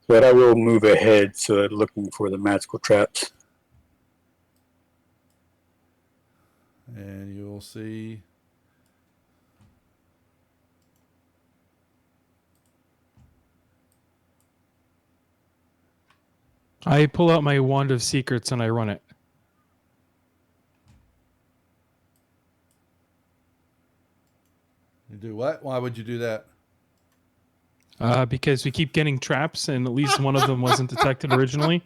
But I will move ahead, so looking for the magical traps. And you'll see. I pull out my wand of secrets and I run it. You do what? Why would you do that? Because we keep getting traps, and at least one of them wasn't detected originally.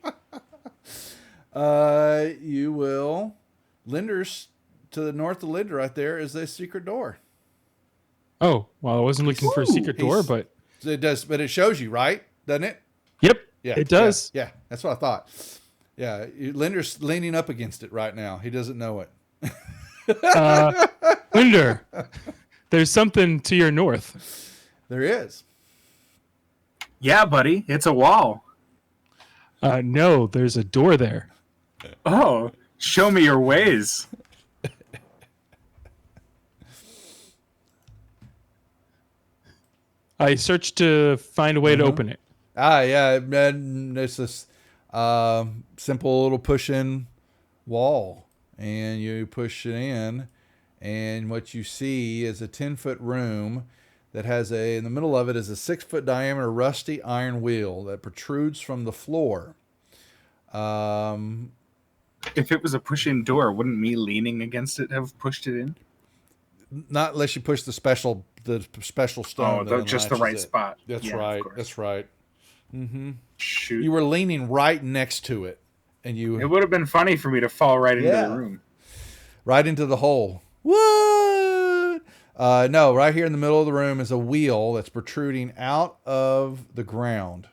You will. Linder's to the north of Linder, right there, is a secret door. Oh, well, I wasn't looking for a secret door, but it does. But it shows you, right? Doesn't it? Yep. Yeah, it does. Yeah, that's what I thought. Yeah, Linder's leaning up against it right now. He doesn't know it. Linder, there's something to your north. There is. Yeah, buddy, it's a wall. No, there's a door there. Oh, show me your ways. I searched to find a way to open it. Yeah, and it's this simple little push-in wall, and you push it in, and what you see is a 10-foot room that has in the middle of it is a 6-foot diameter rusty iron wheel that protrudes from the floor. If it was a push-in door, wouldn't me leaning against it have pushed it in? Not unless you push the special stone. Just the right spot. That's right. That's right. Mm-hmm. Shoot. You were leaning right next to it, and It would have been funny for me to fall right into the room. Right into the hole. What? No, right here in the middle of the room is a wheel that's protruding out of the ground.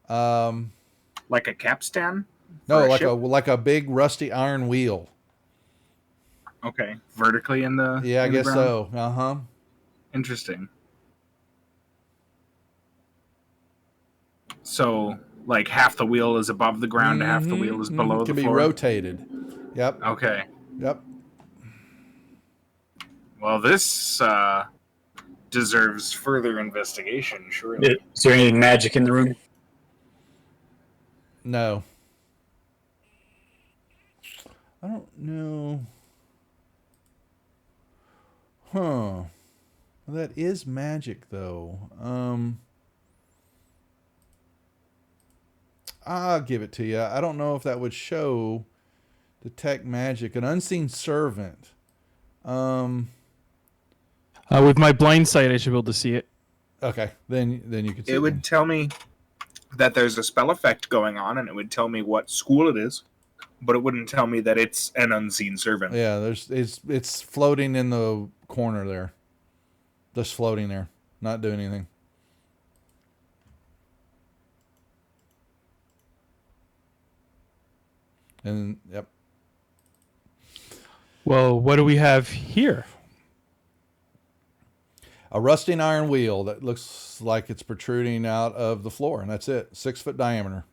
Like a capstan? No, like a big rusty iron wheel. Okay, vertically in the I guess so. Uh-huh. Interesting. So, like half the wheel is above the ground, half the wheel is below the floor. Can be rotated. Yep. Okay. Yep. Well, this deserves further investigation, surely. Is there any magic in the room? No. I don't know. Huh. That is magic, though. I'll give it to you. I don't know if that would show detect magic. An unseen servant. With my blind sight, I should be able to see it. Okay, then you can see it. It would tell me that there's a spell effect going on, and it would tell me what school it is, but it wouldn't tell me that it's an unseen servant. Yeah, it's floating in the corner there. Just floating there, not doing anything. And yep. Well, what do we have here? A rusting iron wheel that looks like it's protruding out of the floor, and that's it. 6-foot diameter.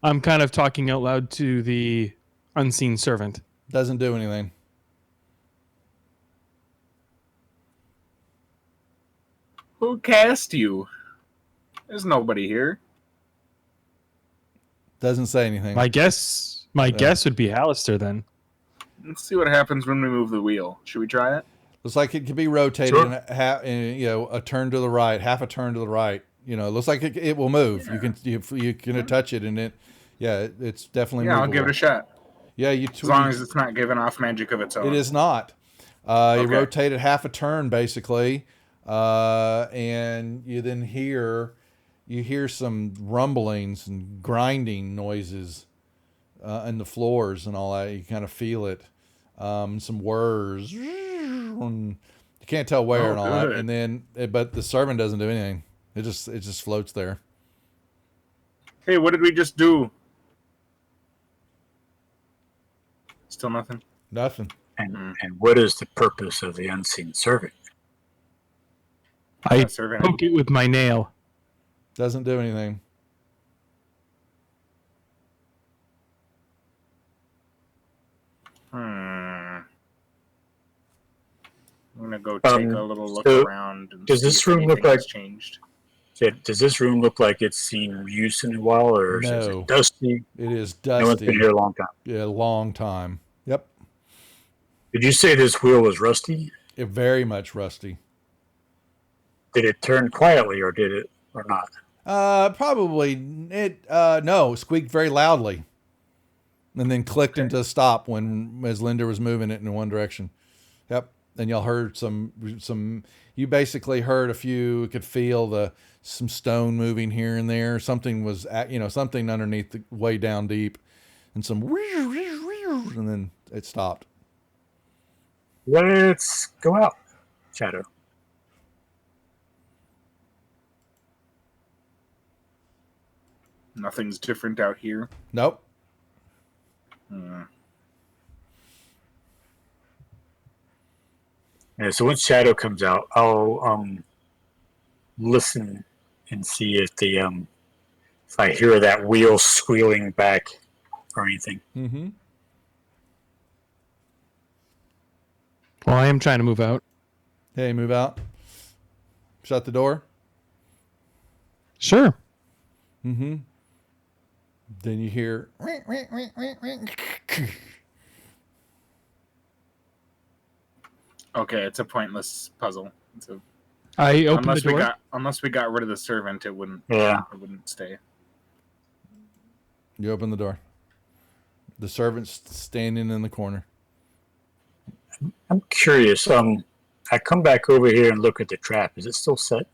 I'm kind of talking out loud to the unseen servant. Doesn't do anything. Who cast you? There's nobody here. Doesn't say anything. My guess would be Alistair then. Let's see what happens when we move the wheel. Should we try it? Looks like it could be rotated Sure. a turn to the right, half a turn to the right. It looks like it will move. Yeah. You can touch it, and it's definitely Yeah, movable. I'll give it a shot. Yeah, As long as it's not giving off magic of its own. It is not. You rotate it half a turn basically, and you then hear some rumblings and grinding noises in the floors and all that. You kind of feel it. Some whirs. You can't tell where and all that. And then, but the servant doesn't do anything. It just floats there. Hey, what did we just do? Still nothing. Nothing. And what is the purpose of the unseen servant? I servant. poke it with my nail. Doesn't do anything. I'm gonna go take a little look so around. And does see this if room look anything has like- changed? Does this room look like it's seen use in a while, or is No. it dusty? It is No one's been dusty. here a long time. Yeah, long time. Yep. Did you say this wheel was rusty? Very much rusty. Did it turn quietly, or did it, or not? Probably no, squeaked very loudly. And then clicked into stop as Linda was moving it in one direction. Yep. And y'all heard you basically heard could feel some stone moving here and there. Something was something underneath way down deep, and and then it stopped. Let's go out, Shadow. Nothing's different out here. Nope. Yeah, so once Shadow comes out, I'll listen and see if if I hear that wheel squealing back or anything. Mm-hmm. Well, I am trying to move out. Hey, move out. Shut the door. Sure. Mm-hmm. Then you hear. Okay, it's a pointless puzzle. I open the door. Unless we got rid of the servant, it wouldn't. Yeah. It wouldn't stay. You open the door. The servant's standing in the corner. I'm curious. I come back over here and look at the trap. Is it still set?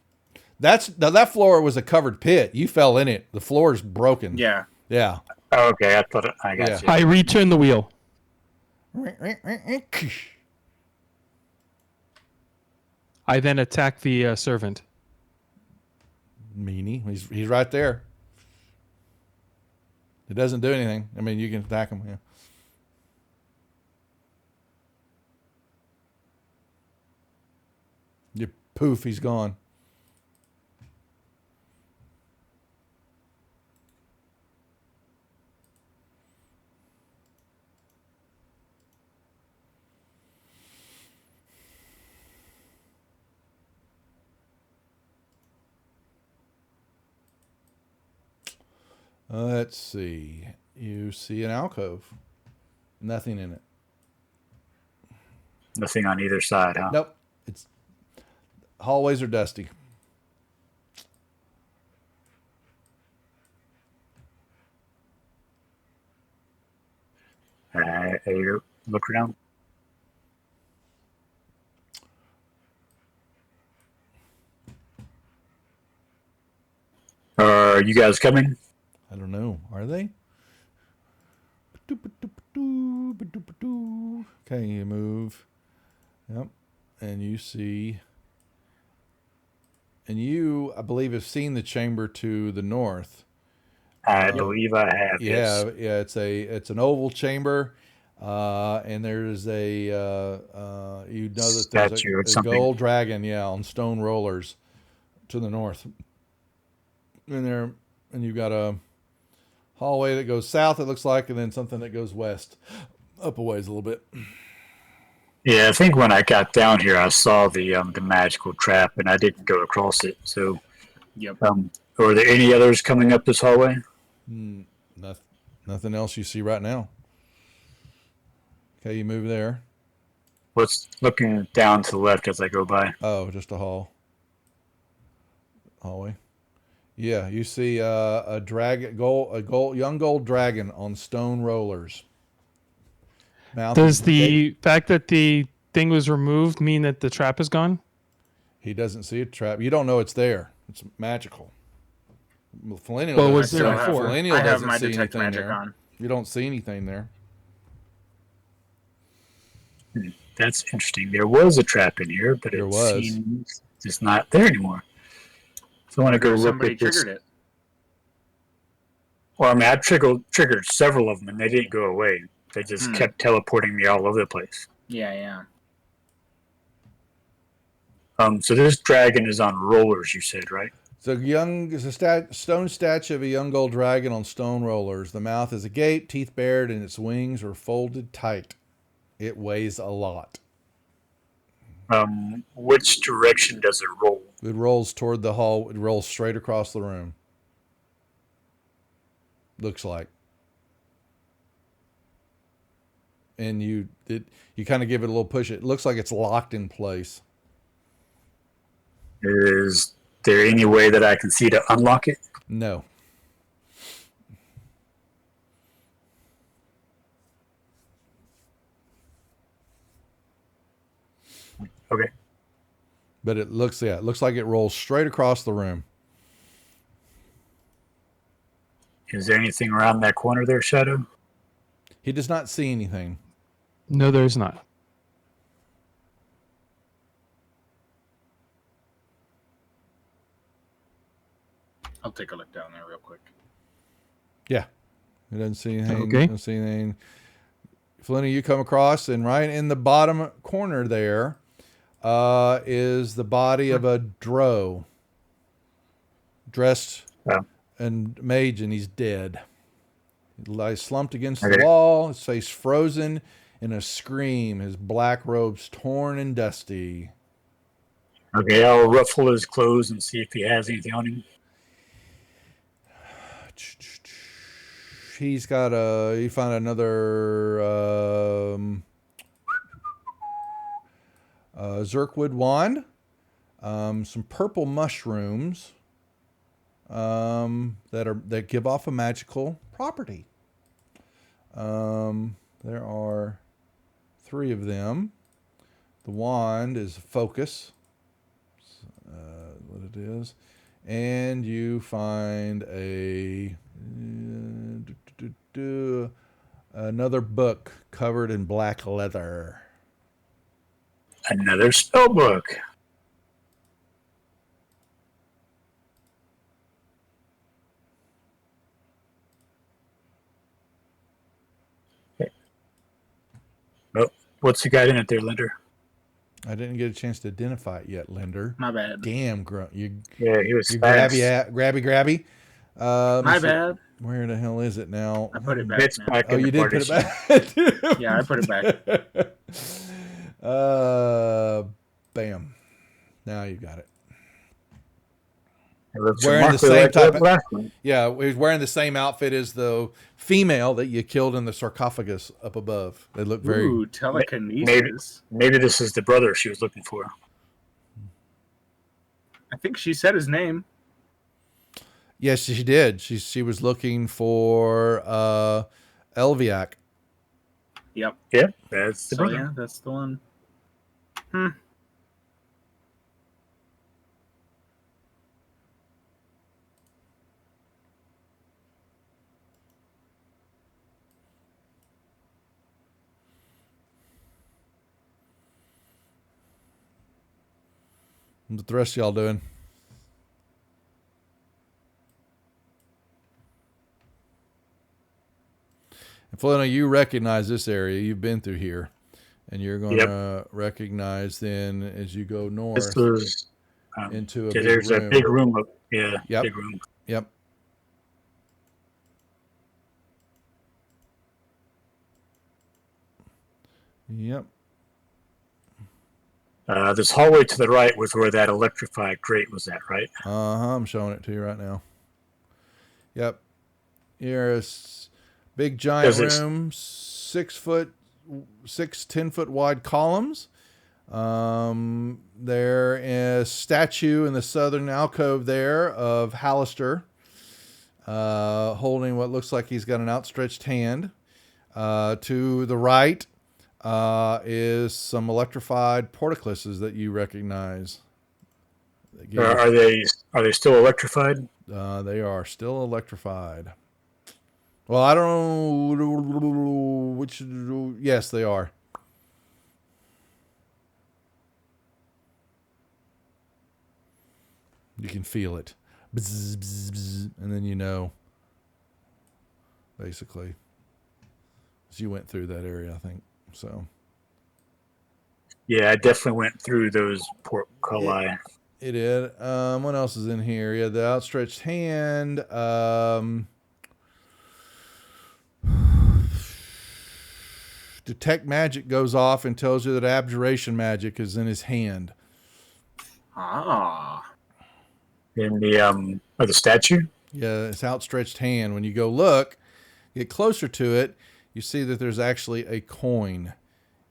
That floor was a covered pit. You fell in it. The floor is broken. Yeah. Yeah. Oh, okay, I got you. I return the wheel. I then attack the servant. Meanie. He's right there. It doesn't do anything. I mean, you can attack him. Yeah. You poof, he's gone. Let's see. You see an alcove. Nothing in it. Nothing on either side, huh? Nope. It's hallways are dusty. You look around. Are you guys coming? I don't know. Are they? Okay, you move. Yep. And you see. And you, I believe, have seen the chamber to the north. I believe I have. Yeah, yes. it's an oval chamber, and there's a you know that there's Statue or a something. gold dragon, on stone rollers to the north. And you've got a hallway that goes south, it looks like, and then something that goes west, up a ways a little bit. Yeah, I think when I got down here, I saw the magical trap, and I didn't go across it. So, Yep. Are there any others coming up this hallway? Nothing else you see right now. Okay, you move there. What's looking down to the left as I go by? Oh, just a hallway. Yeah, you see a young gold dragon on stone rollers. Mouth Does is the fact that the thing was removed mean that the trap is gone? He doesn't see a trap. You don't know it's there. It's magical. Millennial Well, doesn't was see there it. before? Millennial I have doesn't my see detect anything magic there. on. You don't see anything there. That's interesting. There was a trap in here, but There it was. seems it's not there anymore. So I want to go look Somebody at this. triggered it. Well, I mean, I triggered several of them, and they didn't go away. They just kept teleporting me all over the place. Yeah. So this dragon is on rollers, you said, right? It's a stone statue of a young gold dragon on stone rollers. The mouth is agape, teeth bared, and its wings are folded tight. It weighs a lot. Which direction does it roll? It rolls toward the hall. It rolls straight across the room. Looks like. And you kind of give it a little push. It looks like it's locked in place. Is there any way that I can see to unlock it? No. Okay. But it looks like it rolls straight across the room. Is there anything around that corner there, Shadow? He does not see anything. No, there's not. I'll take a look down there real quick. Yeah. He doesn't see anything. Okay. Doesn't see anything. Flinny, you come across, and right in the bottom corner there is the body of a drow. Dressed and mage, and he's dead. He lies slumped against the wall, his face frozen in a scream, his black robes torn and dusty. Okay, I'll ruffle his clothes and see if he has anything on him. He's got you find another Zerkwood wand, some purple mushrooms that give off a magical property. There are 3 of them. The wand is focus, what it is, and you find another book covered in black leather. Another spell book. Oh, what's he got in it there, Linder? I didn't get a chance to identify it yet, Linder. My bad. Damn, grunt. Yeah, he was you fast. grabby. My bad. Where the hell is it now? I put it back. It's now. back Oh, in you the did put it partition. back. Yeah, I put it back. Bam. Now you got it. It looks Wearing the remarkably same like type that of- last one. Yeah, he's wearing the same outfit as the female that you killed in the sarcophagus up above. They look very. Ooh, telekinesis. Maybe this is the brother she was looking for. I think she said his name. Yes, she did. She was looking for Elviak. Yep. Yeah, that's the So brother. yeah, that's the one. What the rest of y'all doing? And Flona, you recognize this area. You've been through here. And you're going to recognize then as you go north This was into a yeah, big there's room. a big room up. Yeah, Yep. big room. Yep. Yep. This hallway to the right was where that electrified grate was at, right? I'm showing it to you right now. Yep. Here's big giant Does it- room, 10-foot wide columns. There is a statue in the southern alcove there of Hallister, holding what looks like he's got an outstretched hand. To the right is some electrified portcullises that you recognize. Are they still electrified? They are still electrified. Well, I don't know which. Yes, they are. You can feel it. Bzz, bzz, bzz, and then you know, basically. As you went through that area, I think. So. Yeah, I definitely went through those portculli. It did. What else is in here? Yeah, the outstretched hand. Detect magic goes off and tells you that abjuration magic is in his hand. Ah. In the statue. Yeah, it's outstretched hand. When you go look, get closer to it, you see that there's actually a coin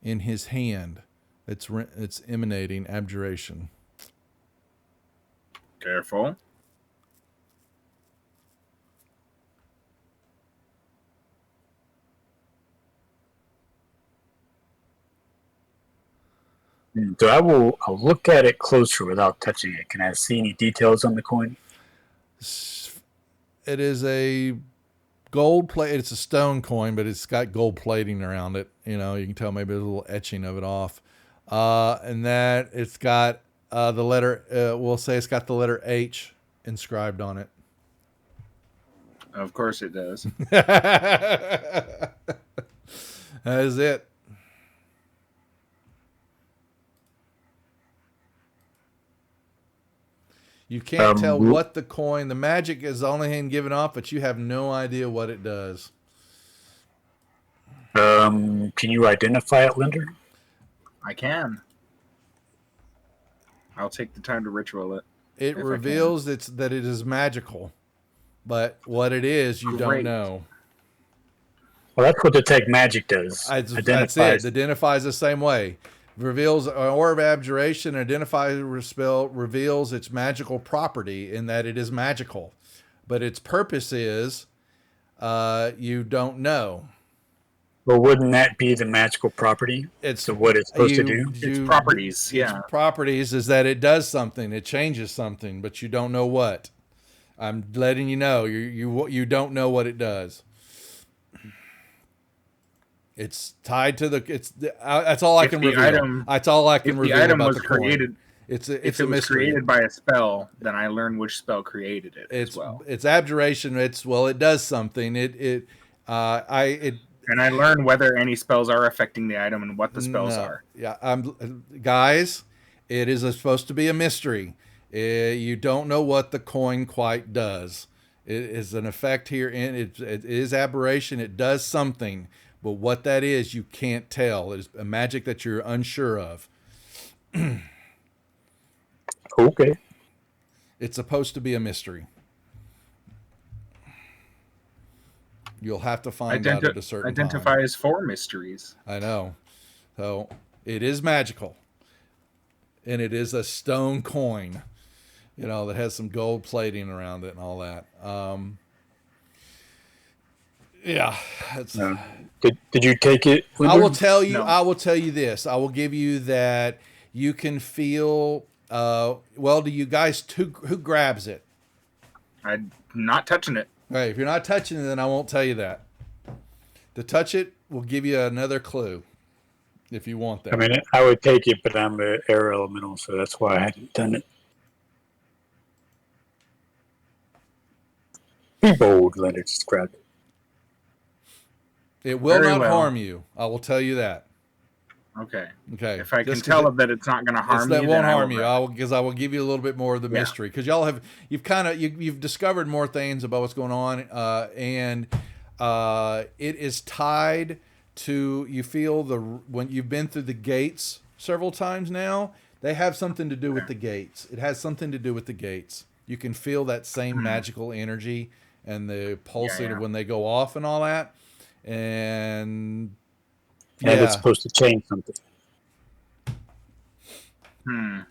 in his hand. It's emanating abjuration. Careful. So I'll look at it closer without touching it. Can I see any details on the coin? It is a gold plate. It's a stone coin, but it's got gold plating around it. You know, you can tell maybe there's a little etching of it off. And that it's got the letter, we'll say it's got the letter H inscribed on it. Of course it does. That is it. You can't tell what the magic is the only thing given off, but you have no idea what it does. Can you identify it, Linder? I can. I'll take the time to ritual it. It If I reveals that it is magical, but what it is, you don't Great. know. Well, that's what detect magic does. That's it. Identifies. It identifies the same way. Reveals an orb of abjuration. Identifies a spell. Reveals its magical property in that it is magical, but its purpose is you don't know. Well, wouldn't that be the magical property? It's what it's supposed to do. Its properties. Yeah. Its properties is that it does something. It changes something, but you don't know what. I'm letting you know. You don't know what it does. It's tied to that's all I can reveal. That's all I can reveal about the coin. It's a mystery. Created by a spell, then I learn which spell created it as well. It's abjuration. It does something. And I learn whether any spells are affecting the item and what the spells are. Yeah, guys, it is supposed to be a mystery. You don't know what the coin quite does. It is an effect here, and it is aberration. It does something. But what that is, you can't tell. It is a magic that you're unsure of. Okay. It's supposed to be a mystery. You'll have to find out at a certain time. Identifies 4 mysteries. I know. So it is magical. And it is a stone coin, that has some gold plating around it and all that. Yeah. Did you take it? I will tell you. No. I will tell you this. I will give you that you can feel. Do you guys? Who grabs it? I'm not touching it. All right. If you're not touching it, then I won't tell you that. To touch it will give you another clue, if you want that. I mean, I would take it, but I'm an air elemental, so that's why I hadn't done it. Be bold, Leonard. Just grab it. It will not harm you. I will tell you that. Okay. Okay. If I can tell that it's not going to harm you, that won't harm you. Because I will give you a little bit more of the mystery. Because you've discovered more things about what's going on, and it is tied to. You feel when you've been through the gates several times now. They have something to do with the gates. It has something to do with the gates. You can feel that same magical energy and the pulsing of when they go off and all that. And it's supposed to change something. Well,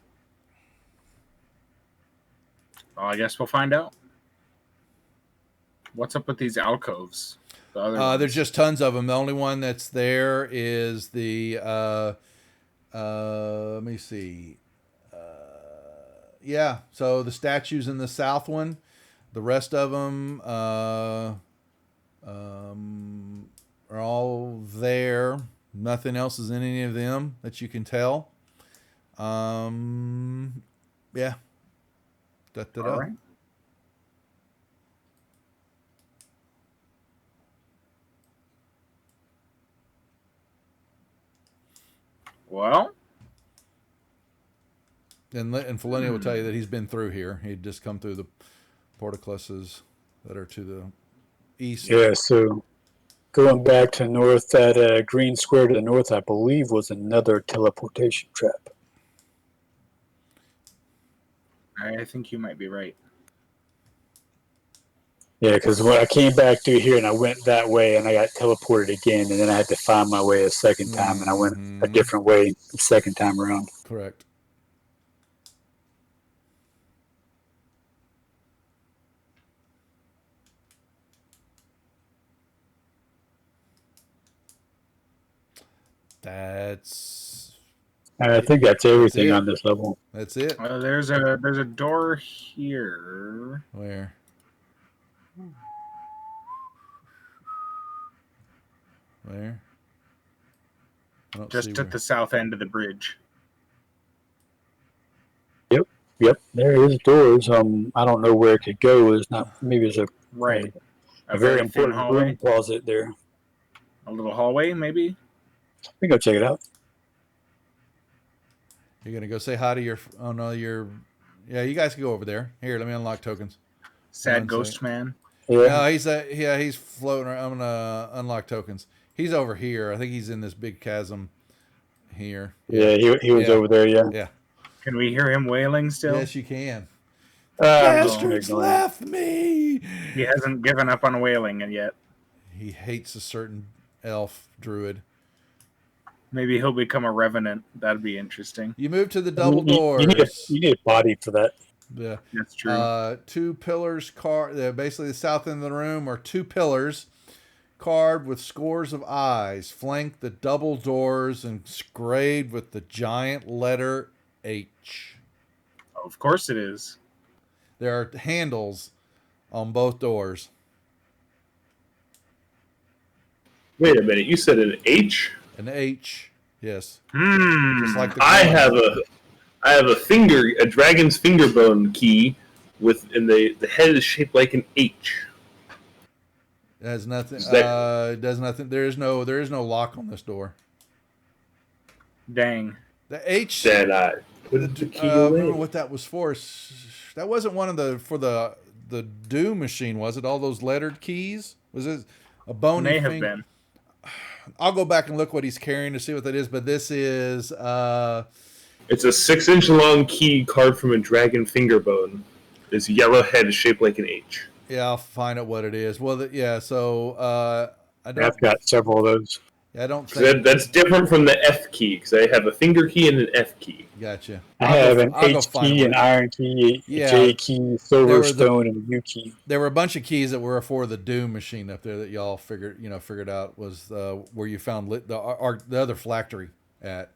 I guess we'll find out. What's up with these alcoves? There's just tons of them. The only one that's there is the. Let me see. So the statues in the south one. The rest of them. Are all there. Nothing else is in any of them that you can tell. All right. Well. And Felenia will tell you that he's been through here. He'd just come through the portcullises that are to the east. Yeah, so going back to north, that green square to the north, I believe, was another teleportation trap. I think you might be right. Yeah, because when I came back through here and I went that way and I got teleported again, and then I had to find my way a second time, and I went a different way the second time around. Correct. I think that's everything on this level. That's it. There's a door here. Where? Where? Just at the south end of the bridge. Yep. There is doors. I don't know where it could go. It's not. Maybe there's a very important room closet there. A little hallway, maybe. We go check it out. You're gonna go say hi to your. Oh no, you guys can go over there. Here, let me unlock tokens. Sad ghost man. Yeah, he's floating around. I'm gonna unlock tokens. He's over here. I think he's in this big chasm here. Yeah, he was over there. Yeah. Can we hear him wailing still? Yes, you can. Bastards left me. He hasn't given up on wailing yet. he hates a certain elf druid. Maybe he'll become a revenant. That'd be interesting. You move to the double You doors. need a body for that. Yeah, That's true. 2 pillars basically the south end of the room are 2 pillars carved with scores of eyes, flank the double doors and engraved with the giant letter H. Of course it is. There are handles on both doors. Wait a minute, you said an H? An H, yes. Hmm. Just like the I coin. have a dragon's finger bone key and the head is shaped like an H. It has nothing. Is that- It does nothing. There is no lock on this door. Dang. The H. Then I put the key I away. remember what that was for. That wasn't one of the Doom machine, was it? All those lettered keys? Was it a bony May have thing? been. I'll go back and look what he's carrying to see what that is. But this is It's a 6-inch long key carved from a dragon finger bone. This yellow head is shaped like an H. yeah. I'll find out what it is. Well, yeah. So I don't. I've got several of those. I don't So think. that's different from the F key because I have a finger key and an F key. Gotcha. I have an I'll go H find key, one. an iron key, Yeah. a J key, There silver were the- stone, and a U key. There were a bunch of keys that were for the Doom machine up there that y'all figured out was where you found the other phylactery at.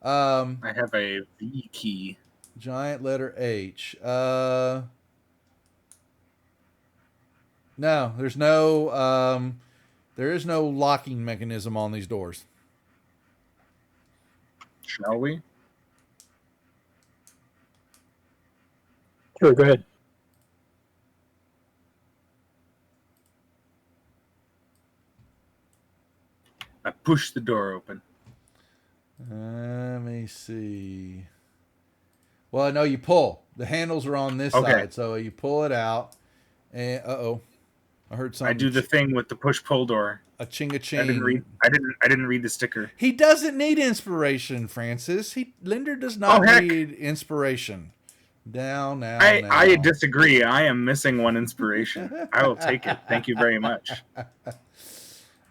I have a V key. Giant letter H. No, there is no locking mechanism on these doors. Shall we? Sure, go ahead. I push the door open. Let me see. Well, no, you pull. The handles are on this Okay. side, so you pull it out. And I heard something. I do the thing with the push pull door. a ching a I didn't ching. read the sticker. He doesn't need inspiration, Francis. Linder does not heck. need inspiration. Now. I disagree. I am missing one inspiration. I will take it. Thank you very much.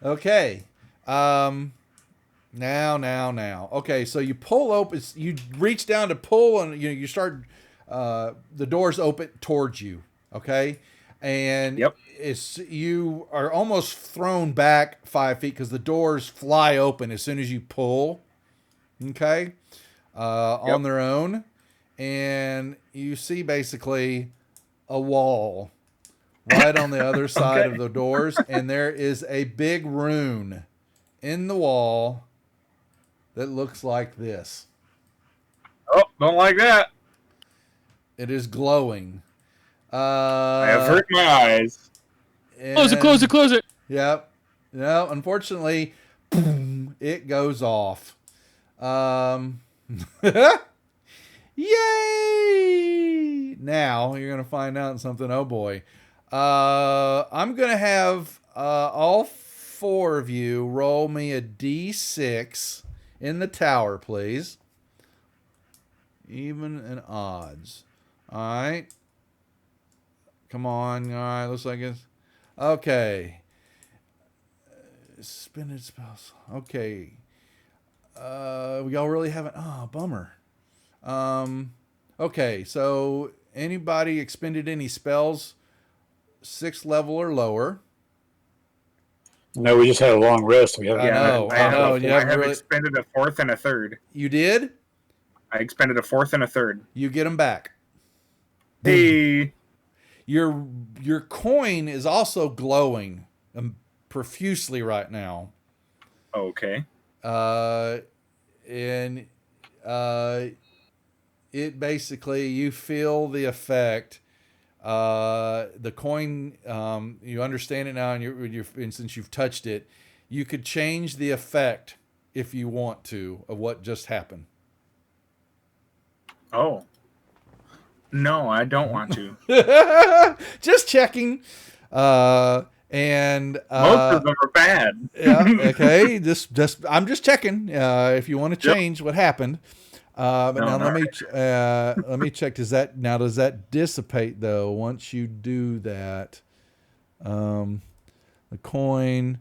Okay. Now. Okay, so you pull open. You reach down to pull, and you start. The doors open towards you. Okay, and Yep. You are almost thrown back 5 feet because the doors fly open as soon as you pull. Okay, on their own, and you see basically a wall right on the other side of the doors, and there is a big rune in the wall that looks like this. Oh, don't like that. It is glowing. I have hurt my eyes. Close it. Yep. No, unfortunately, boom, it goes off. Yay! Now you're gonna find out something. Oh boy. I'm gonna have all 4 of you roll me a d6 in the tower, please. Even and odds. All right. Come on. All right. Looks like it's okay. Spin it spells. Okay. We all really haven't. Oh, bummer. Okay. So anybody expended any spells 6th level or lower? No, we just had a long rest. We haven't. I know. I have, You I haven't have really- expended a 4th and a 3rd. You did? I expended a 4th and a 3rd. You get them back. Hey. Your coin is also glowing profusely right now. Okay. And it basically, you feel the effect. The coin, you understand it now, and since you've touched it, you could change the effect if you want to of what just happened. Oh. No, I don't want to. Just checking. And Most of them are bad. yeah, okay. Just I'm just checking. If you want to change what happened. But No, now not let me check. Does that dissipate though once you do that? The coin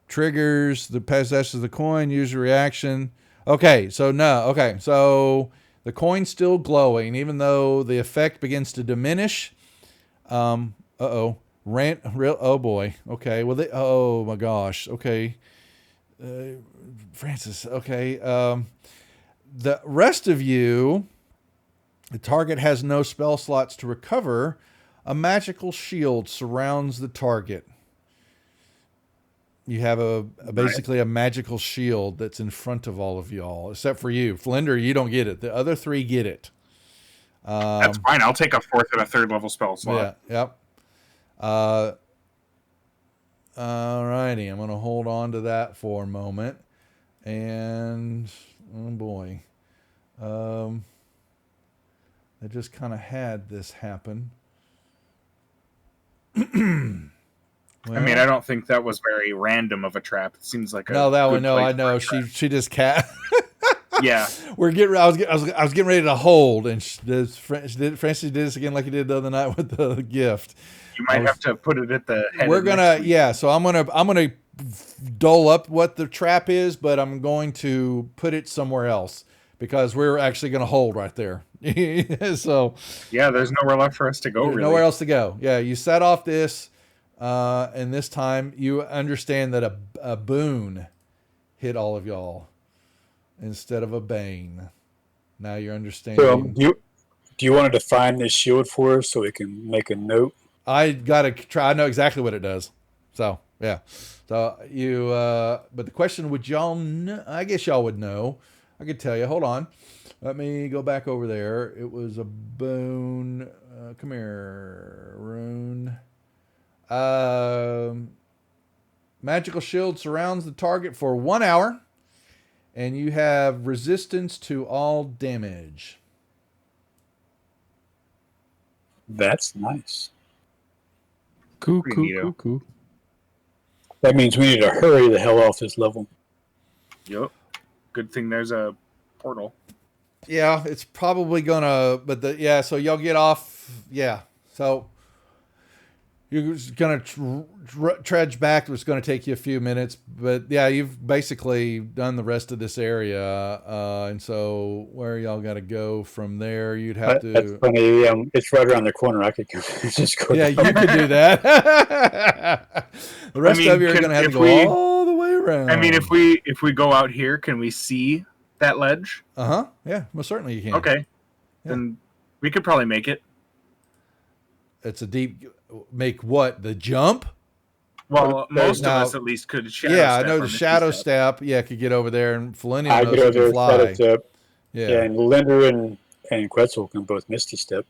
triggers the possesses the coin. Use a reaction. Okay, so no. Okay, so the coin's still glowing, even though the effect begins to diminish. Oh boy. Okay. Well, oh my gosh. Okay. Francis. Okay. The rest of you, the target has no spell slots to recover. A magical shield surrounds the target. You have basically a magical shield that's in front of all of y'all, except for you. Flender, you don't get it. The other three get it. That's fine. I'll take a 4th and a 3rd level spell slot. Yeah, yep. All righty. I'm going to hold on to that for a moment. And, oh boy. I just kind of had this happen. Well, I mean, I don't think that was very random of a trap. It seems like no, that one. No, I know. She just Yeah, we're getting. I was getting ready to hold, and Francis did this again, like he did the other night with the gift. You might have to put it at the head. We're gonna, yeah. So I'm gonna dole up what the trap is, but I'm going to put it somewhere else because we're actually gonna hold right there. So yeah, there's nowhere left for us to go. Really, nowhere else to go. Yeah, you set off this. And this time you understand that a boon hit all of y'all instead of a bane. Now you're understanding. So do you want to define this shield for us so we can make a note? I gotta try. I know exactly what it does. So yeah. So you. But the question, would y'all know? I guess y'all would know. I could tell you. Hold on. Let me go back over there. It was a boon. Come here, Rune. Magical shield surrounds the target for 1 hour, and you have resistance to all damage. That's nice. Cool. That means we need to hurry the hell off this level. Yep. Good thing there's a portal. Yeah, it's probably gonna, so y'all get off. Yeah, so you're gonna trudge back. It's gonna take you a few minutes, but yeah, you've basically done the rest of this area, and so where y'all got to go from there? You'd have to. That's funny. It's right around the corner. I could just go. Yeah, down. you could do that. The rest of you are gonna have to go all the way around. I mean, if we go out here, can we see that ledge? Yeah, most certainly you can. Okay, then we could probably make it. It's a deep. Make what? The jump? Well, most of us at least could shadow step. Yeah, I know the shadow step. Yeah, could get over there, and Felinium I knows get over can fly. there, step. Yeah, and Linder and Quetzal can both Misty Step.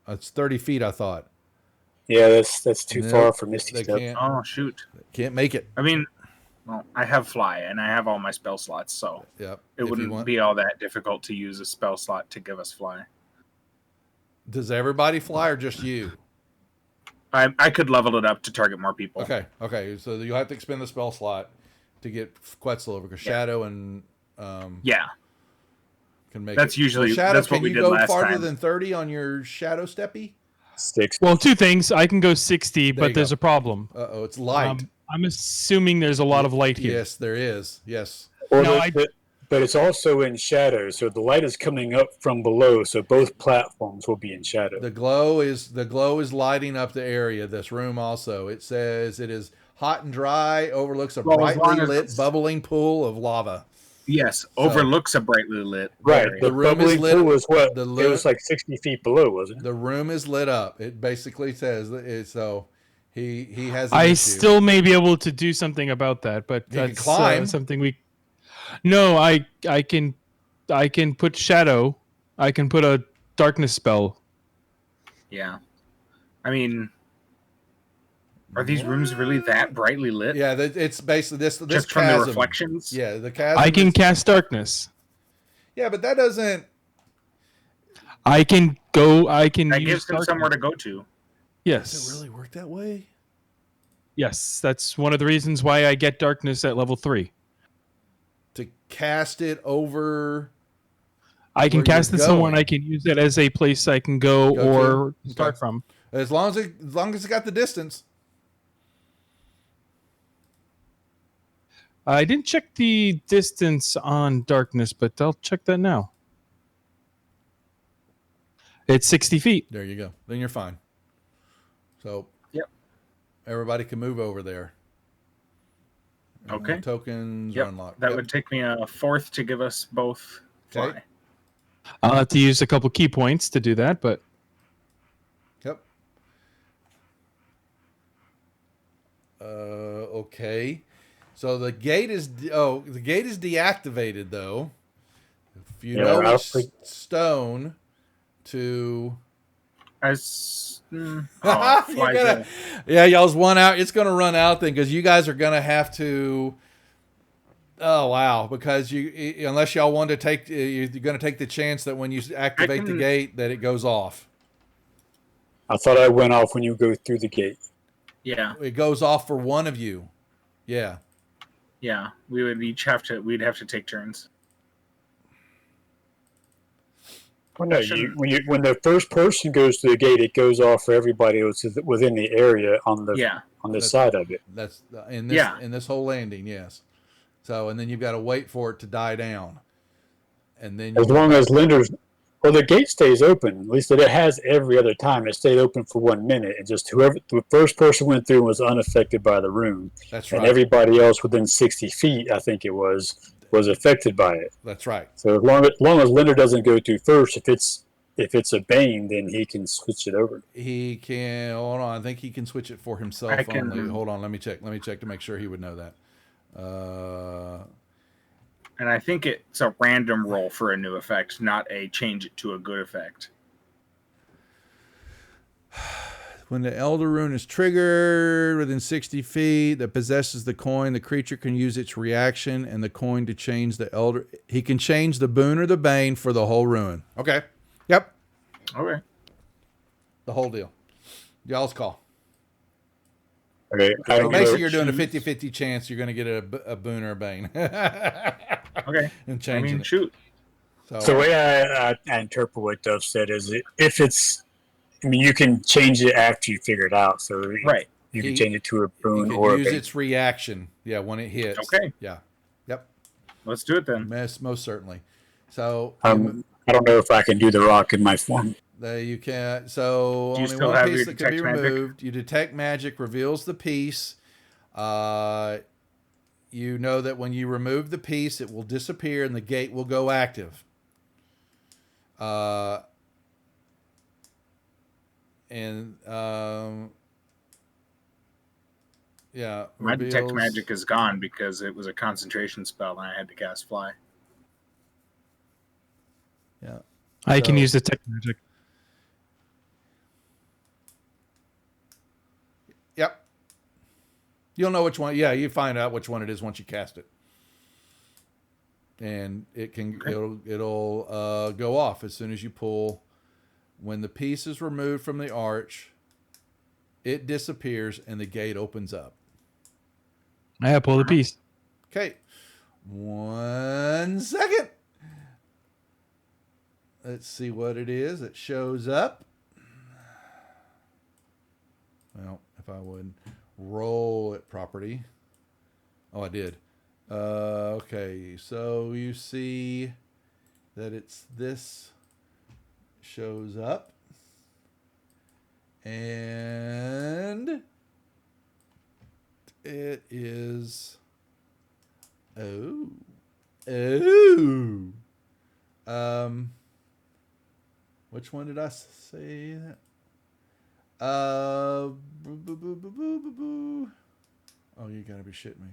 It's 30 feet, I thought. Yeah, that's too far for Misty Step. Oh shoot! Can't make it. I mean, well, I have fly and I have all my spell slots, so it wouldn't be all that difficult to use a spell slot to give us fly. Does everybody fly or just you? I could level it up to target more people. Okay. So you'll have to expend the spell slot to get Quetzal over because Shadow and can make. That's it. usually Shadow, that's what we did last time. Can you go farther than 30 on your Shadow Steppy? 60. Well, two things. I can go 60, but there's a problem. It's light. I'm assuming there's a lot of light here. Yes, there is. Yes. But it's also in shadow, so the light is coming up from below, so both platforms will be in shadow. The glow is lighting up the area. This room also. It says it is hot and dry, overlooks a brightly lit, bubbling pool of lava. Yes, overlooks a brightly lit. Right. area. The room is lit. Pool is what? It was like 60 feet below, wasn't it? The room is lit up. It basically says so. He has. I still may be able to do something about that, but that's something we. No, I can put shadow. I can put a darkness spell. Yeah, I mean, are these rooms really that brightly lit? Yeah, it's basically this just chasm. From the reflections. Yeah, the chasm. I can cast darkness. Yeah, but that doesn't. I can go. I can. That gives them somewhere to go to. Yes. Does it really work that way? Yes, that's one of the reasons why I get darkness at level 3. To cast it over. I can cast it somewhere and I can use it as a place I can go or start from. As long as it got the distance. I didn't check the distance on darkness, but I'll check that now. It's 60 feet. There you go. Then you're fine. So Yep. everybody can move over there. Okay. Tokens are unlocked. That would take me a fourth to give us both fly. Okay. I'll have to use a couple key points to do that, but Yep. Okay. So the gate is deactivated though. If you know which stone to y'all's one out. It's gonna run out then because you guys are gonna have to. Oh wow! Because unless y'all want to take, you're gonna take the chance that when you activate the gate that it goes off. I thought I went off when you go through the gate. Yeah, it goes off for one of you. Yeah. Yeah, we would each have to. We'd have to take turns. Well, no, when the first person goes to the gate, it goes off for everybody else within the area on the side of it. That's in this whole landing, yes. So and then you've got to wait for it to die down, and then as long as lenders, well, the gate stays open. At least it has every other time. It stayed open for 1 minute, and just the first person went through was unaffected by the rune. That's right. And everybody else within 60 feet, I think it was affected by it. That's right. So as long as Lender doesn't go through first, if it's a Bane, then he can switch it over. He can. Hold on. I think he can switch it for himself only. Hold on. Let me check to make sure he would know that. And I think it's a random roll for a new effect, not a change it to a good effect. When the Elder Rune is triggered within 60 feet that possesses the coin, the creature can use its reaction and the coin to change the Elder. He can change the boon or the bane for the whole rune. Okay. Yep. Okay. The whole deal. Y'all's call. Okay. So make sure you're doing a 50-50 chance you're going to get a boon or a bane. Okay. And changing it. Shoot. So the way I interpret what Dove said is if it's, you can change it after you figure it out. So you can change it to a boon or a bane. Use its reaction. Yeah, when it hits. Okay. Yeah. Yep. Let's do it then. Most certainly. So I don't know if I can do the rock in my form. You can. So only one piece that can be removed. You detect magic, reveals the piece. You know that when you remove the piece, it will disappear and the gate will go active. My detect magic is gone because it was a concentration spell and I had to cast fly. Yeah. I can use detect magic. Yep. You'll know which one. Yeah, you find out which one it is once you cast it. And it'll go off as soon as you pull. When the piece is removed from the arch, it disappears and the gate opens up. I pull the piece. Okay. 1 second. Let's see what it is that shows up. Well, if I would roll it property. Oh, I did. Okay, so you see that it's this shows up. And it is... Which one did I say that? Oh, you gotta be shitting me.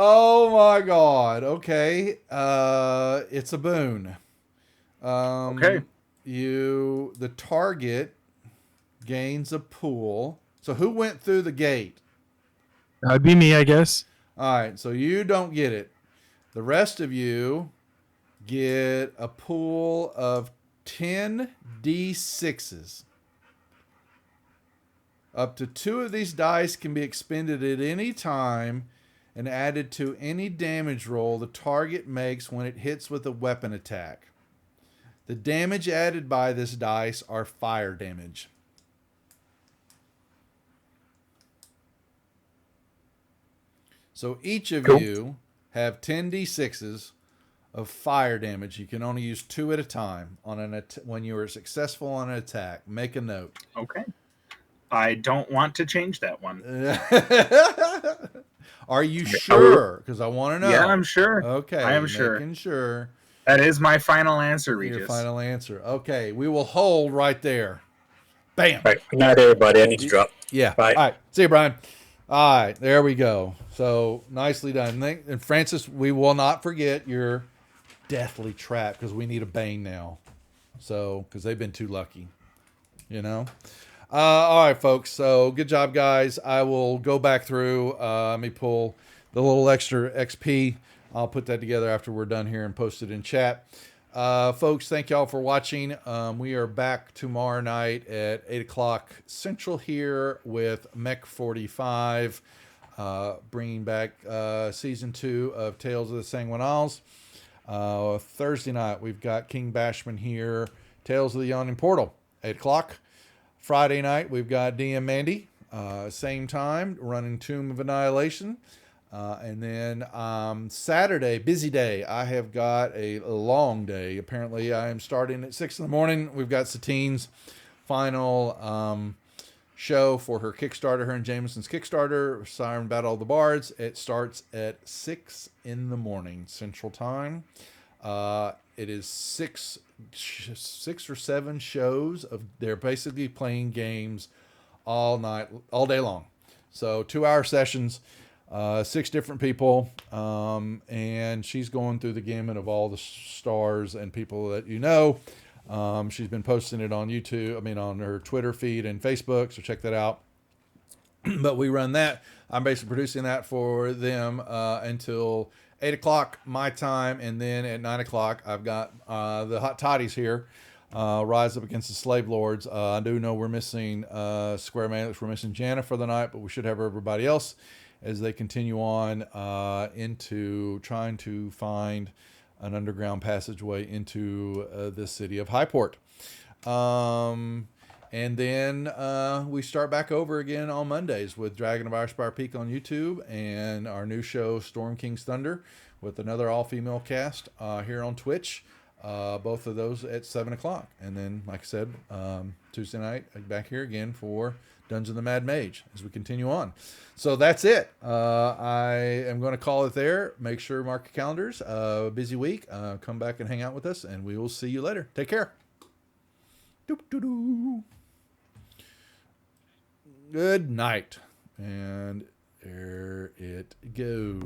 Oh my god. Okay. It's a boon. Okay. The target gains a pool. So who went through the gate? That'd be me, I guess. All right, so you don't get it. The rest of you get a pool of 10 D6s. Up to 2 of these dice can be expended at any time, and added to any damage roll the target makes when it hits with a weapon attack. The damage added by this dice are fire damage. So each of you have 10d6s of fire damage. You can only use 2 at a time on when you are successful on an attack. Make a note. Okay. I don't want to change that one. Are you sure? Because I want to know. Yeah, I'm sure. Okay. I am sure. Making sure. That is my final answer, Regis. Your final answer. Okay. We will hold right there. Bam. All right. Good night, everybody. I need to drop. Yeah. Bye. All right. See you, Brian. All right. There we go. So nicely done. And Francis, we will not forget your deathly trap because we need a bane now. So, because they've been too lucky. You know? All right, folks. So good job, guys. I will go back through. Let me pull the little extra XP. I'll put that together after we're done here and post it in chat. Folks, thank y'all for watching. We are back tomorrow night at 8 o'clock Central here with Mech 45, bringing back Season 2 of Tales of the Sanguine Isles. Thursday night, we've got King Bashman here, Tales of the Yawning Portal, 8 o'clock. Friday night, we've got DM Mandy, same time, running Tomb of Annihilation. And then Saturday, busy day. I have got a long day. Apparently, I am starting at 6 in the morning. We've got Satine's final show for her Kickstarter, her and Jameson's Kickstarter, Siren Battle of the Bards. It starts at 6 in the morning Central Time. It is six or seven shows of they're basically playing games all night, all day long. So 2-hour sessions, 6 different people, and she's going through the gamut of all the stars and people that you know. She's been posting it on YouTube, on her Twitter feed and Facebook, so check that out. But we run that. I'm basically producing that for them until 8 o'clock my time, and then at 9 o'clock I've got the Hot Toddies here, Rise Up Against the Slave Lords. I do know we're missing Square Manix, we're missing Jana for the night, but we should have everybody else as they continue on into trying to find an underground passageway into the city of Highport. And then we start back over again on Mondays with Dragon of Irespire Peak on YouTube and our new show, Storm King's Thunder, with another all-female cast here on Twitch. Both of those at 7 o'clock. And then, like I said, Tuesday night, back here again for Dungeon of the Mad Mage as we continue on. So that's it. I am going to call it there. Make sure mark your calendars. Busy week. Come back and hang out with us, and we will see you later. Take care. Doop-doo-doo. Good night. And there it goes.